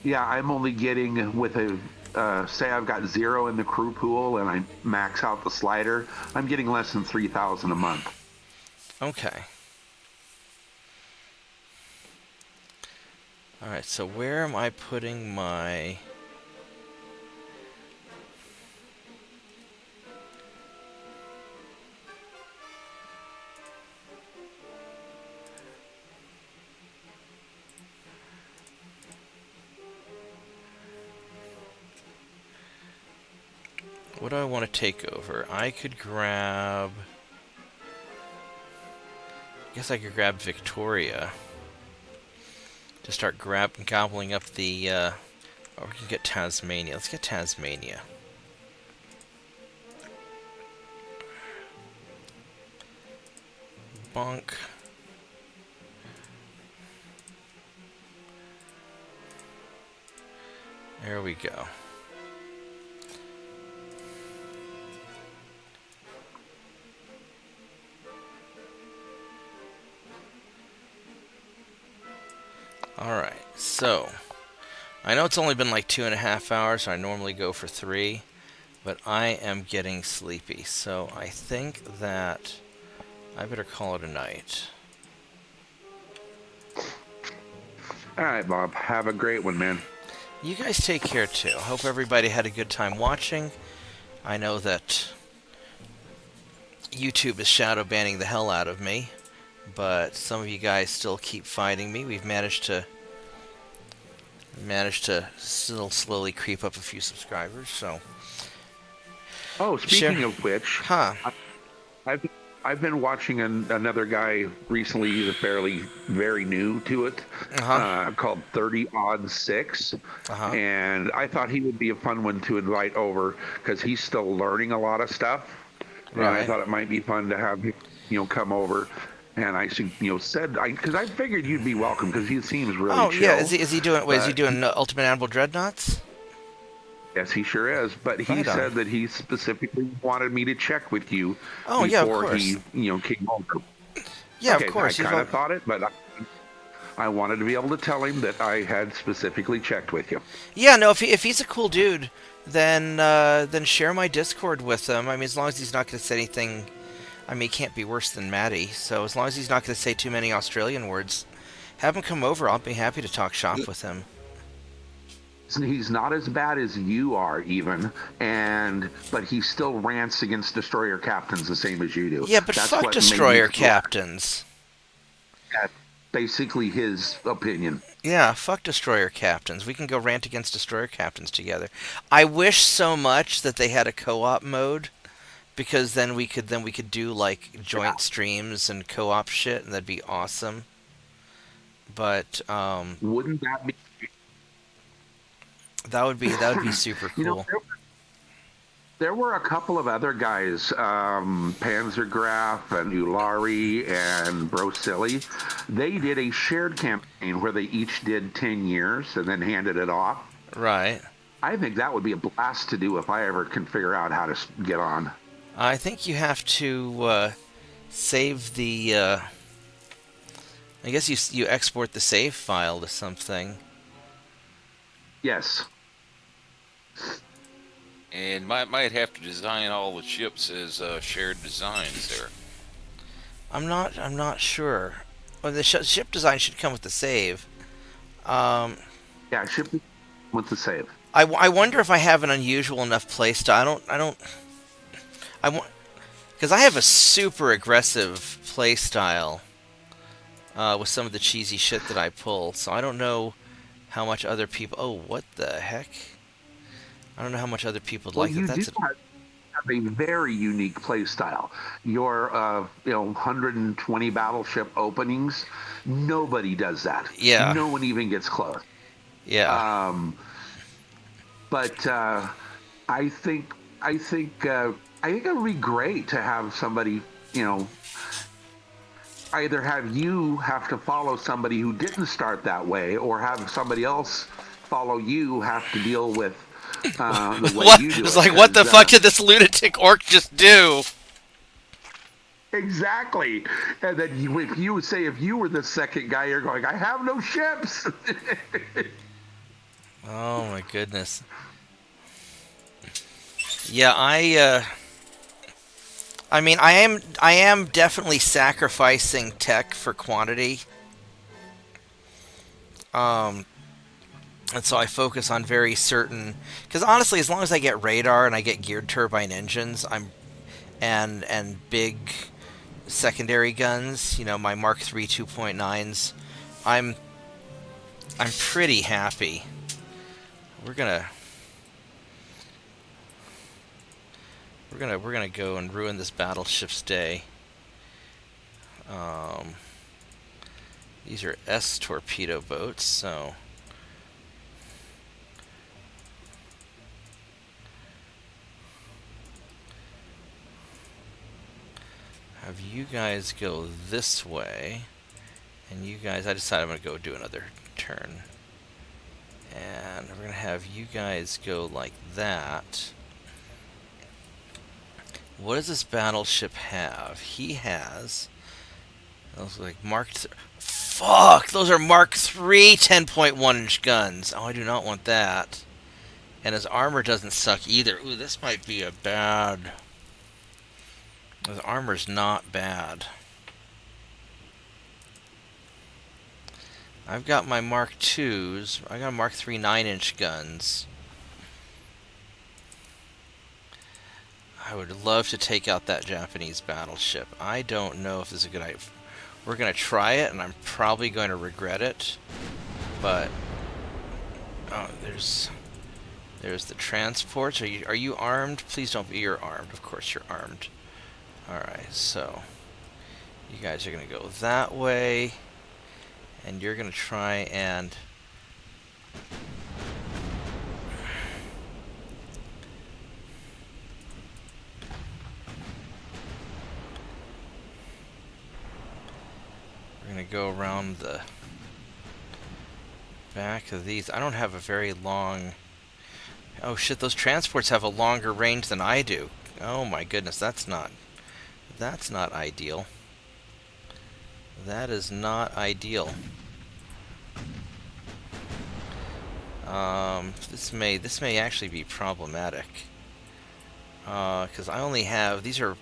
Yeah, I'm only getting with a say I've got 0 in the crew pool and I max out the slider. I'm getting less than 3,000 a month. Okay. Alright, so where am I putting my... What do I want to take over? I could grab... I guess I could grab Victoria. To start gobbling up the... or we can get Tasmania. Let's get Tasmania. Bonk. There we go. Alright, so I know it's only been like 2.5 hours, so I normally go for 3, but I am getting sleepy, so I think that I better call it a night. All right, Bob. Have a great one, man. You guys take care too. I hope everybody had a good time watching. I know that YouTube is shadow banning the hell out of me, but some of you guys still keep fighting me. We've managed to still slowly creep up a few subscribers. So, Oh, speaking of which, huh? I've been watching another guy recently. He's very new to it, called 30 Odd 6, and I thought he would be a fun one to invite over because he's still learning a lot of stuff. Right. And I thought it might be fun to have him, come over. And I said, because I figured you'd be welcome because he seems really chill. Yeah, is he doing? Wait, is he doing Ultimate Admiral Dreadnoughts? Yes, he sure is. But he said that he specifically wanted me to check with you before he, came over. Yeah, okay, of course. I kind of thought it, but I wanted to be able to tell him that I had specifically checked with you. Yeah, no, if he's a cool dude, then share my Discord with him. I mean, as long as he's not going to say anything. I mean, he can't be worse than Maddie. So as long as he's not going to say too many Australian words, have him come over. I'll be happy to talk shop with him. He's not as bad as you are, even, but he still rants against destroyer captains the same as you do. Yeah, but fuck destroyer captains. That's basically his opinion. Yeah, fuck destroyer captains. We can go rant against destroyer captains together. I wish so much that they had a co-op mode, because then we could do like joint streams and co-op shit, and that'd be awesome. But wouldn't that be? That would be super cool. There were a couple of other guys, Panzergraf and Ulari and Brosili. They did a shared campaign where they each did 10 years and then handed it off. Right. I think that would be a blast to do if I ever can figure out how to get on. I think you have to save the... I guess you export the save file to something. Yes. And might have to design all the ships as shared designs there. I'm not sure. Well, the ship design should come with the save. Yeah, ship with the save. I wonder if I have an unusual enough playstyle. Because I have a super aggressive playstyle with some of the cheesy shit that I pull. So I don't know how much other people... Oh, what the heck? I don't know how much other people would like it. That's have a very unique play style. Your 120 battleship openings, nobody does that. Yeah. No one even gets close. Yeah. But I think it would be great to have somebody, either have you have to follow somebody who didn't start that way, or have somebody else follow you have to deal with the way What? you do It's it. like, what the 'Cause, fuck did this lunatic orc just do? exactly. And then if you were the second guy, you're going, I have no ships. Oh my goodness. Yeah, I mean, I am definitely sacrificing tech for quantity. And so I focus on very certain, because honestly, as long as I get radar and I get geared turbine engines, and big secondary guns, you know, my Mark III 2.9s, I'm pretty happy. We're gonna go and ruin this battleship's day. These are S torpedo boats, so have you guys go this way, and you guys, I decided I'm gonna go do another turn, and we're gonna have you guys go like that. What does this battleship have? He has those like fuck! Those are Mark III 10.1 inch guns. Oh, I do not want that. And his armor doesn't suck either. Ooh, this might be a bad. His armor's not bad. I've got my Mark IIs. I got Mark III 9-inch guns. I would love to take out that Japanese battleship. I don't know if this is a good idea. We're going to try it, and I'm probably going to regret it. But oh, there's the transports. Are you armed? Please don't be. You're armed. Of course you're armed. All right, so you guys are going to go that way, and you're going to try and we're going to go around the back of these. I don't have a very long. Oh shit, those transports have a longer range than I do. Oh my goodness, that's not ideal. That is not ideal. This may actually be problematic. Because I only have, these are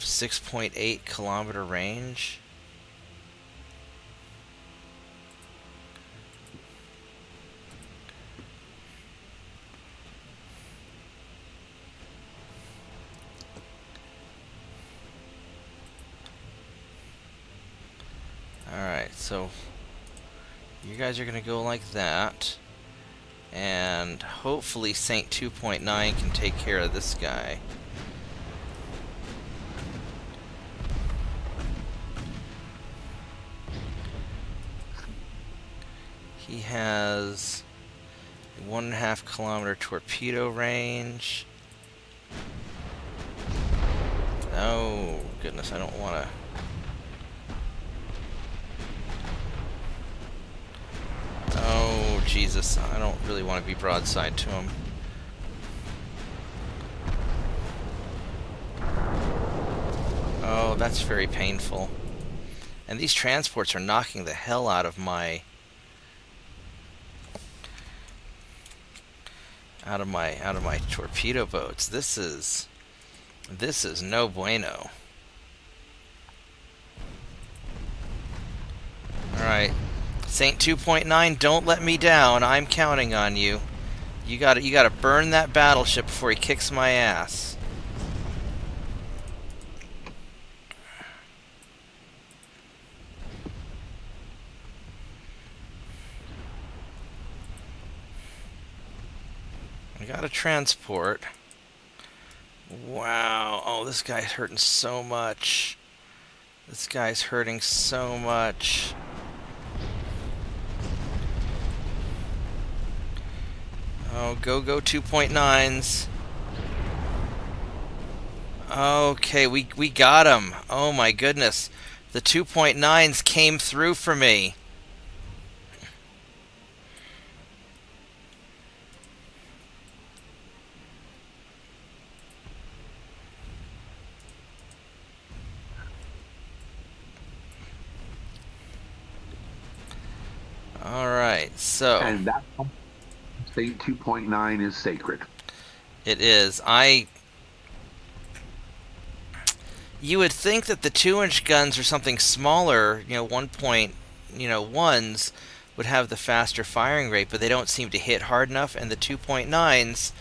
6.8 kilometer range. Alright, so you guys are going to go like that, and hopefully Saint 2.9 can take care of this guy. He has 1.5 kilometer torpedo range. Oh goodness, I don't want to. Oh, Jesus. I don't really want to be broadside to him. Oh, that's very painful. And these transports are knocking the hell out of my torpedo boats. This is no bueno. All right. Saint 2.9, don't let me down. I'm counting on you. You gotta burn that battleship before he kicks my ass. I got a transport. Wow. Oh, this guy's hurting so much. This guy's hurting so much. Oh, go 2.9s. Okay, we got him. Oh my goodness. The 2.9s came through for me. Alright, so... And that state 2.9 is sacred. It is. You would think that the 2-inch guns or something smaller, 1.1s, would have the faster firing rate, but they don't seem to hit hard enough, and the 2.9s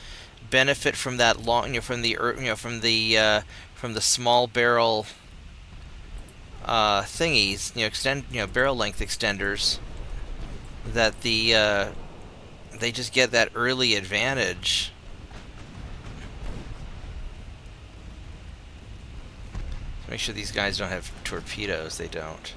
benefit from that long, from the small barrel thingies, barrel length extenders, that they just get that early advantage. Make sure these guys don't have torpedoes. They don't.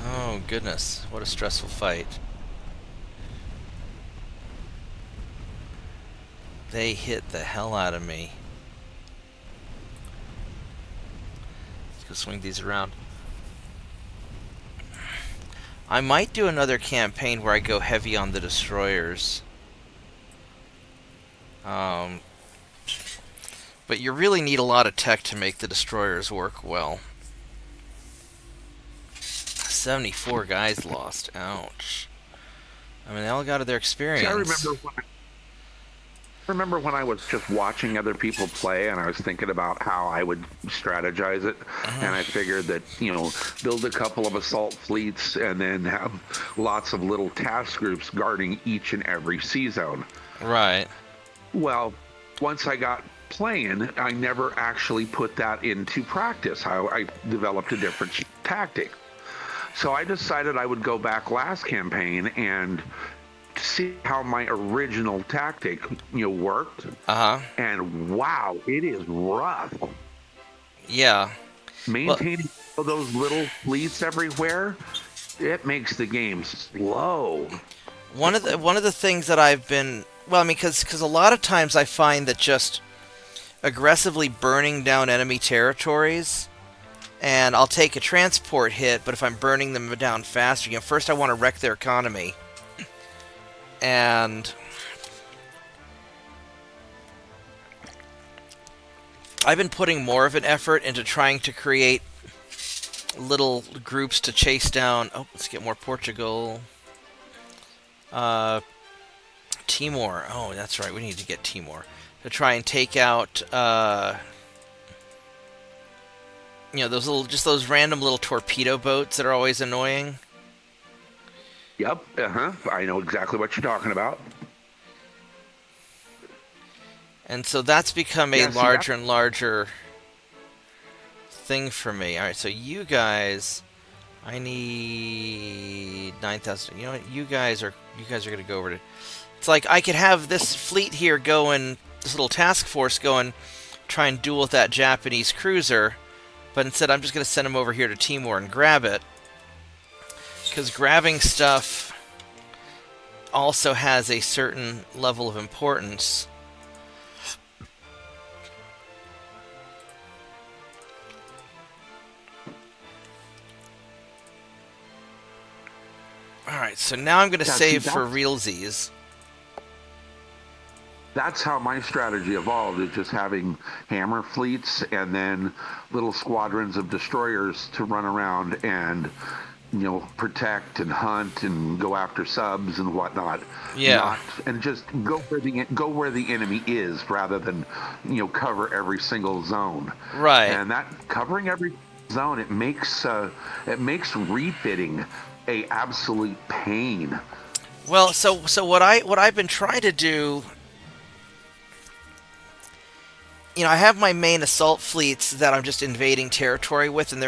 Oh, goodness. What a stressful fight. They hit the hell out of me. Let's go swing these around. I might do another campaign where I go heavy on the destroyers. But you really need a lot of tech to make the destroyers work well. 74 guys lost. Ouch. I mean, they all got their experience. See, I remember when I was just watching other people play, and I was thinking about how I would strategize it, and I figured that, build a couple of assault fleets and then have lots of little task groups guarding each and every sea zone. Right. Well, once I got playing, I never actually put that into practice. I developed a different tactic. So I decided I would go back last campaign and see how my original tactic, worked. And wow, it is rough. Yeah. Maintaining those little fleets everywhere, it makes the game slow. One of the things that I've been, because a lot of times I find that just aggressively burning down enemy territories, and I'll take a transport hit, but if I'm burning them down faster, first I want to wreck their economy. And I've been putting more of an effort into trying to create little groups to chase down. Oh, let's get more Portugal. Timor. Oh, that's right. We need to get Timor to try and take out those random little torpedo boats that are always annoying. Yep, I know exactly what you're talking about. And so that's become a larger and larger thing for me. All right, so you guys, I need 9,000. You know what? You guys are going to go over to. It's like I could have this fleet here going, this little task force going, try and duel with that Japanese cruiser. But instead, I'm just going to send them over here to Timor and grab it. Because grabbing stuff also has a certain level of importance. Alright, so now I'm going to save for realsies. That's how my strategy evolved, is just having hammer fleets and then little squadrons of destroyers to run around and, protect and hunt and go after subs and whatnot. Yeah. And just go where the enemy is rather than, cover every single zone. Right. And that covering every zone, it makes refitting a absolute pain. Well, so what I've been trying to do, I have my main assault fleets that I'm just invading territory with, and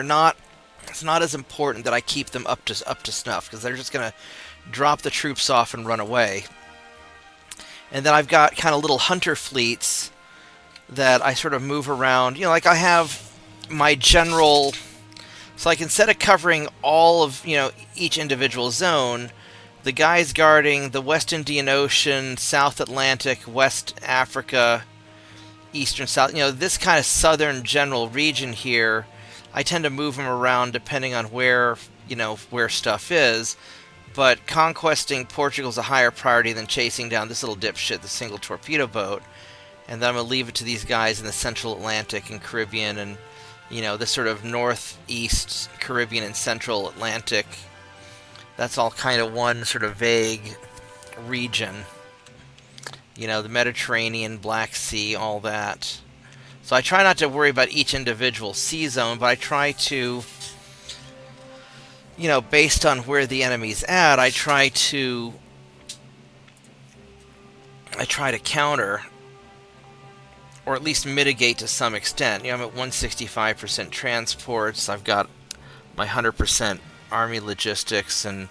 it's not as important that I keep them up to snuff, because they're just gonna drop the troops off and run away. And then I've got kind of little hunter fleets that I sort of move around. Like I have my general... So like instead of covering all of, each individual zone, the guys guarding the West Indian Ocean, South Atlantic, West Africa, Eastern South, this kind of southern general region here, I tend to move them around depending on where stuff is. But conquesting Portugal is a higher priority than chasing down this little dipshit, the single torpedo boat. And then I'm going to leave it to these guys in the Central Atlantic and Caribbean and, this sort of northeast Caribbean and Central Atlantic. That's all kind of one sort of vague region. The Mediterranean, Black Sea, all that. So I try not to worry about each individual sea zone, but I try to, based on where the enemy's at, I try to counter, or at least mitigate to some extent. I'm at 165% transports. I've got my 100% army logistics, and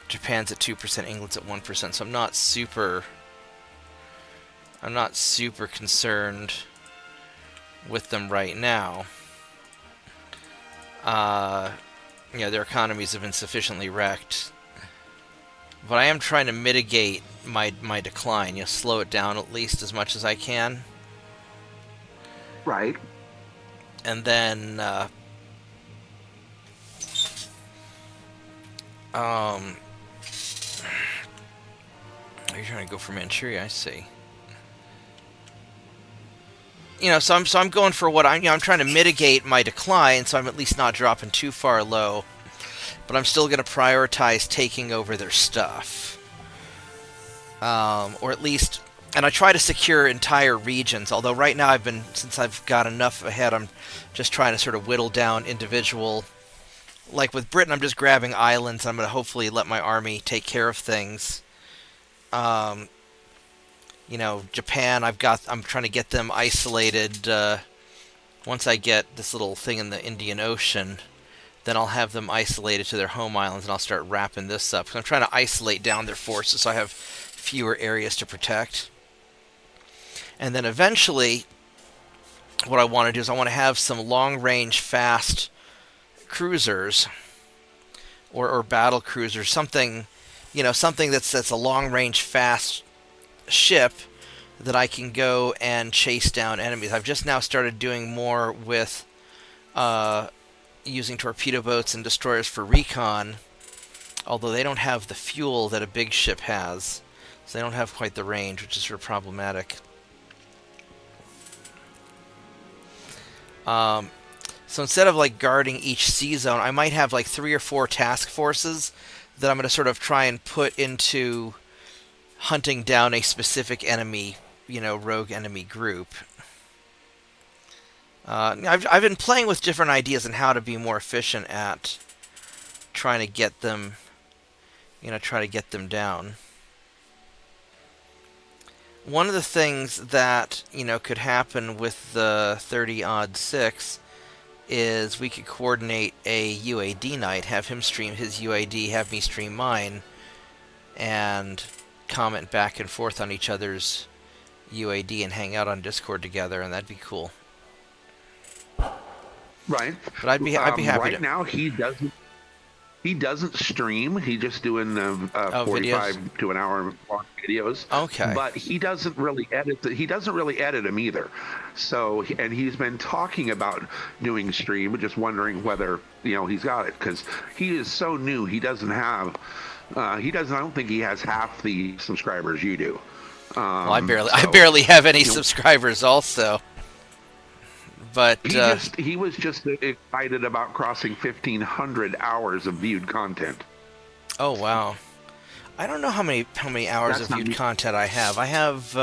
Japan's at 2%, England's at 1%. So I'm not super concerned with them right now. Their economies have been sufficiently wrecked. But I am trying to mitigate my decline, slow it down at least as much as I can. Right. And then, are you trying to go for Manchuria? I see. So I'm going for what I'm trying to mitigate my decline, so I'm at least not dropping too far low. But I'm still going to prioritize taking over their stuff. Or at least... And I try to secure entire regions, although right now since I've got enough ahead, I'm just trying to sort of whittle down individual... Like with Britain, I'm just grabbing islands. I'm going to hopefully let my army take care of things. Japan, I'm trying to get them isolated. Once I get this little thing in the Indian Ocean, then I'll have them isolated to their home islands, and I'll start wrapping this up. 'Cause I'm trying to isolate down their forces so I have fewer areas to protect. And then eventually, what I want to do is I want to have some long-range, fast cruisers, or battle cruisers, something that's a long-range, fast ship that I can go and chase down enemies. I've just now started doing more with using torpedo boats and destroyers for recon, although they don't have the fuel that a big ship has, so they don't have quite the range, which is sort of problematic. So instead of guarding each sea zone, I might have 3 or 4 task forces that I'm going to sort of try and put into hunting down a specific enemy, rogue enemy group. I've been playing with different ideas on how to be more efficient at trying to get them, down. One of the things that, could happen with the 30-odd 6 is we could coordinate a UAD night, have him stream his UAD, have me stream mine, and comment back and forth on each other's UAD and hang out on Discord together, and that'd be cool. Right. But I'd be happy right to. Now he doesn't stream. He's just doing 45 videos? to an hour long videos. Okay. But he doesn't really edit. He doesn't really edit them either. So, and he's been talking about doing stream, just wondering whether he's got it, because he is so new. He doesn't have. I don't think he has half the subscribers you do. Well, I barely have any subscribers also. But he was just excited about crossing 1,500 hours of viewed content. Oh wow! I don't know how many hours of viewed content I have. I have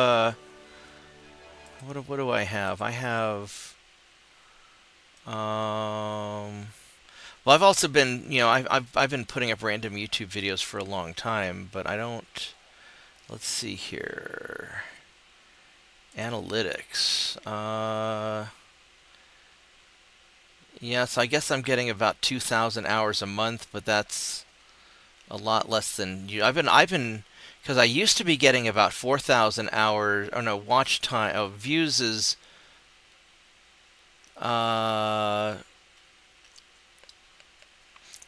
what do I have? I have well, I've also been I've been putting up random YouTube videos for a long time, but I don't. Let's see here. Analytics. Yes, I guess I'm getting about 2,000 hours a month, but that's A lot less than you. Because I used to be getting about 4,000 hours. Oh no, watch time. Oh, views is. Yeah,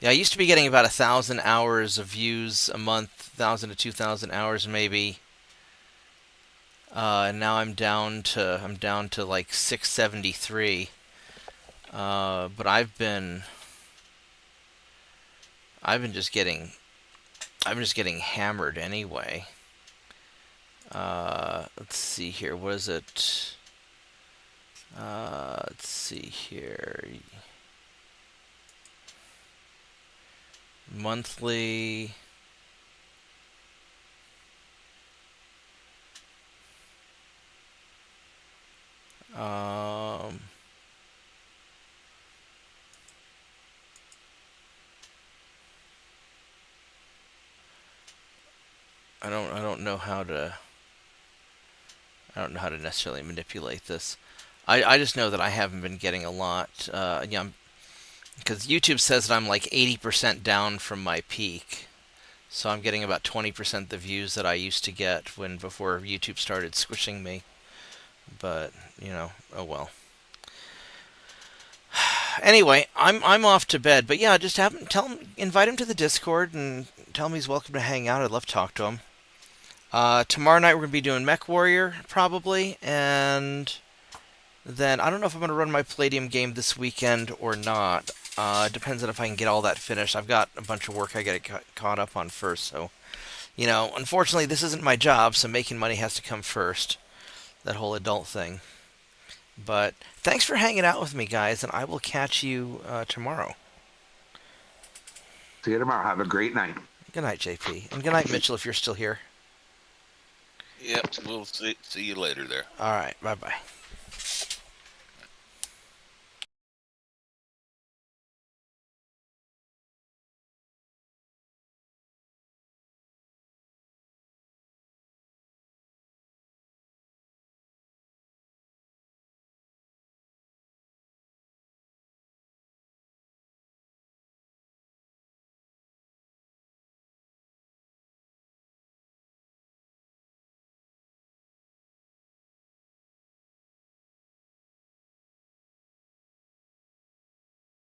I used to be getting about 1,000 hours of views a month, 1,000 to 2,000 hours maybe. And now I'm down to like 673. But I've been just getting hammered anyway. Let's see here. What is it? Let's see here. Monthly. Um, I don't know how to. I don't know how to necessarily manipulate this. I just know that I haven't been getting a lot. Yeah, because YouTube says that I'm like 80% down from my peak. So I'm getting about 20% the views that I used to get before YouTube started squishing me. But, oh well. Anyway, I'm off to bed. But yeah, just invite him to the Discord and tell him he's welcome to hang out. I'd love to talk to him. Tomorrow night we're going to be doing Mech Warrior, probably, and then I don't know if I'm going to run my Palladium game this weekend or not. Depends on if I can get all that finished. I've got a bunch of work I got to caught up on first, so, unfortunately this isn't my job, so making money has to come first. That whole adult thing. But thanks for hanging out with me, guys, and I will catch you tomorrow. See you tomorrow. Have a great night. Good night, JP. And good night, Mitchell, if you're still here. Yep, we'll see you later there. All right, bye-bye.